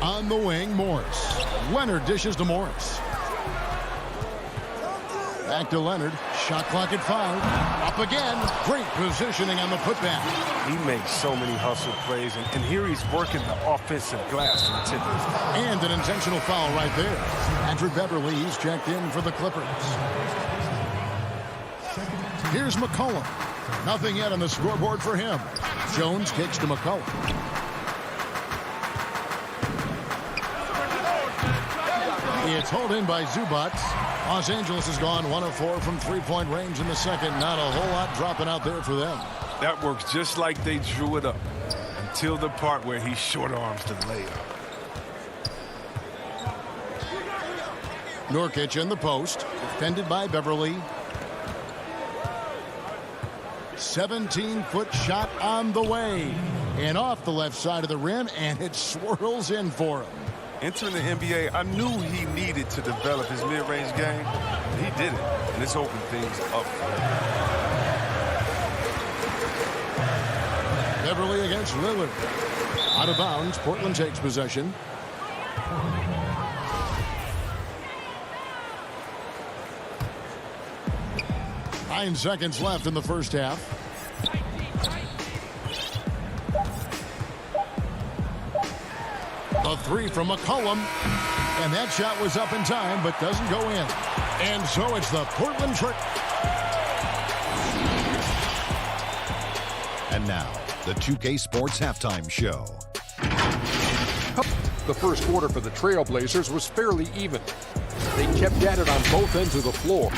On the wing, Morris. Leonard dishes to Morris. Back to Leonard. Shot clock at 5. Up again. Great positioning on the putback. He makes so many hustle plays, and here he's working the offensive glass from tip. And an intentional foul right there. Andrew Beverly, he's checked in for the Clippers. Here's McCollum. Nothing yet on the scoreboard for him. Jones kicks to McCollum. It's hauled in by Zubats. Los Angeles has gone 1 of 4 from three-point range in the second. Not a whole lot dropping out there for them. That works just like they drew it up until the part where he short arms the layup. Nurkic in the post. Defended by Beverly. 17-foot shot on the way. And off the left side of the rim, and it swirls in for him. Entering the NBA, I knew he needed to develop his mid-range game. He did it, and it's opened things up for him. Beverly against Lillard. Out of bounds, Portland takes possession. Nine seconds left in the first half. A three from McCollum. And that shot was up in time, but doesn't go in. And so it's the Portland Trail. And now, the 2K Sports Halftime Show. The first quarter for the Trailblazers was fairly even. They kept at it on both ends of the floor.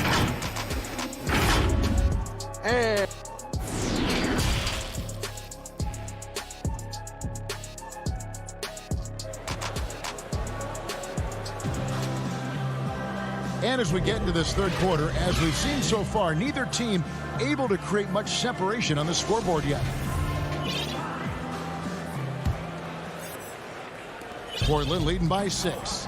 And as we get into this third quarter, as we've seen so far, neither team able to create much separation on the scoreboard yet. Portland leading by 6.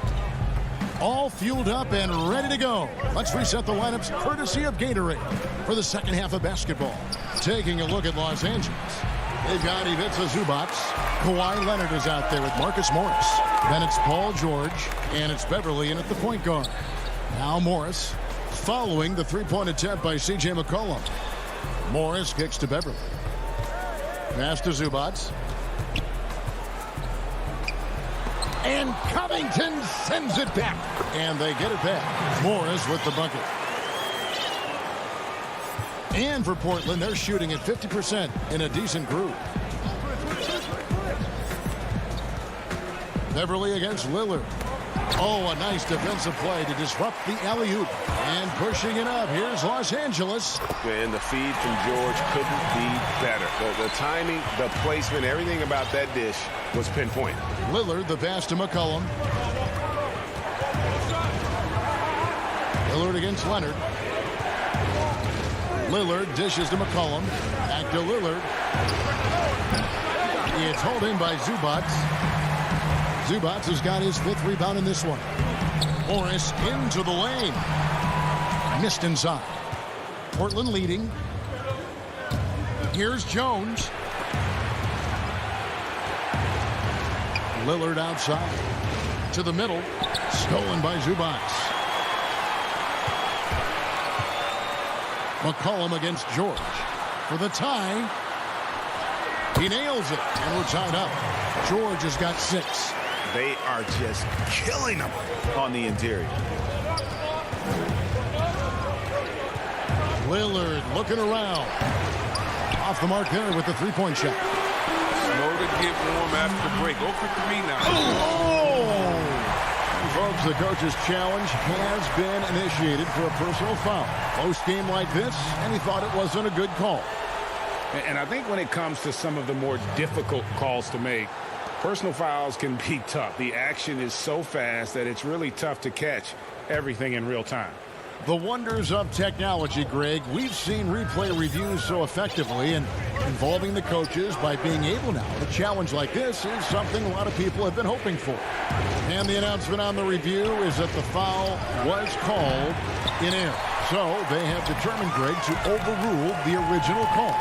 All fueled up and ready to go. Let's reset the lineups courtesy of Gatorade for the second half of basketball. Taking a look at Los Angeles. They've got Ivica Zubac. Kawhi Leonard is out there with Marcus Morris. Then it's Paul George, and it's Beverly in at the point guard. Now Morris following the three-point attempt by C.J. McCollum. Morris kicks to Beverly. Pass to Zubac. And Covington sends it back. And they get it back. Morris with the bucket. And for Portland, they're shooting at 50% in a decent groove. Beverly against Lillard. Oh, a nice defensive play to disrupt the alley-oop. And pushing it up. Here's Los Angeles. And the feed from George couldn't be better. The timing, the placement, everything about that dish was pinpoint. Lillard, the pass to McCollum. Lillard against Leonard. Lillard dishes to McCollum. Back to Lillard. It's hauled in by Zubac. Zubac has got his 5th rebound in this one. Morris into the lane. Missed inside. Portland leading. Here's Jones. Lillard outside. To the middle. Stolen by Zubac. McCollum against George. For the tie. He nails it. And we're tied up. George has got 6. They are just killing them on the interior. Lillard looking around. Off the mark there with the three-point shot. Slow to get warm after the break. 0 for 3 now. Oh! Folks, the coach's challenge has been initiated for a personal foul. Close game like this, and he thought it wasn't a good call. And I think when it comes to some of the more difficult calls to make, personal fouls can be tough. The action is so fast that it's really tough to catch everything in real time. The wonders of technology, Greg. We've seen replay reviews so effectively, and involving the coaches by being able now. A challenge like this is something a lot of people have been hoping for. And the announcement on the review is that the foul was called in error. So they have determined, Greg, to overrule the original call.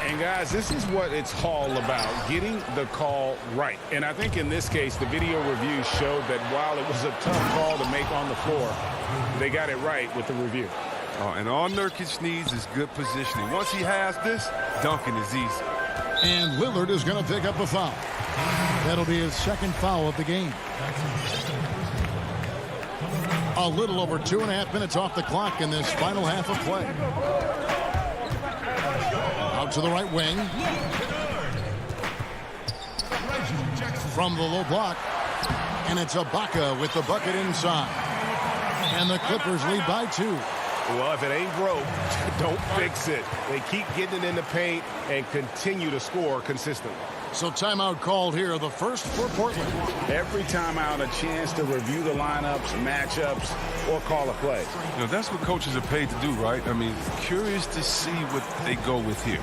And guys, this is what it's all about, getting the call right. And I think in this case, the video review showed that while it was a tough call to make on the floor, they got it right with the review. And all Nurkic needs is good positioning. Once he has this, dunking is easy. And Lillard is going to pick up a foul. That'll be his second foul of the game. A little over 2.5 minutes off the clock in this final half of play. Out to the right wing. From the low block. And it's Ibaka with the bucket inside. And the Clippers lead by 2. Well, if it ain't broke, don't fix it. They keep getting it in the paint and continue to score consistently. So timeout called here, the first for Portland. Every timeout, a chance to review the lineups, matchups, or call a play. You know, that's what coaches are paid to do, right? I mean, curious to see what they go with here.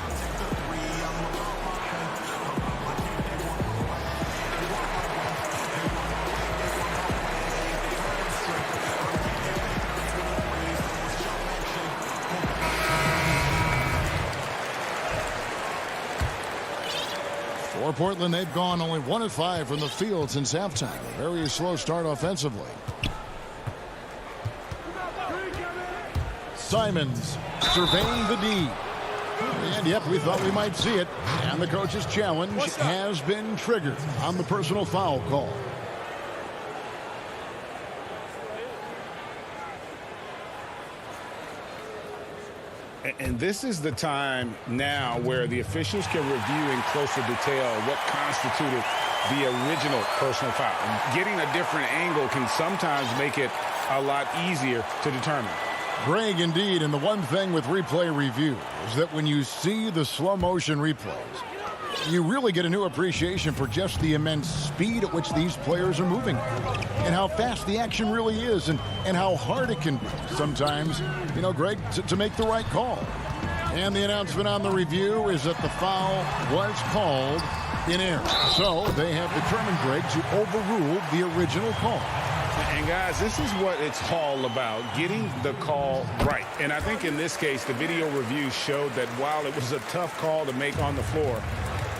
For Portland, they've gone only 1 of 5 from the field since halftime. A very slow start offensively. Simons surveying the D. And yep, we thought we might see it. And the coach's challenge has been triggered on the personal foul call. And this is the time now where the officials can review in closer detail what constituted the original personal foul. Getting a different angle can sometimes make it a lot easier to determine. Greg, indeed, and the one thing with replay review is that when you see the slow motion replays, you really get a new appreciation for just the immense speed at which these players are moving and how fast the action really is and how hard it can be sometimes, you know, Greg, to make the right call. And the announcement on the review is that the foul was called in error. So they have determined, Greg, to overrule the original call. And guys, this is what it's all about, getting the call right. And I think in this case, the video review showed that while it was a tough call to make on the floor,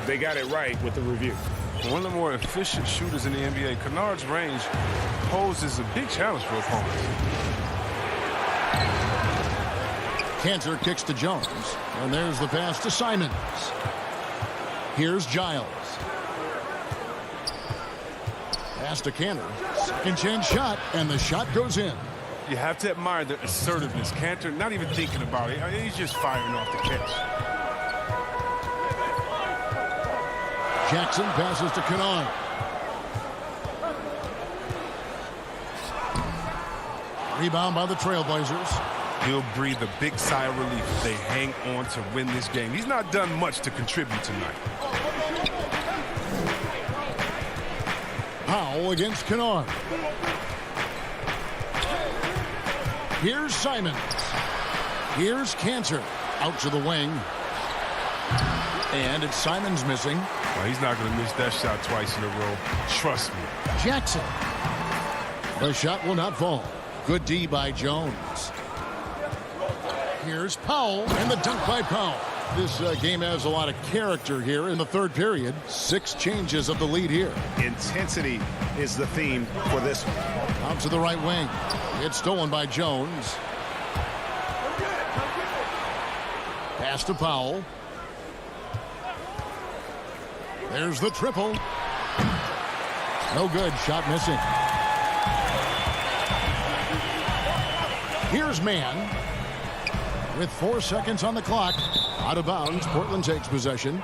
they got it right with the review. One of the more efficient shooters in the NBA, Kennard's range poses a big challenge for opponents. Cantor kicks to Jones, and there's the pass to Simons. Here's Giles. Pass to Cantor. Second chance shot, and the shot goes in. You have to admire the assertiveness. Cantor not even thinking about it. He's just firing off the catch. Jackson passes to Kennard. Rebound by the Trailblazers. He'll breathe a big sigh of relief if they hang on to win this game. He's not done much to contribute tonight. Powell against Kennard. Here's Simons. Here's Cantor. Out to the wing. And it's Simons missing. Well, he's not going to miss that shot twice in a row. Trust me. Jackson. The shot will not fall. Good D by Jones. Here's Powell, and the dunk by Powell. This game has a lot of character here in the third period. 6 changes of the lead here. Intensity is the theme for this one. Out to the right wing. It's stolen by Jones. Pass to Powell. There's the triple. No good. Shot missing. Here's Mann. With 4 seconds on the clock. Out of bounds. Portland takes possession.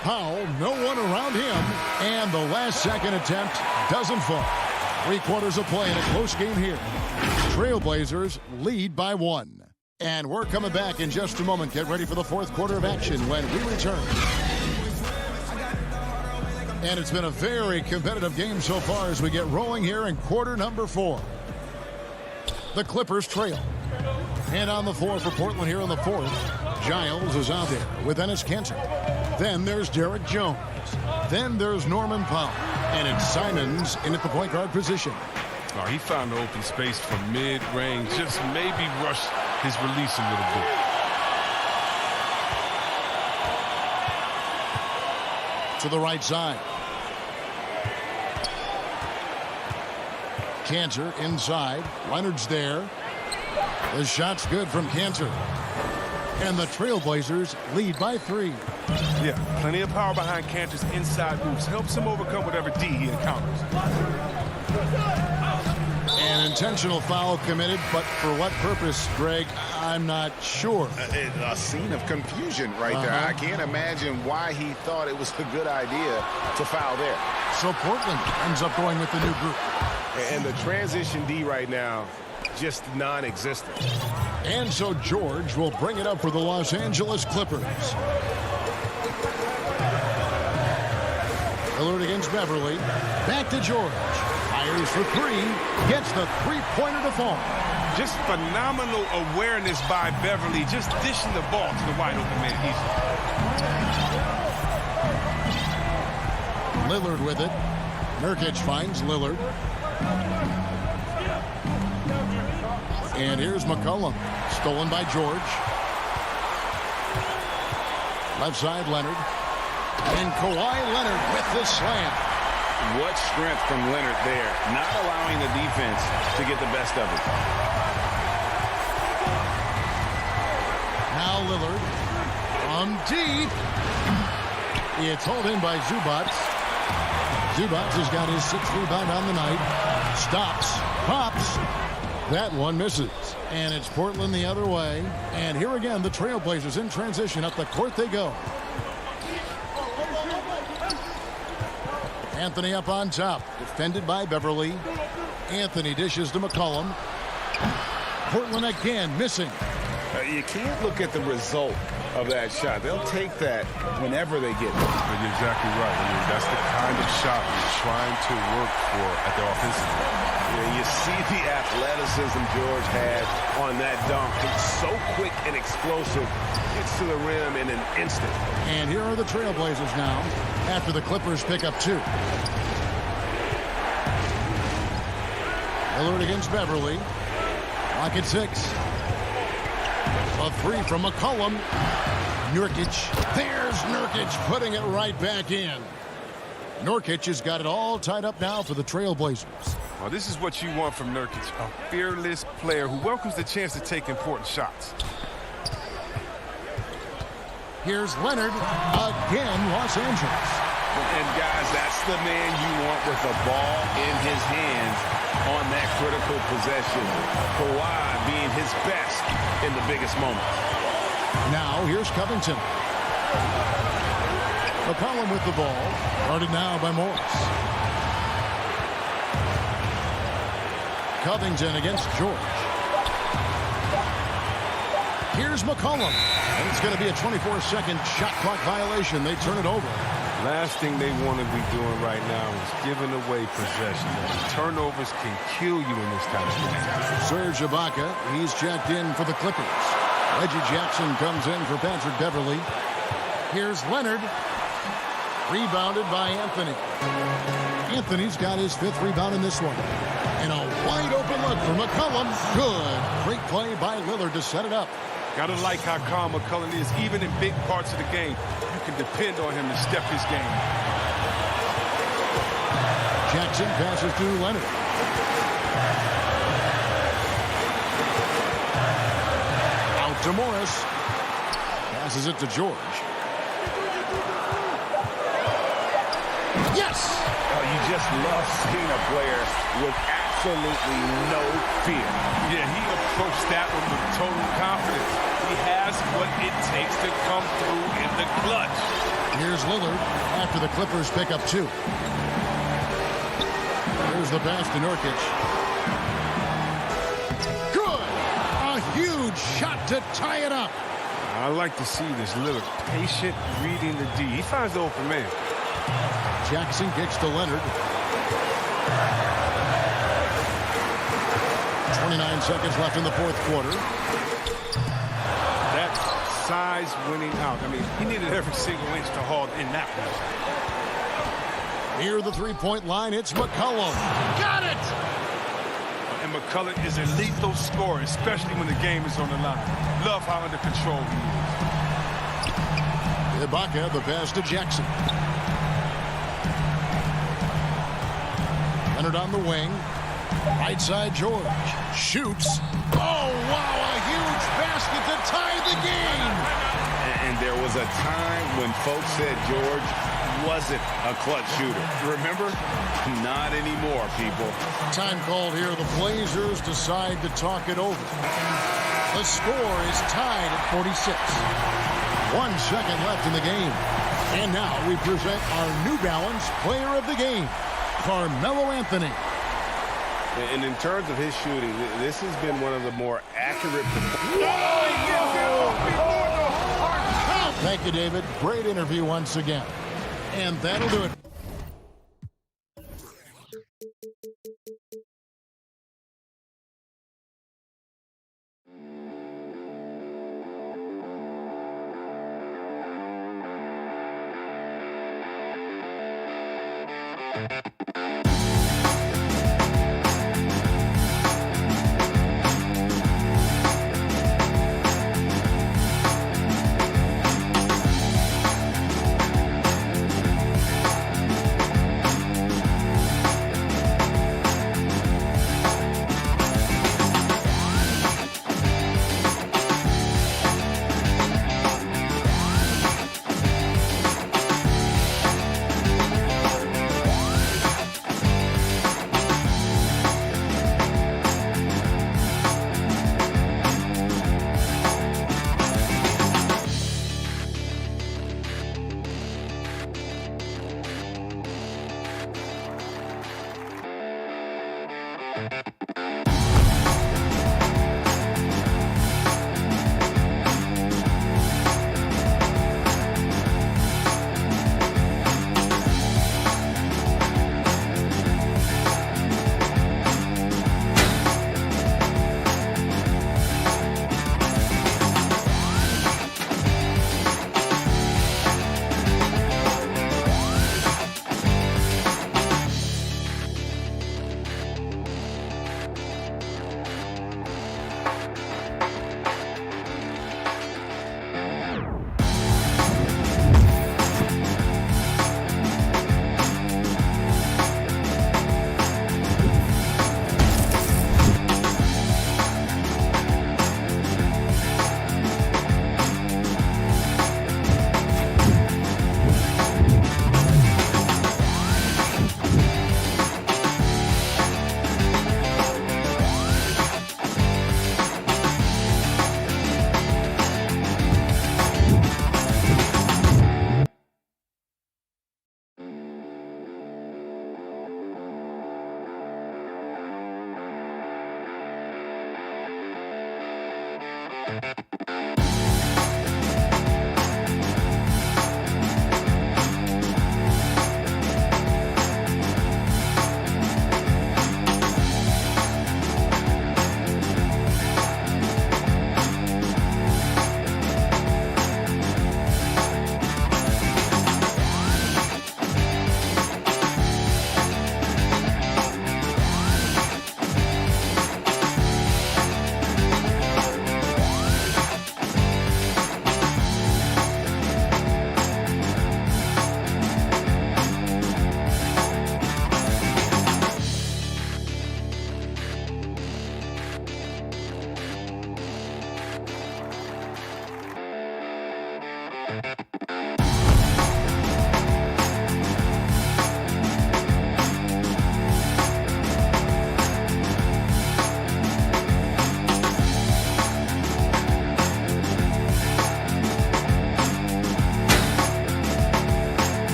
Powell, no one around him. And the last second attempt doesn't fall. 3 quarters of play in a close game here. Trailblazers lead by 1. And we're coming back in just a moment. Get ready for the 4th quarter of action when we return. And it's been a very competitive game so far as we get rolling here in quarter number 4. The Clippers trail. And on the floor for Portland here in the 4th. Giles is out there with Enes Kanter. Then there's Derek Jones. Then there's Norman Powell. And it's Simons in at the point guard position. Oh, he found the open space from mid-range. Just maybe rush his release a little bit. To the right side. Kanter inside. Leonard's there. The shot's good from Kanter. And the Trailblazers lead by 3. Yeah, plenty of power behind Kanter's inside moves. Helps him overcome whatever D he encounters. An intentional foul committed, but for what purpose, Greg, I'm not sure. A scene of confusion right there. I can't imagine why he thought it was a good idea to foul there. So Portland ends up going with the new group. And the transition D right now, just non-existent. And so George will bring it up for the Los Angeles Clippers. Lillard against Beverly. Back to George. Fires for 3. Gets the three-pointer to fall. Just phenomenal awareness by Beverly. Just dishing the ball to the wide-open man easily. Lillard with it. Nurkic finds Lillard. And here's McCollum. Stolen by George. Left side, Leonard. And Kawhi Leonard with the slam. What strength from Leonard there. Not allowing the defense to get the best of it. Now Lillard. From deep. It's hauled in by Zubac. Zubac has got his 6th rebound on the night. Stops. Pops. That one misses. And it's Portland the other way. And here again, the Trailblazers in transition. Up the court they go. Anthony up on top. Defended by Beverly. Anthony dishes to McCollum. Portland again missing. You can't look at the result of that shot. They'll take that whenever they get it. You're exactly right. I mean, that's the kind of shot we're trying to work for at the offensive end. Yeah, you see the athleticism George had on that dunk. It's so quick and explosive. Gets to the rim in an instant. And here are the Trailblazers now after the Clippers pick up 2. Lillard against Beverly. Lock at 6. A 3 from McCollum. Nurkic. There's Nurkic putting it right back in. Nurkic has got it all tied up now for the Trailblazers. Well, this is what you want from Nurkic. A fearless player who welcomes the chance to take important shots. Here's Leonard. Again, Los Angeles. And, guys, that's the man you want with the ball in his hands on that critical possession. Kawhi being his best in the biggest moments. Now, here's Covington. McCollum with the ball. Guarded now by Morris. Covington against George. Here's McCollum. And it's going to be a 24-second shot clock violation. They turn it over. Last thing they want to be doing right now is giving away possession. Turnovers can kill you in this kind of game. Serge Ibaka, he's checked in for the Clippers. Reggie Jackson comes in for Patrick Beverly. Here's Leonard. Rebounded by Anthony. Anthony's got his 5th rebound in this one. And a wide open look for McCollum. Good. Great play by Lillard to set it up. Gotta like how calm McCollum is. Even in big parts of the game, you can depend on him to step his game. Jackson passes to Leonard. Out to Morris. Passes it to George. Yes! Oh, you just love seeing a player with absolutely no fear. Yeah, he approached that one with total confidence. He has what it takes to come through in the clutch. Here's Lillard after the Clippers pick up 2. Here's the pass to Nurkic. Good! A huge shot to tie it up. I like to see this Lillard patient reading the D. He finds the open man. Jackson kicks to Leonard. 29 seconds left in the fourth quarter. That size winning out. I mean, he needed every single inch to haul in that one. Near the three-point line, it's McCollum. Got it! And McCullough is a lethal scorer, especially when the game is on the line. Love how under control he is. Ibaka, the pass to Jackson. Leonard on the wing. Right side, George. Shoots. Oh, wow, a huge basket to tie the game. And there was a time when folks said George wasn't a clutch shooter. Remember? Not anymore, people. Time called here. The Blazers decide to talk it over. The score is tied at 46. 1 second left in the game. And now we present our New Balance Player of the Game, Carmelo Anthony. And in terms of his shooting, this has been one of the more accurate. Thank you, David. Great interview once again. And that'll do it.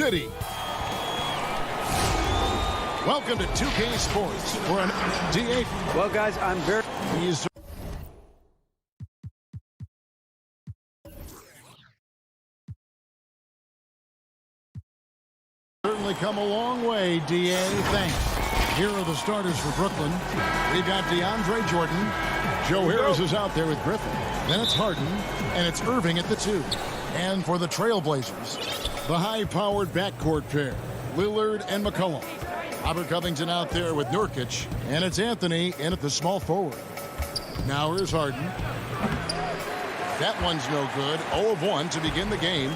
City. Welcome to 2K Sports for an DA. Well, guys, I'm very. He's certainly come a long way, DA. Thanks. Here are the starters for Brooklyn. We've got DeAndre Jordan. Joe Harris is out there with Griffin. Then it's Harden, and it's Irving at the 2. And for the Trailblazers, the high-powered backcourt pair, Lillard and McCollum. Robert Covington out there with Nurkic, and it's Anthony in at the small forward. Now here's Harden. That one's no good. 0 of 1 to begin the game.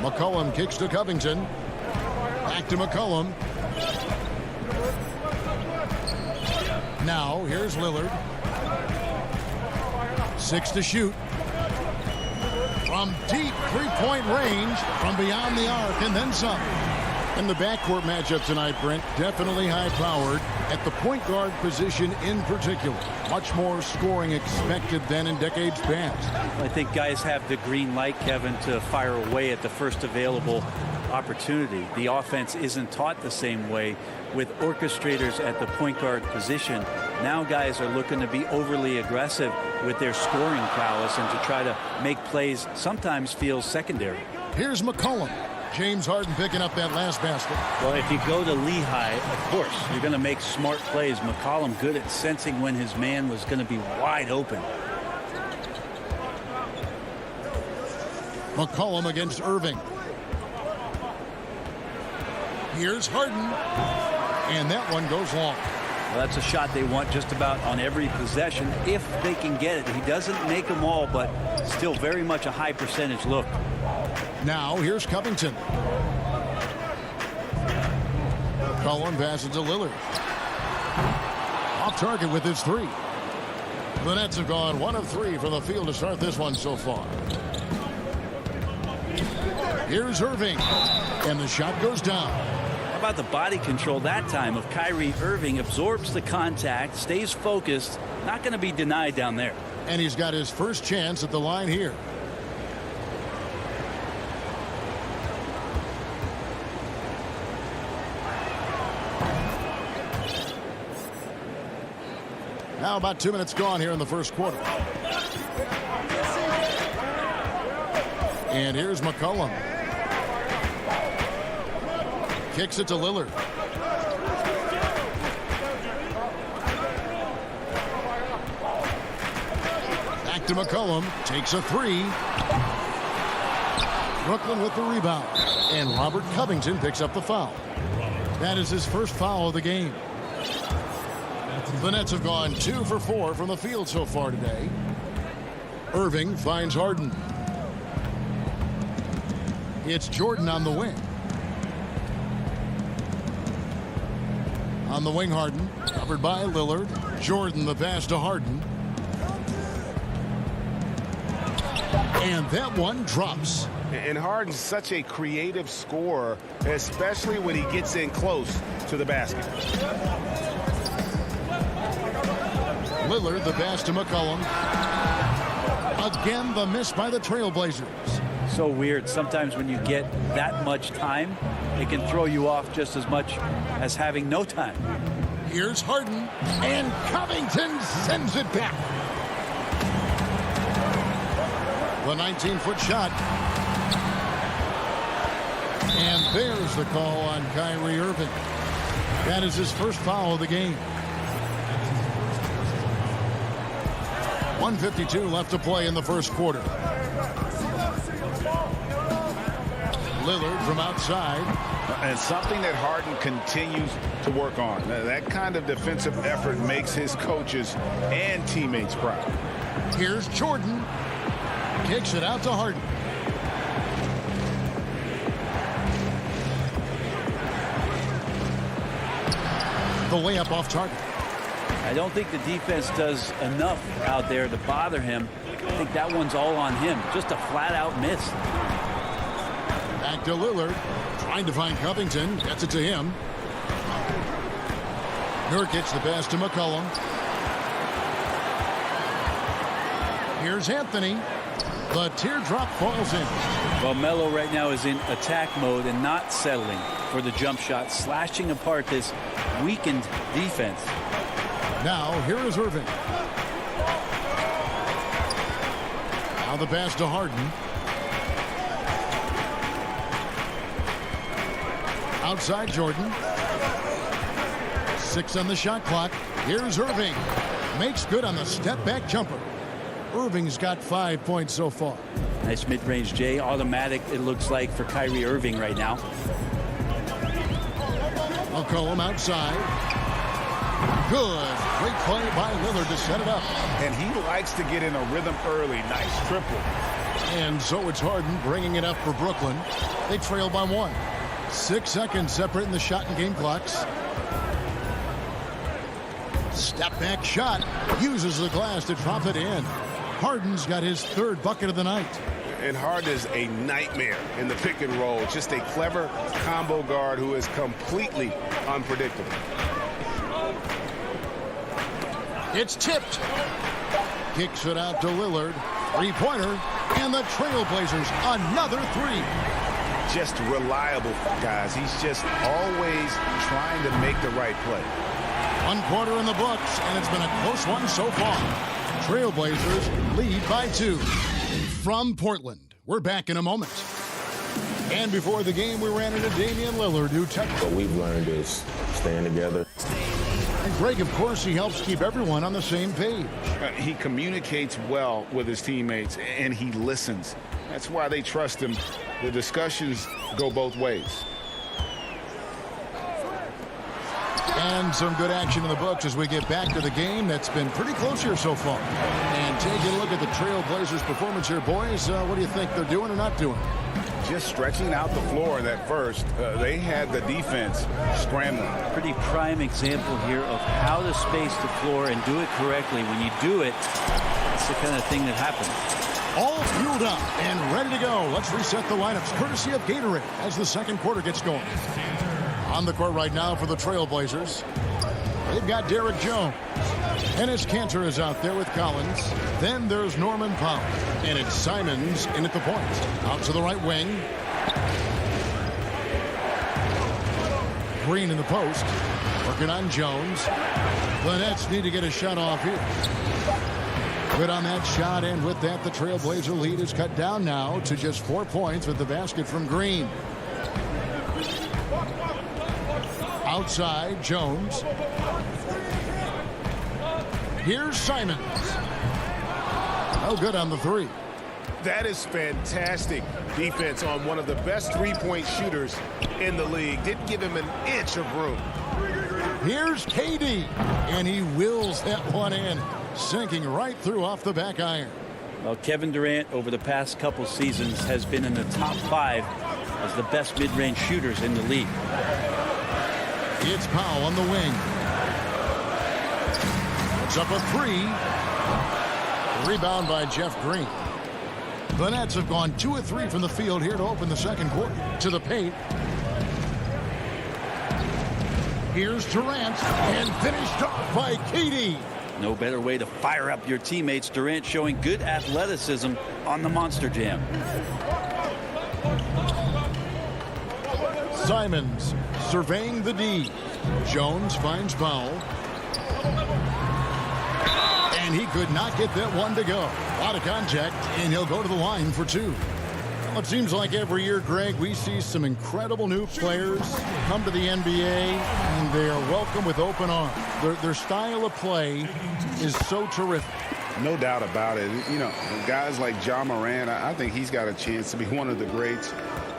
McCollum kicks to Covington. Back to McCollum. Now here's Lillard. 6 to shoot. From deep three-point range, from beyond the arc, and then some. In the backcourt matchup tonight, Brent, definitely high-powered at the point guard position in particular. Much more scoring expected than in decades past. I think guys have the green light, Kevin, to fire away at the first available opportunity. The offense isn't taught the same way with orchestrators at the point guard position. Now guys are looking to be overly aggressive with their scoring prowess and to try to make plays sometimes feels secondary. Here's McCollum. James Harden picking up that last basket. Well, if you go to Lehigh, of course, you're going to make smart plays. McCollum good at sensing when his man was going to be wide open. McCollum against Irving. Here's Harden. And that one goes long. Well, that's a shot they want just about on every possession if they can get it. He doesn't make them all, but still very much a high percentage look. Now here's Covington. Cullen passes to Lillard. Off target with his three. The Nets have gone 1 of 3 from the field to start this one so far. Here's Irving, and the shot goes down. How about the body control that time of Kyrie Irving? Absorbs the contact, stays focused, not going to be denied down there. And he's got his first chance at the line here. Now about 2 minutes gone here in the first quarter. And here's McCollum. Kicks it to Lillard. Back to McCollum. Takes a three. Brooklyn with the rebound. And Robert Covington picks up the foul. That is his first foul of the game. The Nets have gone 2 for 4 from the field so far today. Irving finds Harden. It's Jordan on the wing. On the wing, Harden. Covered by Lillard. Jordan the pass to Harden. And that one drops. And Harden's such a creative scorer, especially when he gets in close to the basket. Lillard the pass to McCollum. Again the miss by the Trailblazers. So weird. Sometimes when you get that much time, it can throw you off just as much as having no time. Here's Harden, and Covington sends it back. The 19-foot shot. And there's the call on Kyrie Irving. That is his first foul of the game. 1:52 left to play in the first quarter. Lillard from outside. And something that Harden continues to work on. That kind of defensive effort makes his coaches and teammates proud. Here's Jordan. Kicks it out to Harden. The layup off target. I don't think the defense does enough out there to bother him. I think that one's all on him. Just a flat-out miss. Back to Lillard. Trying to find Covington. Gets it to him. Nurkic the pass to McCollum. Here's Anthony. The teardrop falls in. Well, Melo right now is in attack mode and not settling for the jump shot, slashing apart this weakened defense. Now, here is Irving. Now the pass to Harden. Outside Jordan. 6 on the shot clock. Here's Irving. Makes good on the step-back jumper. Irving's got 5 points so far. Nice mid-range J. Automatic, it looks like, for Kyrie Irving right now. McCollum outside. Good. Great play by Lillard to set it up. And he likes to get in a rhythm early. Nice triple. And so it's Harden bringing it up for Brooklyn. They trail by 1. 6 seconds separating the shot and game clocks. Step back shot. Uses the glass to drop it in. Harden's got his 3rd bucket of the night. And Harden is a nightmare in the pick and roll. Just a clever combo guard who is completely unpredictable. It's tipped. Kicks it out to Lillard. 3-pointer. And the Trailblazers another 3. Just reliable, guys. He's just always trying to make the right play. 1 quarter in the books, and it's been a close one so far. Trailblazers lead by 2. From Portland, we're back in a moment. And before the game, we ran into Damian Lillard, who took. What we've learned is staying together. And Greg, of course, he helps keep everyone on the same page. He communicates well with his teammates, and he listens. That's why they trust him. The discussions go both ways. And some good action in the books as we get back to the game that's been pretty close here so far. And taking a look at the Trailblazers' performance here, boys. What do you think they're doing or not doing? Just stretching out the floor in that first. They had the defense scrambling. Pretty prime example here of how to space the floor and do it correctly. When you do it, it's the kind of thing that happens. All fueled up and ready to go. Let's reset the lineups courtesy of Gatorade as the second quarter gets going. On the court right now for the Trailblazers, they've got Derek Jones. Enes Kanter is out there with Collins. Then there's Norman Powell. And it's Simons in at the point. Out to the right wing. Green in the post. Working on Jones. The Nets need to get a shot off here. Good on that shot, and with that, the Trailblazer lead is cut down now to just 4 points with the basket from Green. Outside, Jones. Here's Simons. No good on the three. That is fantastic defense on one of the best three-point shooters in the league. Didn't give him an inch of room. Here's KD, and he wills that one in, sinking right through off the back iron. Well, Kevin Durant over the past couple seasons has been in the top 5 as the best mid-range shooters in the league. It's Powell on the wing. It's up a three. Rebound by Jeff Green. The Nets have gone 2 of 3 from the field here to open the second quarter. To the paint. Here's Durant, and finished off by KD. No better way to fire up your teammates. Durant showing good athleticism on the Monster Jam. Simons surveying the D. Jones finds Powell. And he could not get that one to go. A lot of contact, and he'll go to the line for 2. Well, it seems like every year, Greg, we see some incredible new players come to the NBA, and they are welcome with open arms. Their style of play is so terrific. No doubt about it. You know, guys like Ja Morant, I think he's got a chance to be one of the greats.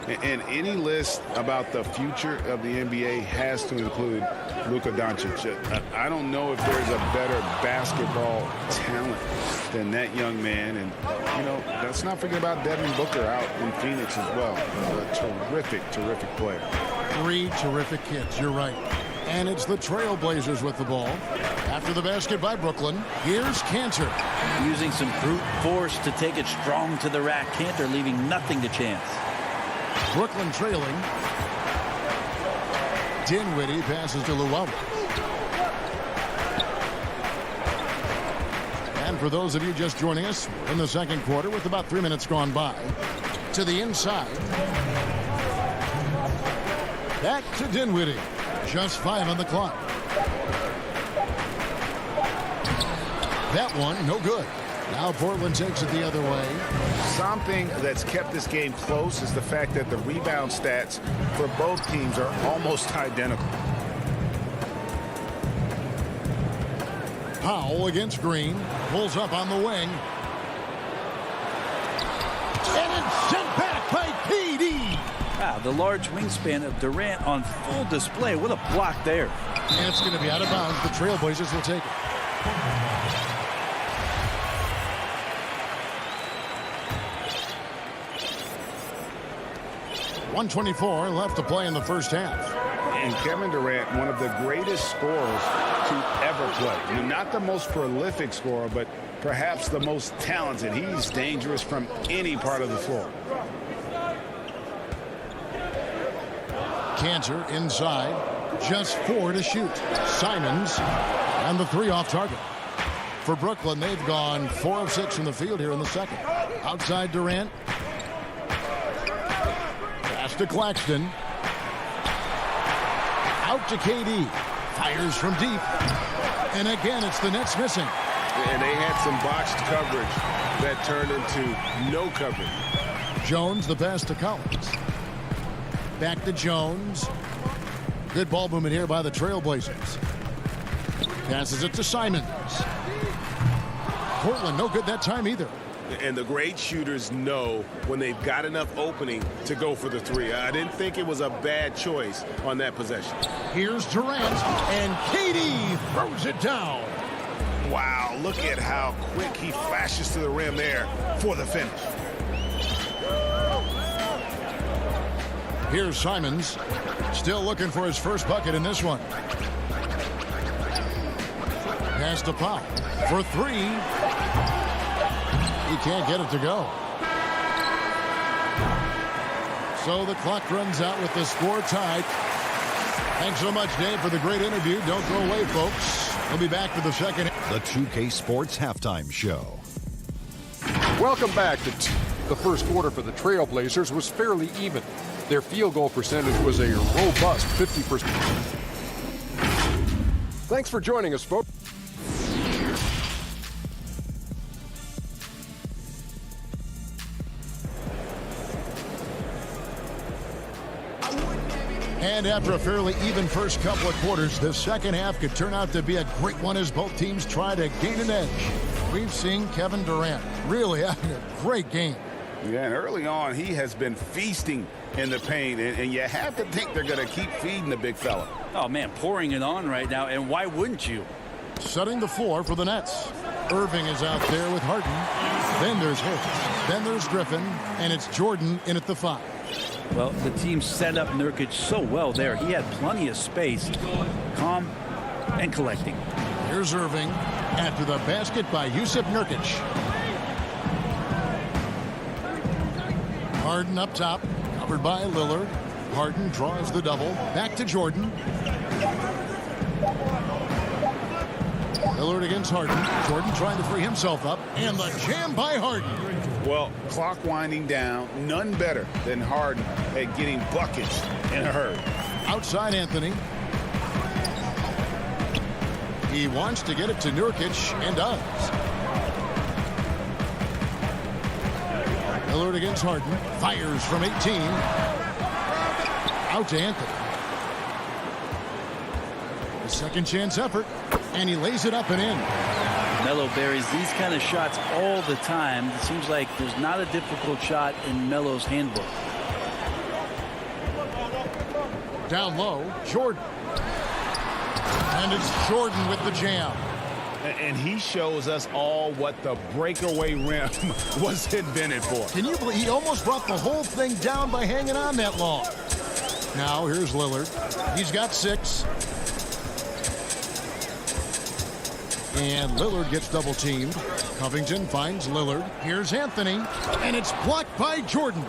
And any list about the future of the NBA has to include Luka Doncic. I don't know if there's a better basketball talent than that young man. And, you know, let's not forget about Devin Booker out in Phoenix as well. A terrific, terrific player. 3 terrific kids, you're right. And it's the Trailblazers with the ball. After the basket by Brooklyn, here's Kanter. Using some brute force to take it strong to the rack. Kanter leaving nothing to chance. Brooklyn trailing. Dinwiddie passes to Llewellyn. And for those of you just joining us, in the second quarter with about 3 minutes gone by. To the inside. Back to Dinwiddie. Just 5 on the clock. That one, no good. Now Portland takes it the other way. Something that's kept this game close is the fact that the rebound stats for both teams are almost identical. Powell against Green. Pulls up on the wing. And it's sent back by KD. Wow, the large wingspan of Durant on full display. What a block there. And it's going to be out of bounds. The Trailblazers will take it. .124 left to play in the first half. And Kevin Durant, one of the greatest scorers to ever play. I mean, not the most prolific scorer, but perhaps the most talented. He's dangerous from any part of the floor. Kanter inside. Just 4 to shoot. Simons and the 3 off target. For Brooklyn, they've gone 4 of 6 from the field here in the second. Outside Durant. To Claxton. Out to KD. Fires from deep. And again, it's the Nets missing. And they had some botched coverage that turned into no coverage. Jones, the pass to Collins. Back to Jones. Good ball movement here by the Trailblazers. Passes it to Simons. Portland, no good that time either. And the great shooters know when they've got enough opening to go for the three. I didn't think it was a bad choice on that possession. Here's Durant, and KD throws it down. Wow, look at how quick he flashes to the rim there for the finish. Here's Simons, still looking for his first bucket in this one. Pass to Pop for three. He can't get it to go. So the clock runs out with the score tied. Thanks so much, Dave, for the great interview. Don't go away, folks. We'll be back for the second. The 2K Sports Halftime Show. Welcome back. The first quarter for the Trailblazers was fairly even. Their field goal percentage was a robust 50%. Thanks for joining us, folks. And after a fairly even first couple of quarters, the second half could turn out to be a great one as both teams try to gain an edge. We've seen Kevin Durant really having a great game. Yeah, and early on, he has been feasting in the paint, and you have to think they're going to keep feeding the big fella. Oh, man, pouring it on right now, and why wouldn't you? Setting the floor for the Nets. Irving is out there with Harden. Then there's Hicks. Then there's Griffin, and it's Jordan in at the 5. Well, the team set up Nurkic so well there. He had plenty of space, calm and collecting. Here's Irving after the basket by Jusuf Nurkic. Harden up top, covered by Lillard. Harden draws the double. Back to Jordan. Lillard against Harden. Jordan trying to free himself up. And the jam by Harden. Well, clock winding down, none better than Harden at getting buckets in a hurry. Outside Anthony. He wants to get it to Nurkic and does. Lillard against Harden. Fires from 18. Out to Anthony. A second chance effort. And he lays it up and in. Melo buries these kind of shots all the time. It seems like there's not a difficult shot in Melo's handbook. Down low, Jordan. And it's Jordan with the jam. And he shows us all what the breakaway rim was invented for. Can you believe he almost brought the whole thing down by hanging on that long? Now here's Lillard. He's got 6. And Lillard gets double teamed. Covington finds Lillard. Here's Anthony. And it's blocked by Jordan.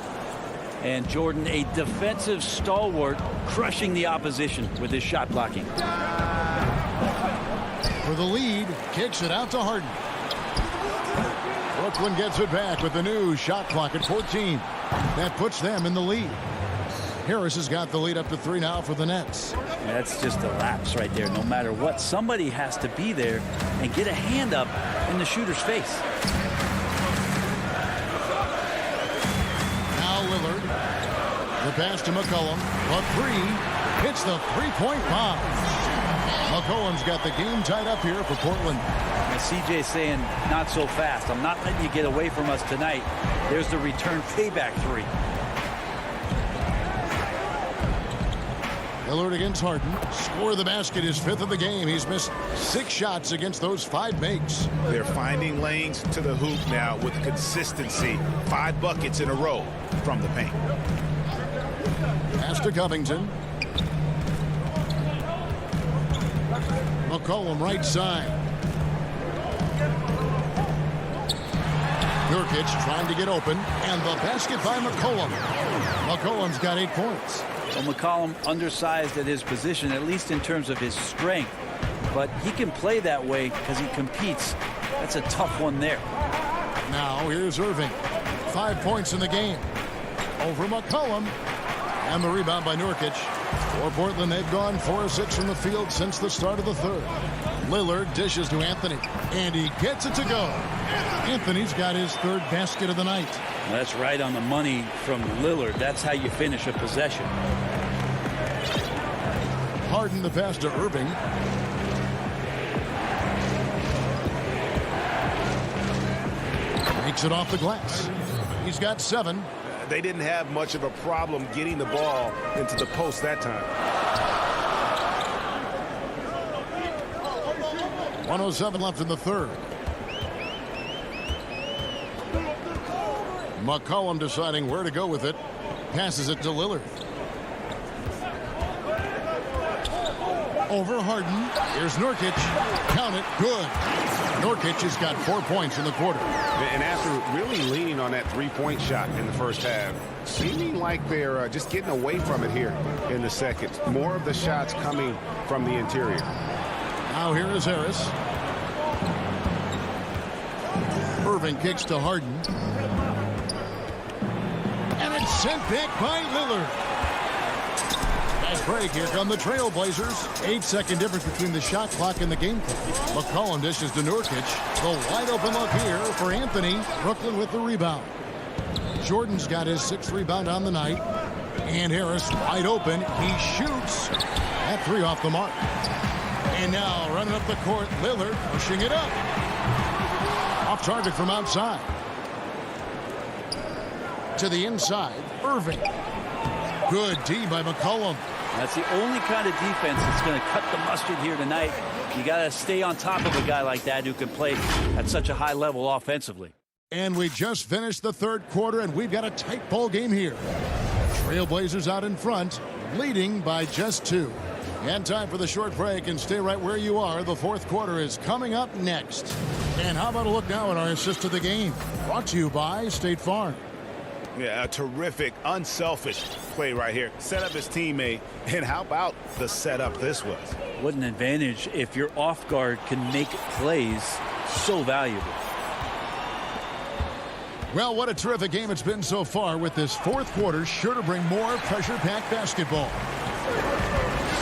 And Jordan, a defensive stalwart, crushing the opposition with his shot blocking. For the lead, kicks it out to Harden. Brooklyn gets it back with the new shot clock at 14. That puts them in the lead. Harris has got the lead up to 3 now for the Nets. That's just a lapse right there. No matter what, somebody has to be there and get a hand up in the shooter's face. Now Lillard. The pass to McCollum. A 3. Hits the three-point bomb. McCollum's got the game tied up here for Portland. And CJ saying, not so fast. I'm not letting you get away from us tonight. There's the return payback 3. Lillard against Harden. Score the basket, his 5th of the game. He's missed 6 shots against those 5 makes. They're finding lanes to the hoop now with consistency. 5 buckets in a row from the paint. Pass to Covington. McCollum right side. Nurkic trying to get open. And the basket by McCollum. McCollum's got 8 points. Well, McCollum undersized at his position, at least in terms of his strength. But he can play that way because he competes. That's a tough one there. Now here's Irving. 5 points in the game. Over McCollum. And the rebound by Nurkic. For Portland, they've gone 4 of 6 from the field since the start of the 3rd. Lillard dishes to Anthony. And he gets it to go. Anthony's got his 3rd basket of the night. Well, that's right on the money from Lillard. That's how you finish a possession. Harden the pass to Irving. He Takes it off the glass. He's got 7. They didn't have much of a problem getting the ball into the post that time. 1:07 left in the third. McCollum deciding where to go with it. Passes it to Lillard. Over Harden. Here's Nurkic. Count it. Good. Nurkic has got 4 points in the quarter. And after really leaning on that three-point shot in the first half, seeming like they're just getting away from it here in the second. More of the shots coming from the interior. Now here is Harris. Irving kicks to Harden. And it's sent back by Lillard. Nice break. Here come the Trailblazers. 8-second difference between the shot clock and the game clock. McCollum dishes to Nurkic. The wide open look here for Anthony. Brooklyn with the rebound. Jordan's got his 6th rebound on the night. And Harris wide open. He shoots. That 3 off the mark. And now running up the court, Lillard pushing it up. Off target from outside. To the inside, Irving. Good D by McCollum. That's the only kind of defense that's going to cut the mustard here tonight. You got to stay on top of a guy like that who can play at such a high level offensively. And we just finished the third quarter, and we've got a tight ball game here. Trailblazers out in front, leading by just 2. And time for the short break, and stay right where you are. The fourth quarter is coming up next. And how about a look now at our assist of the game? Brought to you by State Farm. Yeah, a terrific, unselfish play right here. Set up his teammate, and how about the setup this was? What an advantage if your off guard can make plays so valuable. Well, what a terrific game it's been so far, with this fourth quarter sure to bring more pressure-packed basketball.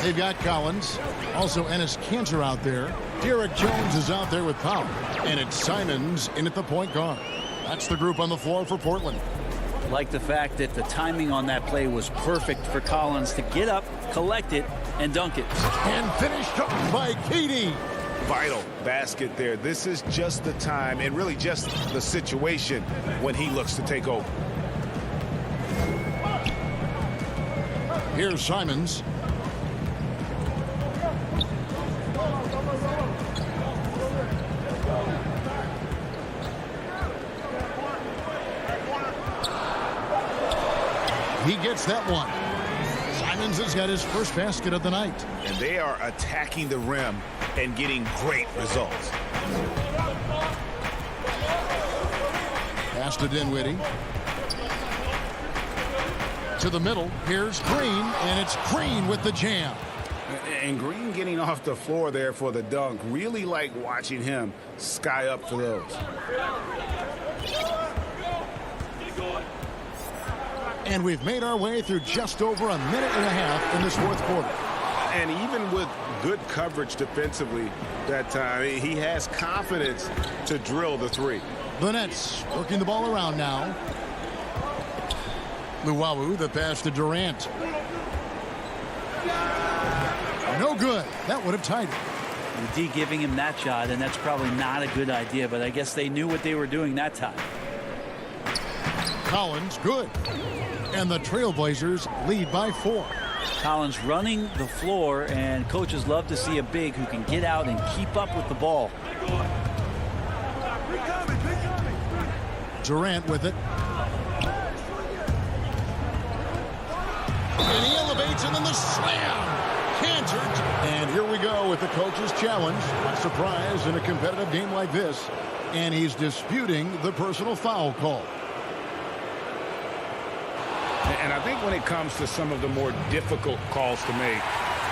They've got Collins, also Enes Kanter out there. Derek Jones is out there with Powell, and it's Simons in at the point guard. That's the group on the floor for Portland. Like the fact that the timing on that play was perfect for Collins to get up, collect it, and dunk it. And finished up by Katie. Vital basket there. This is just the time, and really just the situation when he looks to take over. Here's Simons. He gets that one. Simons has got his first basket of the night. And they are attacking the rim and getting great results. Pass to Dinwiddie. To the middle. Here's Green, and it's Green with the jam. And Green getting off the floor there for the dunk. Really like watching him sky up for those. And we've made our way through just over a minute and a half in this fourth quarter. And even with good coverage defensively that time, he has confidence to drill the 3. The Nets working the ball around now. Luwawu, the pass to Durant. No good. That would have tied it. The D giving him that shot, and that's probably not a good idea, but I guess they knew what they were doing that time. Collins, good. And the Trailblazers lead by 4. Collins running the floor, and coaches love to see a big who can get out and keep up with the ball. Durant with it. And he elevates, and then the slam. Cantor. And here we go with the coach's challenge. What surprise in a competitive game like this. And he's disputing the personal foul call. And I think when it comes to some of the more difficult calls to make,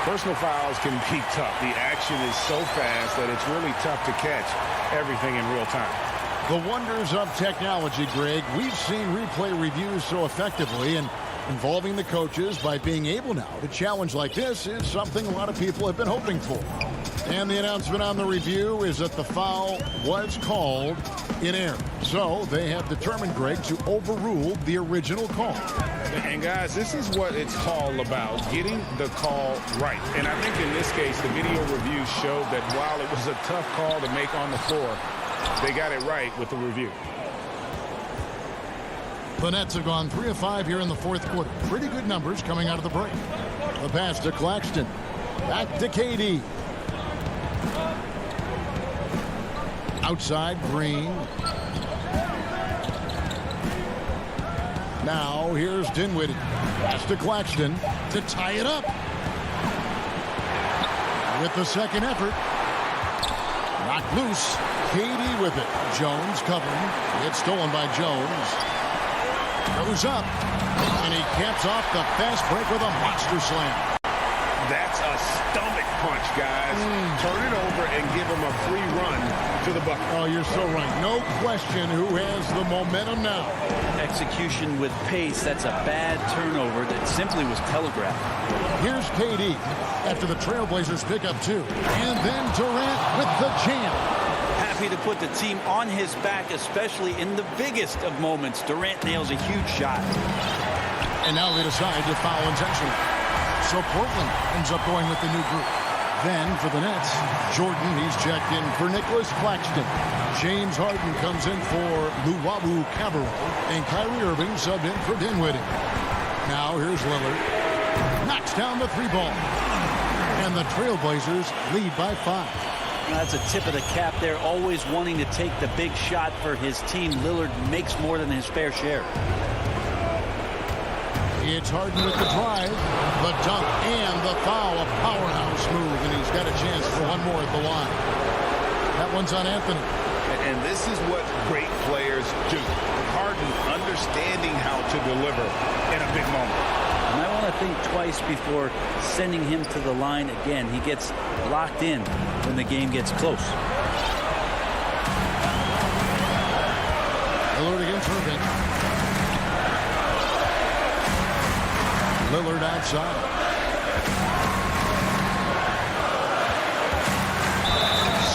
personal fouls can be tough. The action is so fast that it's really tough to catch everything in real time. The wonders of technology, Greg. We've seen replay reviews so effectively, and involving the coaches by being able now to challenge like this is something a lot of people have been hoping for. And the announcement on the review is that the foul was called in error. So they have determined, Greg, to overrule the original call. And guys, this is what it's all about, getting the call right. And I think in this case, the video review showed that while it was a tough call to make on the floor, they got it right with the review. The Nets have gone 3 of 5 here in the fourth quarter. Pretty good numbers coming out of the break. The pass to Claxton. Back to KD. Outside, Green. Now here's Dinwiddie. Pass to Claxton to tie it up. With the second effort. Knocked loose. KD with it. Jones covering. It's stolen by Jones. Goes up. And he caps off the fast break with a monster slam. That's a stomach punch, guys. Turn it over and give him a free run to the bucket. Oh, you're so right. No question who has the momentum now. Execution with pace. That's a bad turnover that simply was telegraphed. Here's KD after the Trailblazers pick up 2. And then Durant with the jam. Happy to put the team on his back, especially in the biggest of moments. Durant nails a huge shot. And now they decide to foul intentionally. So Portland ends up going with the new group. Then for the Nets, Jordan, he's checked in for Nicholas Claxton. James Harden comes in for Luwawu Cabarrot. And Kyrie Irving subbed in for Dinwiddie. Now here's Lillard. Knocks down the 3-ball. And the Trailblazers lead by 5. That's a tip of the cap there, always wanting to take the big shot for his team. Lillard makes more than his fair share. It's Harden with the drive, the dunk, and the foul. A powerhouse move, and he's got a chance for one more at the line. That one's on Anthony. And this is what great players do. Harden understanding how to deliver in a big moment. And I want to think twice before sending him to the line again. He gets locked in when the game gets close. Lillard against Irving. Lillard outside.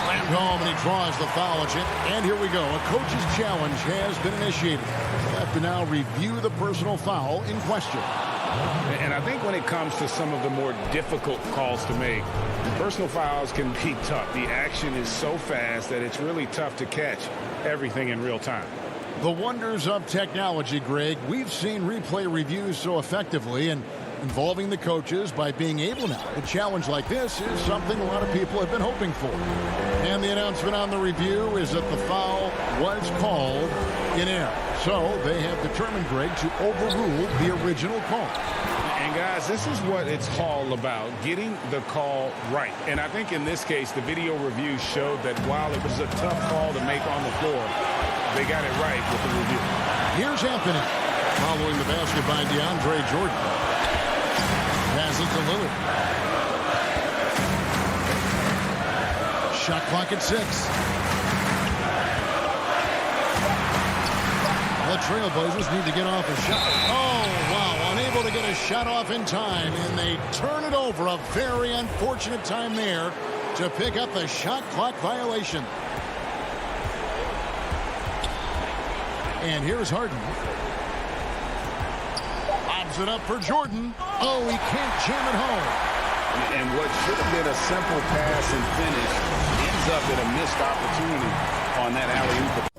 Slammed home, and he draws the foul. And here we go. A coach's challenge has been initiated. They have to now review the personal foul in question. And I think when it comes to some of the more difficult calls to make, personal fouls can be tough. The action is so fast that it's really tough to catch everything in real time. The wonders of technology, Greg. We've seen replay reviews so effectively, and involving the coaches by being able now. A challenge like this is something a lot of people have been hoping for. And the announcement on the review is that the foul was called in error. So they have determined, Greg, to overrule the original call. And guys, this is what it's all about, getting the call right. And I think in this case, the video review showed that while it was a tough call to make on the floor, they got it right with the review. Here's Anthony following the basket by DeAndre Jordan. Passes to Lillard. Shot clock at 6. The Trailblazers need to get off a shot. Oh, wow. Unable to get a shot off in time, and they turn it over. A very unfortunate time there to pick up the shot clock violation. And here's Harden. Lobs it up for Jordan. Oh, he can't jam it home. And what should have been a simple pass and finish ends up in a missed opportunity on that alley-oop.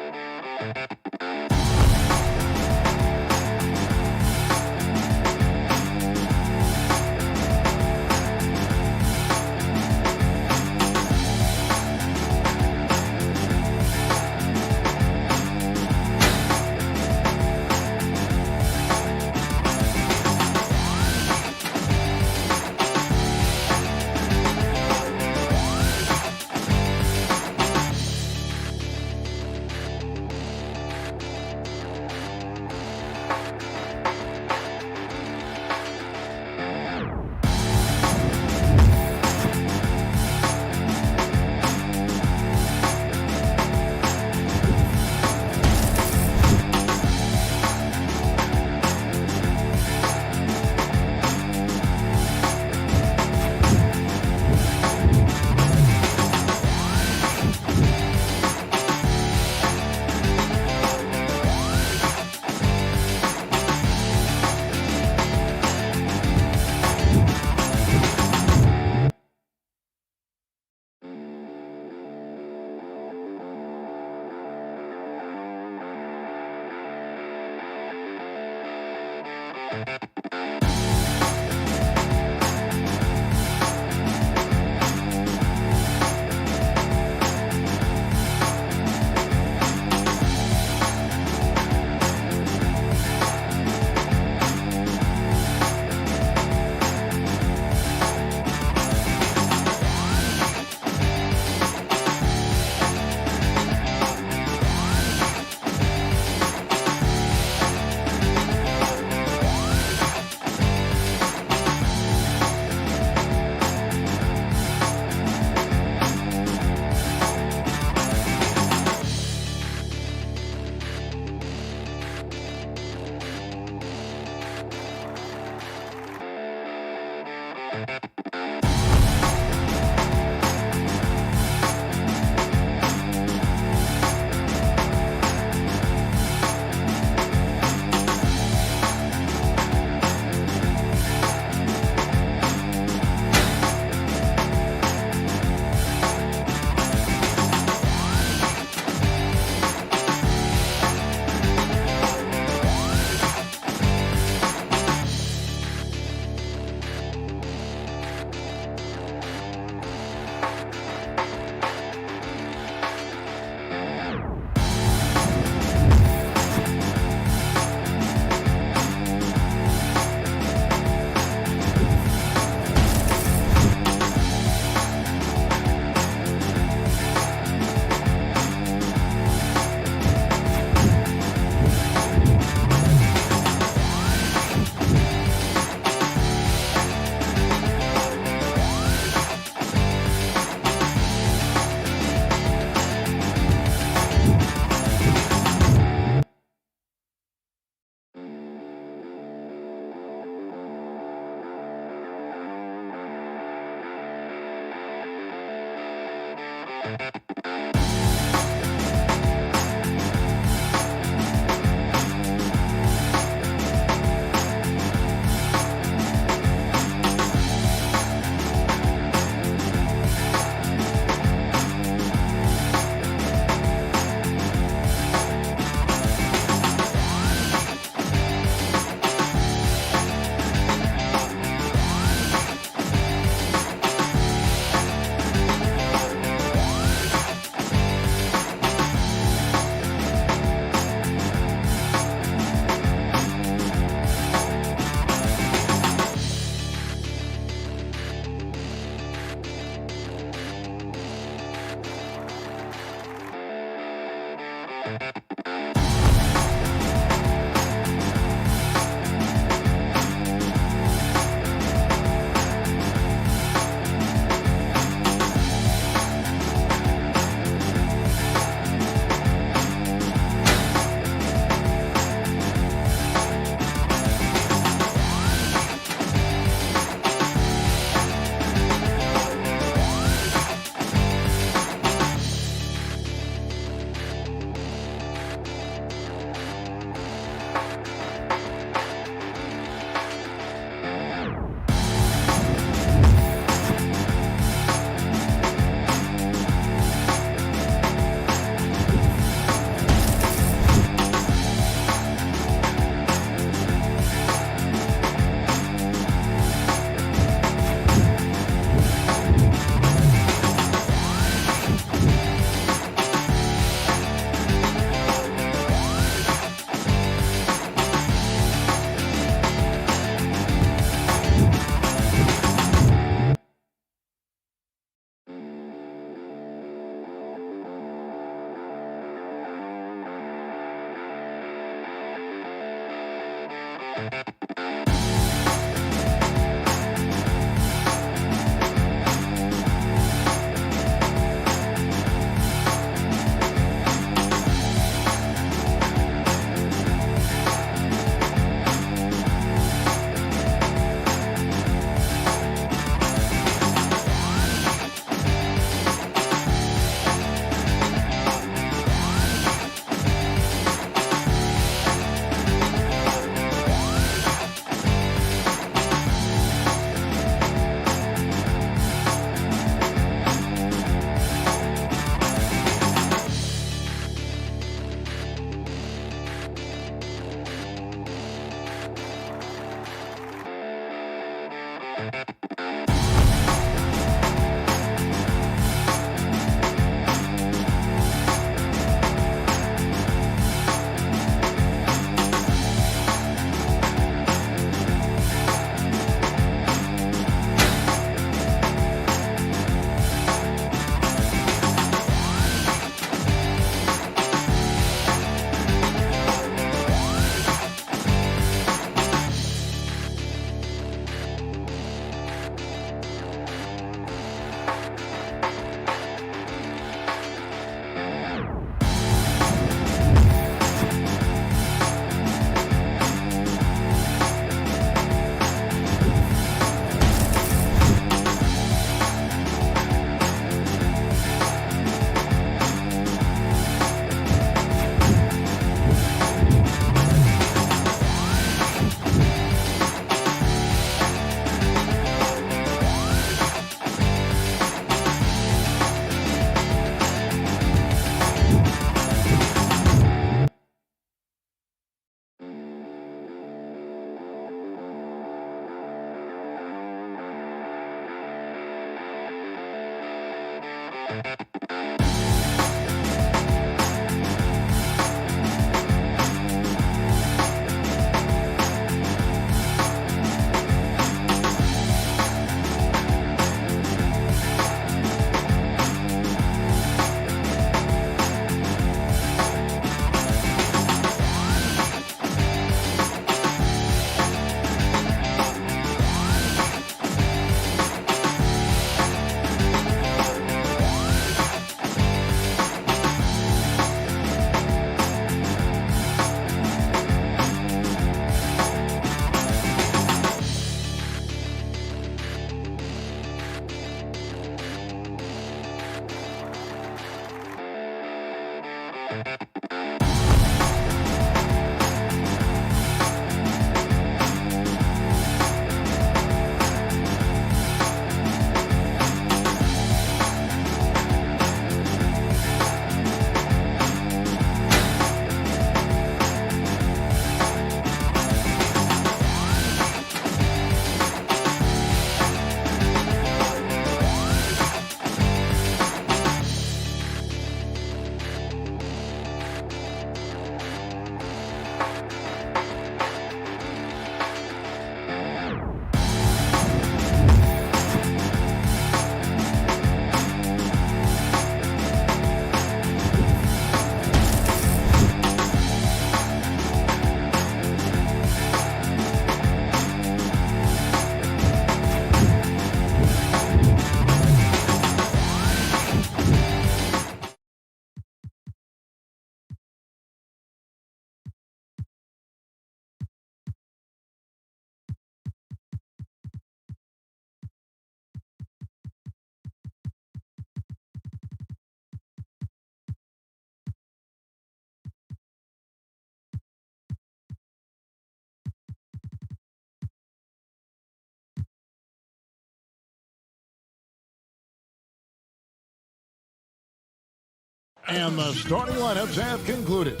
And the starting lineups have concluded.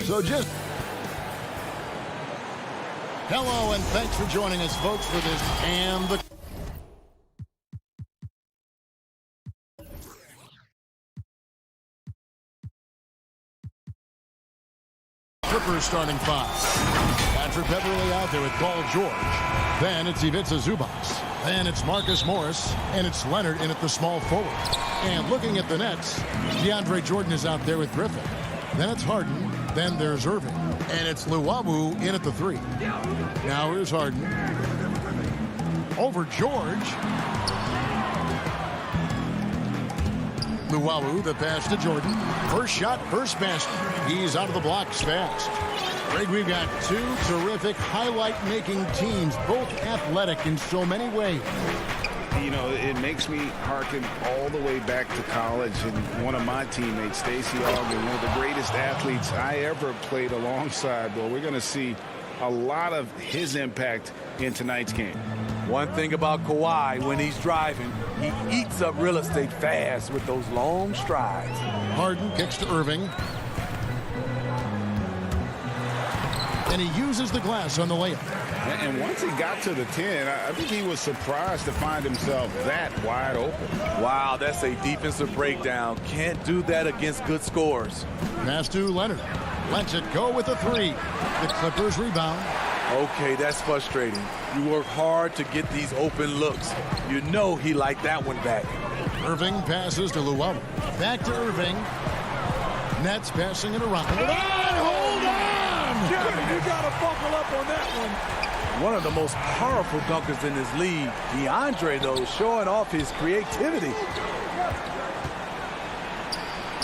So just hello and thanks for joining us, folks, for this and the Clippers starting five. Patrick Beverly out there with Paul George. Then it's Ivica Zubac. Then it's Marcus Morris. And it's Leonard in at the small forward. And looking at the Nets, DeAndre Jordan is out there with Griffin. Then it's Harden. Then there's Irving. And it's Luwawu in at the three. Now here's Harden. Over George. Luwawu, the pass to Jordan. First shot, first basket. He's out of the blocks fast. Greg, we've got two terrific highlight-making teams, both athletic in so many ways. You know, it makes me hearken all the way back to college, and one of my teammates, Stacey Ogden, one of the greatest athletes I ever played alongside. Well, we're going to see a lot of his impact in tonight's game. One thing about Kawhi, when he's driving, he eats up real estate fast with those long strides. Harden kicks to Irving. And he uses the glass on the layup. And once he got to the 10, I think he was surprised to find himself that wide open. Wow, that's a defensive breakdown. Can't do that against good scores. Pass to Leonard. Lets it go with a three. The Clippers rebound. Okay, that's frustrating. You work hard to get these open looks. You know he liked that one back. Irving passes to Luwawu. Back to Irving. Nets passing it around. Hold on! Kevin, you got to buckle up on that one. One of the most powerful dunkers in this league. DeAndre, though, showing off his creativity.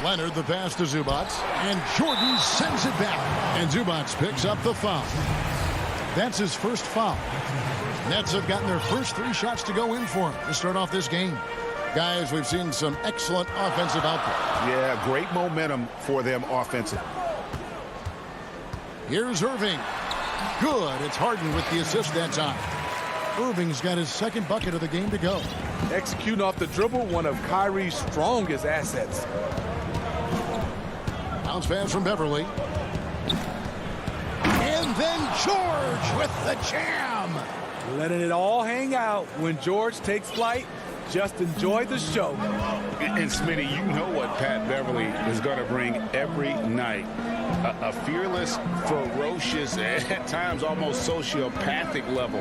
Leonard, the pass to Zubac. And Jordan sends it back. And Zubac picks up the foul. That's his first foul. Nets have gotten their first three shots to go in for him to start off this game. Guys, we've seen some excellent offensive output. Yeah, great momentum for them offensively. Here's Irving. Good. It's Harden with the assist that time. Irving's got his second bucket of the game to go. Executing off the dribble, one of Kyrie's strongest assets. Bounce pass from Beverly. And then George with the jam. Letting it all hang out. When George takes flight, just enjoy the show. And Smitty, you know what Pat Beverly is going to bring every night. A fearless, ferocious, at times almost sociopathic level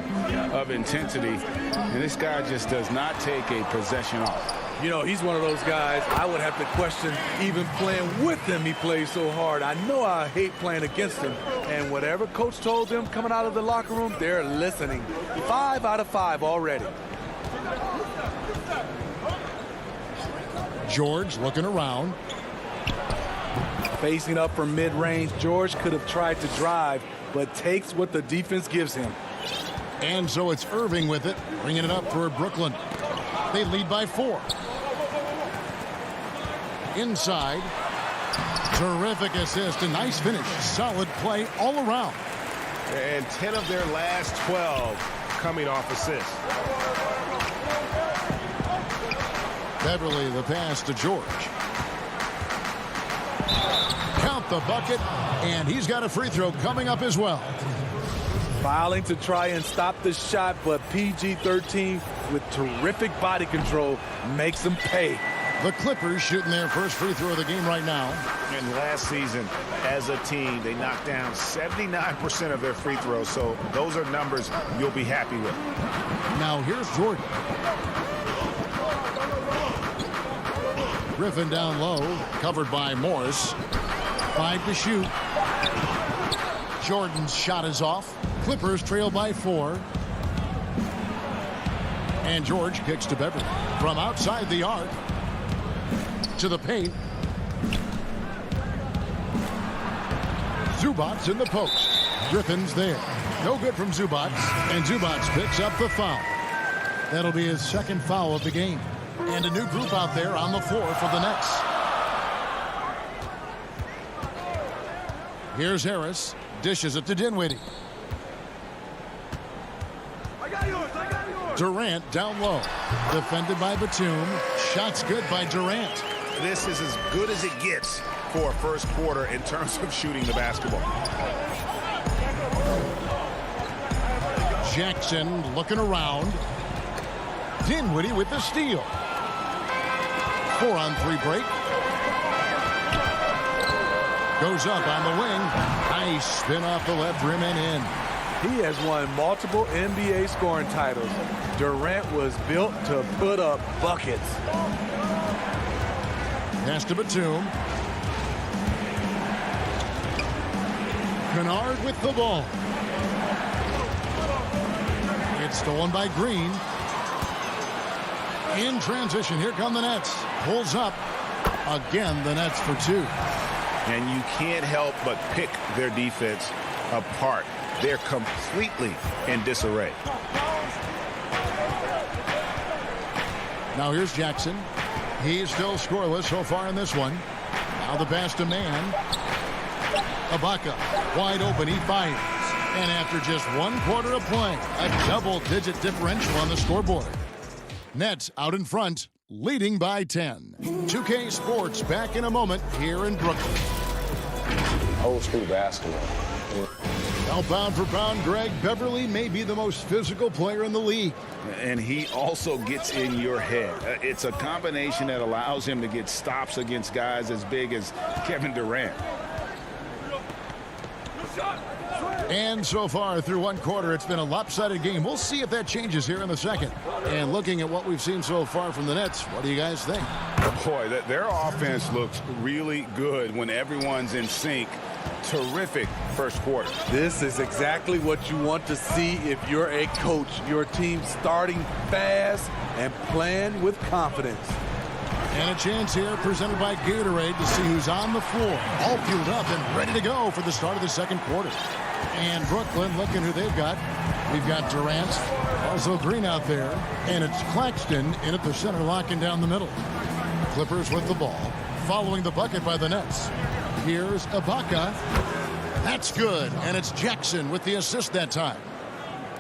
of intensity. And this guy just does not take a possession off. You know, he's one of those guys I would have to question even playing with him. He plays so hard. I know I hate playing against him. And whatever coach told them coming out of the locker room, they're listening. 5 out of 5 already. George looking around. Facing up from mid-range, George could have tried to drive, but takes what the defense gives him. And so it's Irving with it, bringing it up for Brooklyn. They lead by 4. Inside. Terrific assist, a nice finish. Solid play all around. And 10 of their last 12 coming off assists. Beverly, the pass to George. Count the bucket, and he's got a free throw coming up as well. Filing to try and stop the shot, but PG-13 with terrific body control makes him pay. The Clippers shooting their first free throw of the game right now. And last season, as a team, they knocked down 79% of their free throws, so those are numbers you'll be happy with. Now here's Jordan. Griffin down low, covered by Morris. 5 to shoot. Jordan's shot is off. Clippers trail by 4. And George kicks to Beverly. From outside the arc to the paint. Zubac in the post. Griffin's there. No good from Zubac. And Zubac picks up the foul. That'll be his second foul of the game. And a new group out there on the floor for the Nets. Here's Harris. Dishes it to Dinwiddie. Durant down low. Defended by Batum. Shots good by Durant. This is as good as it gets for a first quarter in terms of shooting the basketball. Jackson looking around. Dinwiddie with the steal. 4-on-3 break. Goes up on the wing. Nice spin off the left rim and in. He has won multiple NBA scoring titles. Durant was built to put up buckets. Pass to Batum. Kennard with the ball. It's stolen by Green. In transition, here come the Nets. Pulls up. Again, the Nets for two. And you can't help but pick their defense apart. They're completely in disarray. Now here's Jackson. He's still scoreless so far in this one. Now the pass to Man. Ibaka wide open. He fires. And after just 1 quarter of play, a double-digit differential on the scoreboard. Nets out in front, leading by 10. 2K Sports back in a moment here in Brooklyn. Old school basketball. Now pound for pound, Greg, Beverly may be the most physical player in the league. And he also gets in your head. It's a combination that allows him to get stops against guys as big as Kevin Durant. And so far through 1 quarter, it's been a lopsided game. We'll see if that changes here in the second. And looking at what we've seen so far from the Nets, what do you guys think? Boy, their offense looks really good when everyone's in sync. Terrific first quarter. This is exactly what you want to see if you're a coach. Your team starting fast and playing with confidence. And a chance here presented by Gatorade to see who's on the floor. All fueled up and ready to go for the start of the second quarter. And Brooklyn looking who they've got. We've got Durant, also Green out there. And it's Claxton in at the center, locking down the middle. Clippers with the ball, following the bucket by the Nets. Here's Ibaka. That's good. And it's Jackson with the assist that time.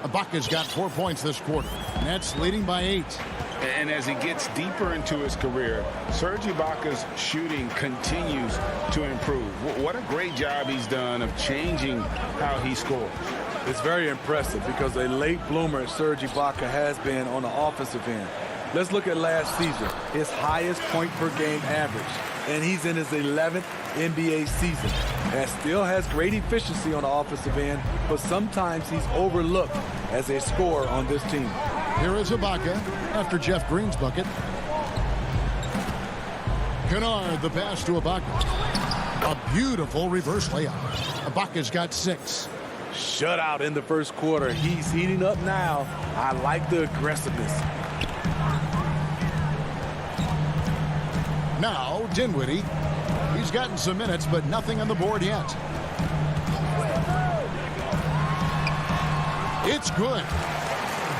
Ibaka's got 4 points this quarter. Nets leading by 8. And as he gets deeper into his career, Serge Ibaka's shooting continues to improve. What a great job he's done of changing how he scores. It's very impressive because a late bloomer Serge Ibaka has been on the offensive end. Let's look at last season, his highest point per game average. And he's in his 11th NBA season. And still has great efficiency on the offensive end, but sometimes he's overlooked as a scorer on this team. Here is Ibaka after Jeff Green's bucket. Kennard, the pass to Ibaka. A beautiful reverse layup. Ibaka's got 6. Shutout in the first quarter. He's heating up now. I like the aggressiveness. Now, Dinwiddie. He's gotten some minutes, but nothing on the board yet. It's good.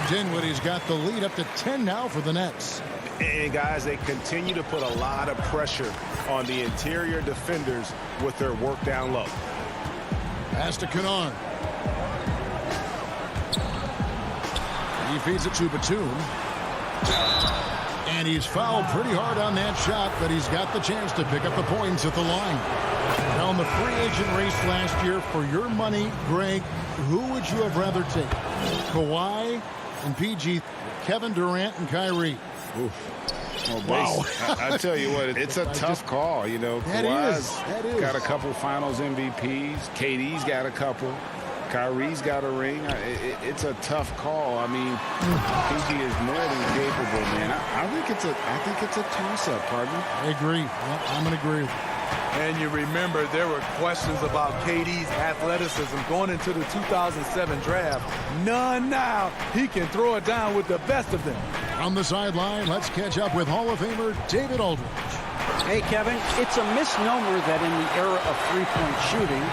Dinwiddie's got the lead up to 10 now for the Nets. And, guys, they continue to put a lot of pressure on the interior defenders with their work down low. Pass to Kennard. He feeds it to Batum. And he's fouled pretty hard on that shot, but he's got the chance to pick up the points at the line. Now, in the free agent race last year, for your money, Greg, who would you have rather take? Kawhi and PG, Kevin Durant and Kyrie. Oof. Well, wow. I tell you what, it's a tough call. You know, Kawhi's got a couple finals MVPs. KD's got a couple. Kyrie's got a ring. It's a tough call. I mean, PG is more than capable, man. I think it's a toss-up, partner. I agree. Well, I'm going to agree. And you remember there were questions about KD's athleticism going into the 2007 draft. None now. He can throw it down with the best of them. On the sideline, let's catch up with Hall of Famer David Aldridge. Hey, Kevin, it's a misnomer that in the era of three-point shooting,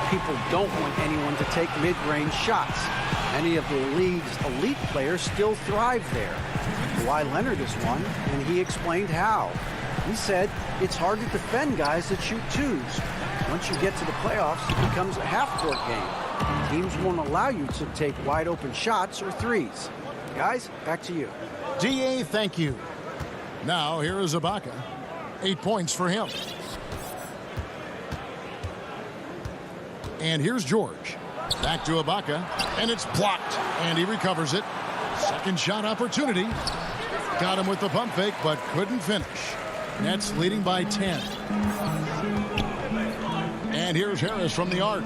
people don't want anyone to take mid-range shots. Many of the league's elite players still thrive there. Kawhi Leonard is one, and he explained how. He said it's hard to defend guys that shoot twos. Once you get to the playoffs, it becomes a half-court game. Teams won't allow you to take wide-open shots or threes. Guys, back to you. DA, thank you. Now, here is Ibaka. 8 points for him. And here's George. Back to Ibaka, and it's blocked, and he recovers it. Second shot opportunity. Got him with the pump fake, but couldn't finish. Nets leading by 10. And here's Harris from the arc.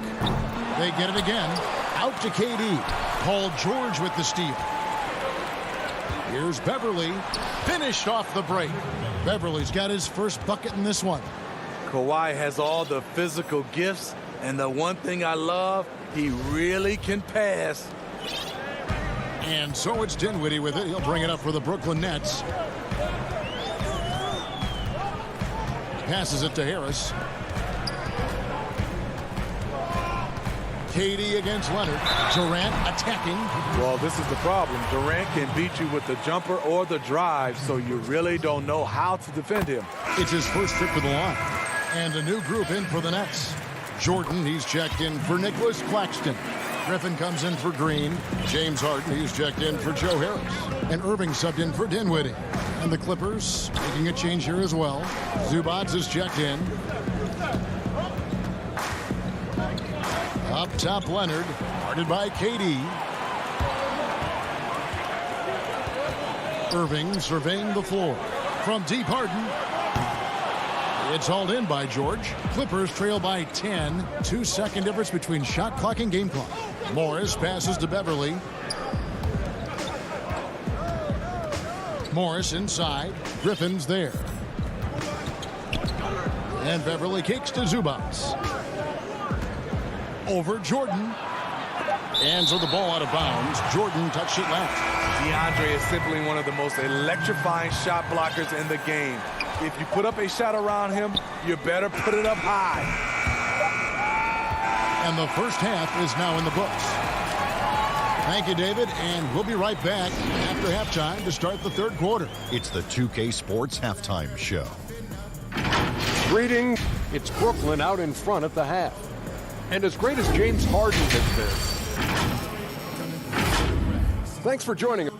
They get it again. Out to KD. Paul George with the steal. Here's Beverly. Finished off the break. Beverly's got his first bucket in this one. Kawhi has all the physical gifts, and the one thing I love, he really can pass. And so it's Dinwiddie with it. He'll bring it up for the Brooklyn Nets. Passes it to Harris. KD against Leonard. Durant attacking. Well, this is the problem. Durant can beat you with the jumper or the drive, so you really don't know how to defend him. It's his first trip to the line. And a new group in for the Nets. Jordan, he's checked in for Nicholas Claxton. Griffin comes in for Green. James Harden, he's checked in for Joe Harris. And Irving subbed in for Dinwiddie. And the Clippers making a change here as well. Zubac is checked in. Up top, Leonard, guarded by KD. Irving surveying the floor. From deep, Harden. It's hauled in by George. Clippers trail by 10. 2-second difference between shot clock and game clock. Morris passes to Beverly. Morris inside. Griffin's there. And Beverly kicks to Zubac. Over Jordan. And so the ball out of bounds. Jordan touched it left. DeAndre is simply one of the most electrifying shot blockers in the game. If you put up a shot around him, you better put it up high. And the first half is now in the books. Thank you, David, and we'll be right back after halftime to start the third quarter. It's the 2K Sports Halftime Show. Greetings. It's Brooklyn out in front at the half. And as great as James Harden has been, thanks for joining us.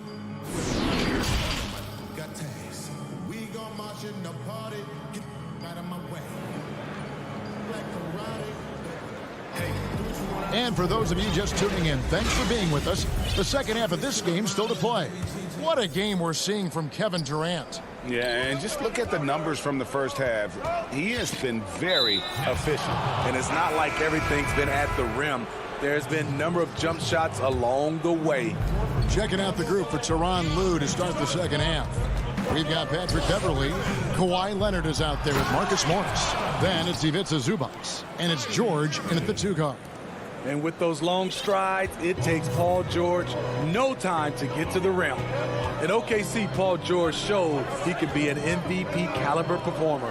And for those of you just tuning in, thanks for being with us. The second half of this game still to play. What a game we're seeing from Kevin Durant. Yeah, and just look at the numbers from the first half. He has been very efficient. And it's not like everything's been at the rim. There's been a number of jump shots along the way. Checking out the group for Tyronn Lue to start the second half. We've got Patrick Beverly. Kawhi Leonard is out there with Marcus Morris. Then it's Ivica Zubac. And it's George in at the 2 guard. And with those long strides, it takes Paul George no time to get to the rim. In OKC, Paul George showed he could be an MVP caliber performer.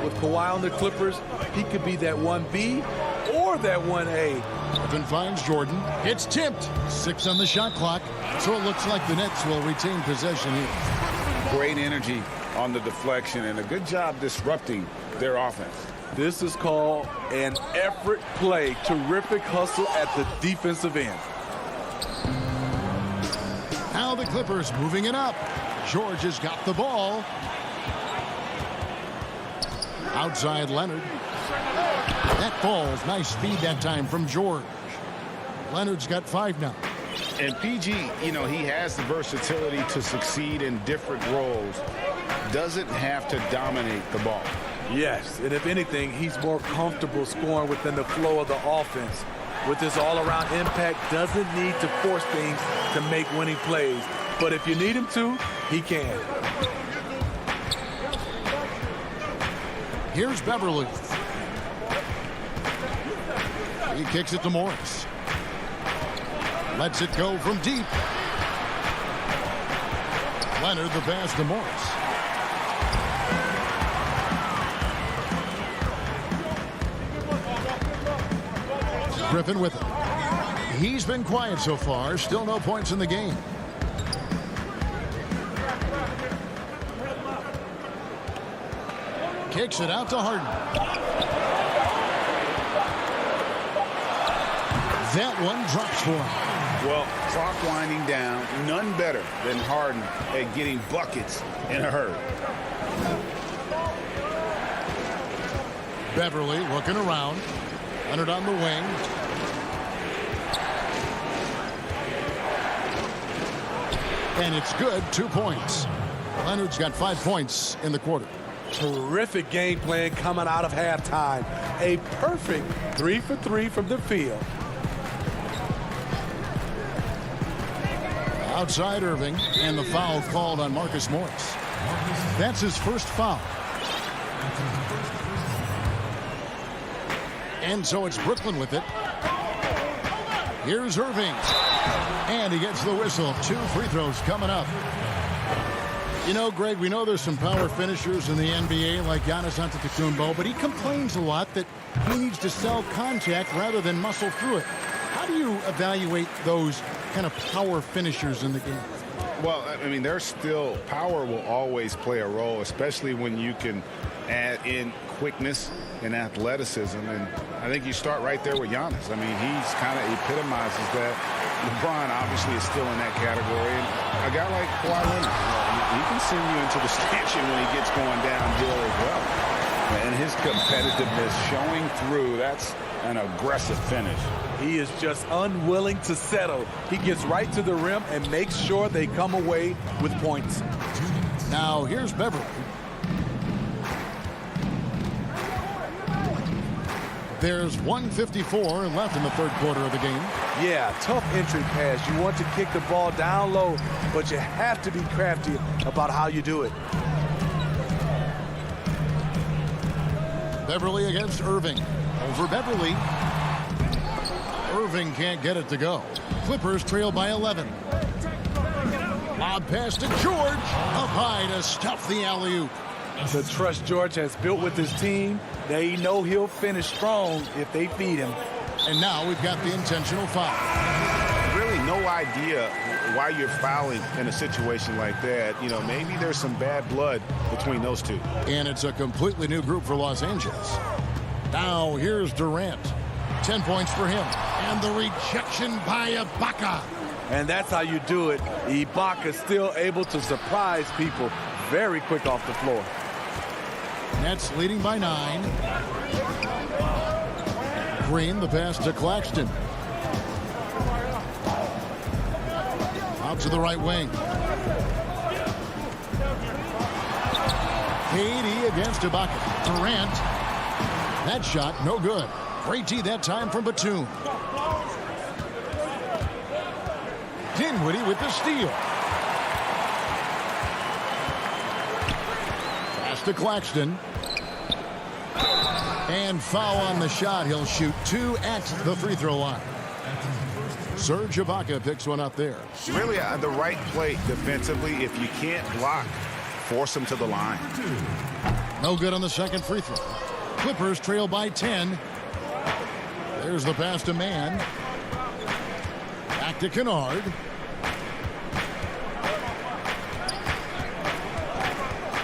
With Kawhi on the Clippers, he could be that 1B or that 1A. Griffin finds Jordan. It's tipped. 6 on the shot clock. So it looks like the Nets will retain possession here. Great energy on the deflection and a good job disrupting their offense. This is called an effort play. Terrific hustle at the defensive end. Now the Clippers moving it up. George has got the ball. Outside Leonard. That falls. Nice feed that time from George. Leonard's got 5 now. And PG, you know, he has the versatility to succeed in different roles. Doesn't have to dominate the ball. Yes, and if anything, he's more comfortable scoring within the flow of the offense. With his all-around impact, doesn't need to force things to make winning plays. But if you need him to, he can. Here's Beverly. He kicks it to Morris. Lets it go from deep. Leonard the pass to Morris. Griffin with it. He's been quiet so far. Still no points in the game. Kicks it out to Harden. That one drops for him. Well, clock winding down. None better than Harden at getting buckets in a hurry. Beverly looking around. Leonard on the wing. And it's good. 2 points. Leonard's got 5 points in the quarter. Terrific game plan coming out of halftime. A perfect 3 for 3 from the field. Outside Irving, and the foul called on Marcus Morris. That's his first foul. And so it's Brooklyn with it. Here's Irving. And he gets the whistle. 2 free throws coming up. You know, Greg, we know there's some power finishers in the NBA like Giannis Antetokounmpo, but he complains a lot that he needs to sell contact rather than muscle through it. How do you evaluate those kind of power finishers in the game? Well, I mean, there's still power will always play a role, especially when you can add in quickness and athleticism. And I think you start right there with Giannis. I mean, he's kind of epitomizes that. LeBron obviously is still in that category. And a guy like Kawhi Leonard, he can send you into the stanchion when he gets going downhill as well. And his competitiveness showing through, that's an aggressive finish. He is just unwilling to settle. He gets right to the rim and makes sure they come away with points. Now here's Beverly. There's 1:54 left in the third quarter of the game. Yeah, tough entry pass. You want to kick the ball down low, but you have to be crafty about how you do it. Beverly against Irving. Over Beverly. Irving can't get it to go. Clippers trail by 11. Lob pass to George. Up high to stuff the alley-oop. The trust George has built with his team, they know he'll finish strong if they feed him. And now we've got the intentional foul. Really no idea why you're fouling in a situation like that. You know, maybe there's some bad blood between those two. And it's a completely new group for Los Angeles. Now here's Durant. 10 points for him. And the rejection by Ibaka. And that's how you do it. Ibaka still able to surprise people very quick off the floor. Nets leading by 9. Green, the pass to Claxton. Out to the right wing. KD against Ibaka. Durant. That shot, no good. Great D that time from Batum. Dinwiddie with the steal. Pass to Claxton. And foul on the shot. He'll shoot 2 at the free throw line. Serge Ibaka picks one up there. Really the right play defensively. If you can't block, force him to the line. No good on the second free throw. Clippers trail by 10. There's the pass to Mann. Back to Kennard.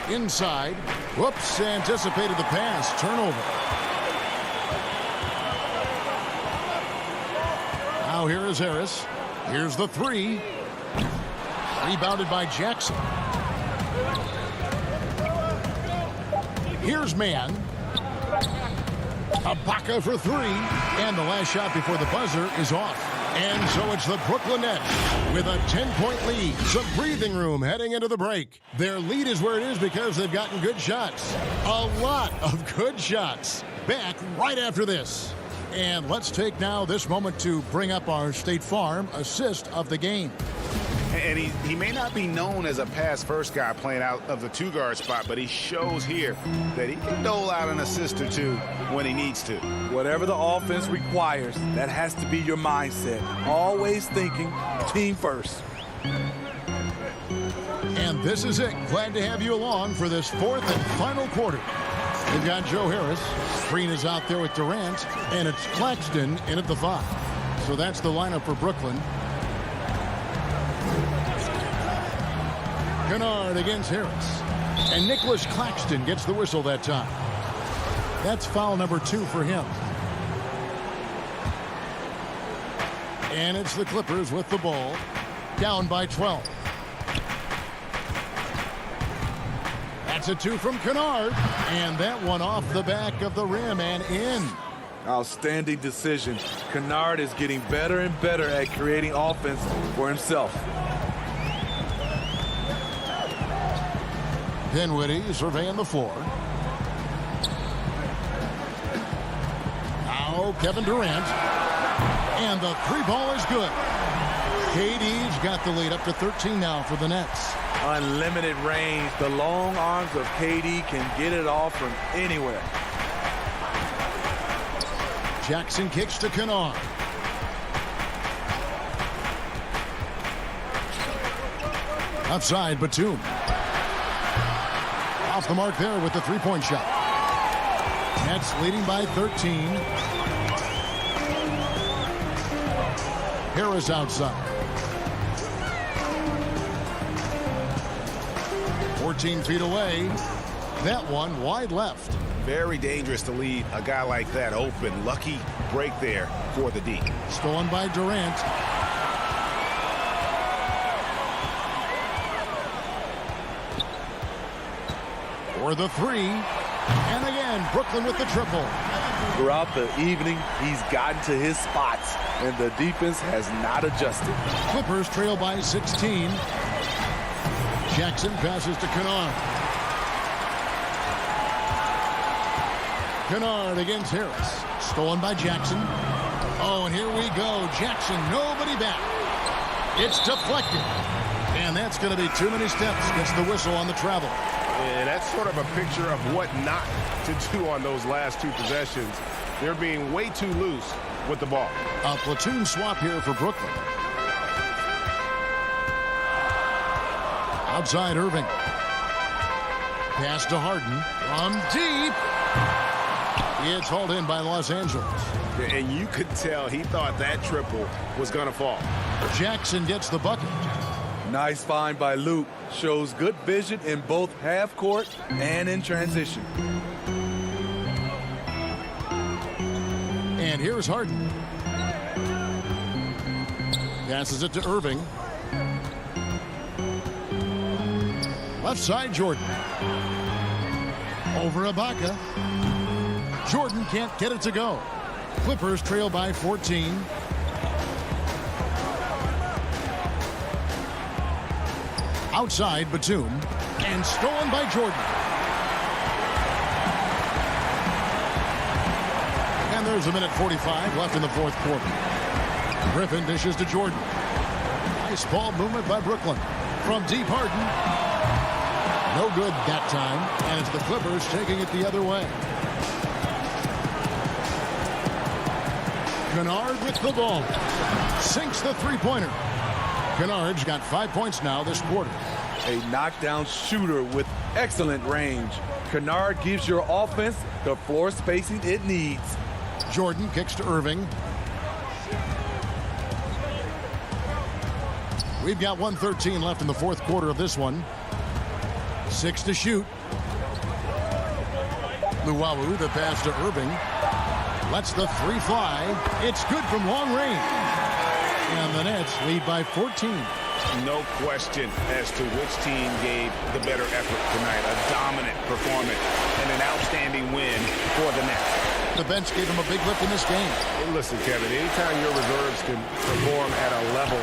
Inside. Whoops, anticipated the pass. Turnover. Now here is Harris. Here's the 3. Rebounded by Jackson. Here's Mann. Ibaka for 3. And the last shot before the buzzer is off. And so it's the Brooklyn Nets with a 10-point lead. Some breathing room heading into the break. Their lead is where it is because they've gotten good shots. A lot of good shots. Back right after this. And let's take now this moment to bring up our State Farm assist of the game. And he may not be known as a pass-first guy playing out of the 2-guard spot, but he shows here that he can dole out an assist or 2 when he needs to. Whatever the offense requires, that has to be your mindset. Always thinking team first. And this is it. Glad to have you along for this 4th and final quarter. We've got Joe Harris. Green is out there with Durant, and it's Claxton in at the 5. So that's the lineup for Brooklyn. Kennard against Harris. And Nicholas Claxton gets the whistle that time. That's foul number 2 for him. And it's the Clippers with the ball. Down by 12. That's a two from Kennard. And that one off the back of the rim and in. Outstanding decision. Kennard is getting better and better at creating offense for himself. Dinwiddie surveying the floor. Now Kevin Durant. And the three ball is good. KD's got the lead up to 13 now for the Nets. Unlimited range. The long arms of KD can get it off from anywhere. Jackson kicks to Kennard. Outside Batum. Off the mark there with the three-point shot. Nets leading by 13. Harris outside. 14 feet away. That one wide left. Very dangerous to lead a guy like that open. Lucky break there for the D. Stolen by Durant. For the three. And again, Brooklyn with the triple. Throughout the evening, he's gotten to his spots, and the defense has not adjusted. Clippers trail by 16. Jackson passes to Kennard. Kennard against Harris. Stolen by Jackson. Oh, and here we go. Jackson, nobody back. It's deflected. And that's going to be too many steps. Gets the whistle on the travel. And that's sort of a picture of what not to do on those last two possessions. They're being way too loose with the ball. A platoon swap here for Brooklyn. Outside Irving. Pass to Harden. From deep. It's hauled in by Los Angeles. And you could tell he thought that triple was going to fall. Jackson gets the bucket. Nice find by Luke. Shows good vision in both half court and in transition. And here's Harden. Passes it to Irving. Left side, Jordan. Over Ibaka. Jordan can't get it to go. Clippers trail by 14. Outside Batum. And stolen by Jordan. And there's a minute 45 left in the fourth quarter. Griffin dishes to Jordan. Nice ball movement by Brooklyn. From deep, Harden. No good that time. And it's the Clippers taking it the other way. Kennard with the ball. Sinks the three-pointer. Kennard's got 5 points now this quarter. A knockdown shooter with excellent range. Kennard gives your offense the floor spacing it needs. Jordan kicks to Irving. We've got 1:13 left in the fourth quarter of this one. 6 to shoot. Luwawu, the pass to Irving. Lets the three fly. It's good from long range. And the Nets lead by 14. No question as to which team gave the better effort tonight. A dominant performance and an outstanding win for the Nets. The bench gave them a big lift in this game. Well, listen, Kevin, anytime your reserves can perform at a level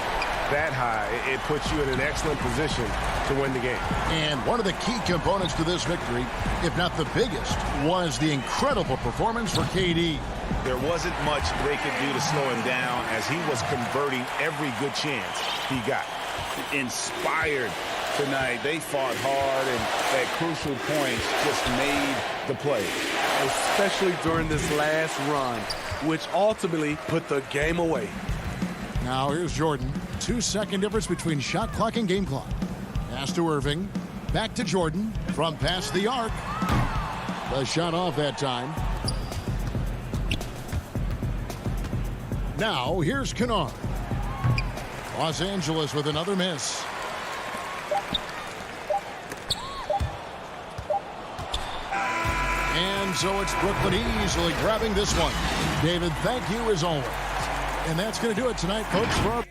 that high, it puts you in an excellent position to win the game. And one of the key components to this victory, if not the biggest, was the incredible performance for KD. There wasn't much they could do to slow him down as he was converting every good chance he got. Inspired tonight. They fought hard and at crucial points just made the play. Especially during this last run, which ultimately put the game away. Now here's Jordan. 2-second difference between shot clock and game clock. Pass to Irving. Back to Jordan from past the arc. The shot off that time. Now here's Kennard. Los Angeles with another miss. And so it's Brooklyn easily grabbing this one. David, thank you as always. And that's going to do it tonight, folks, for our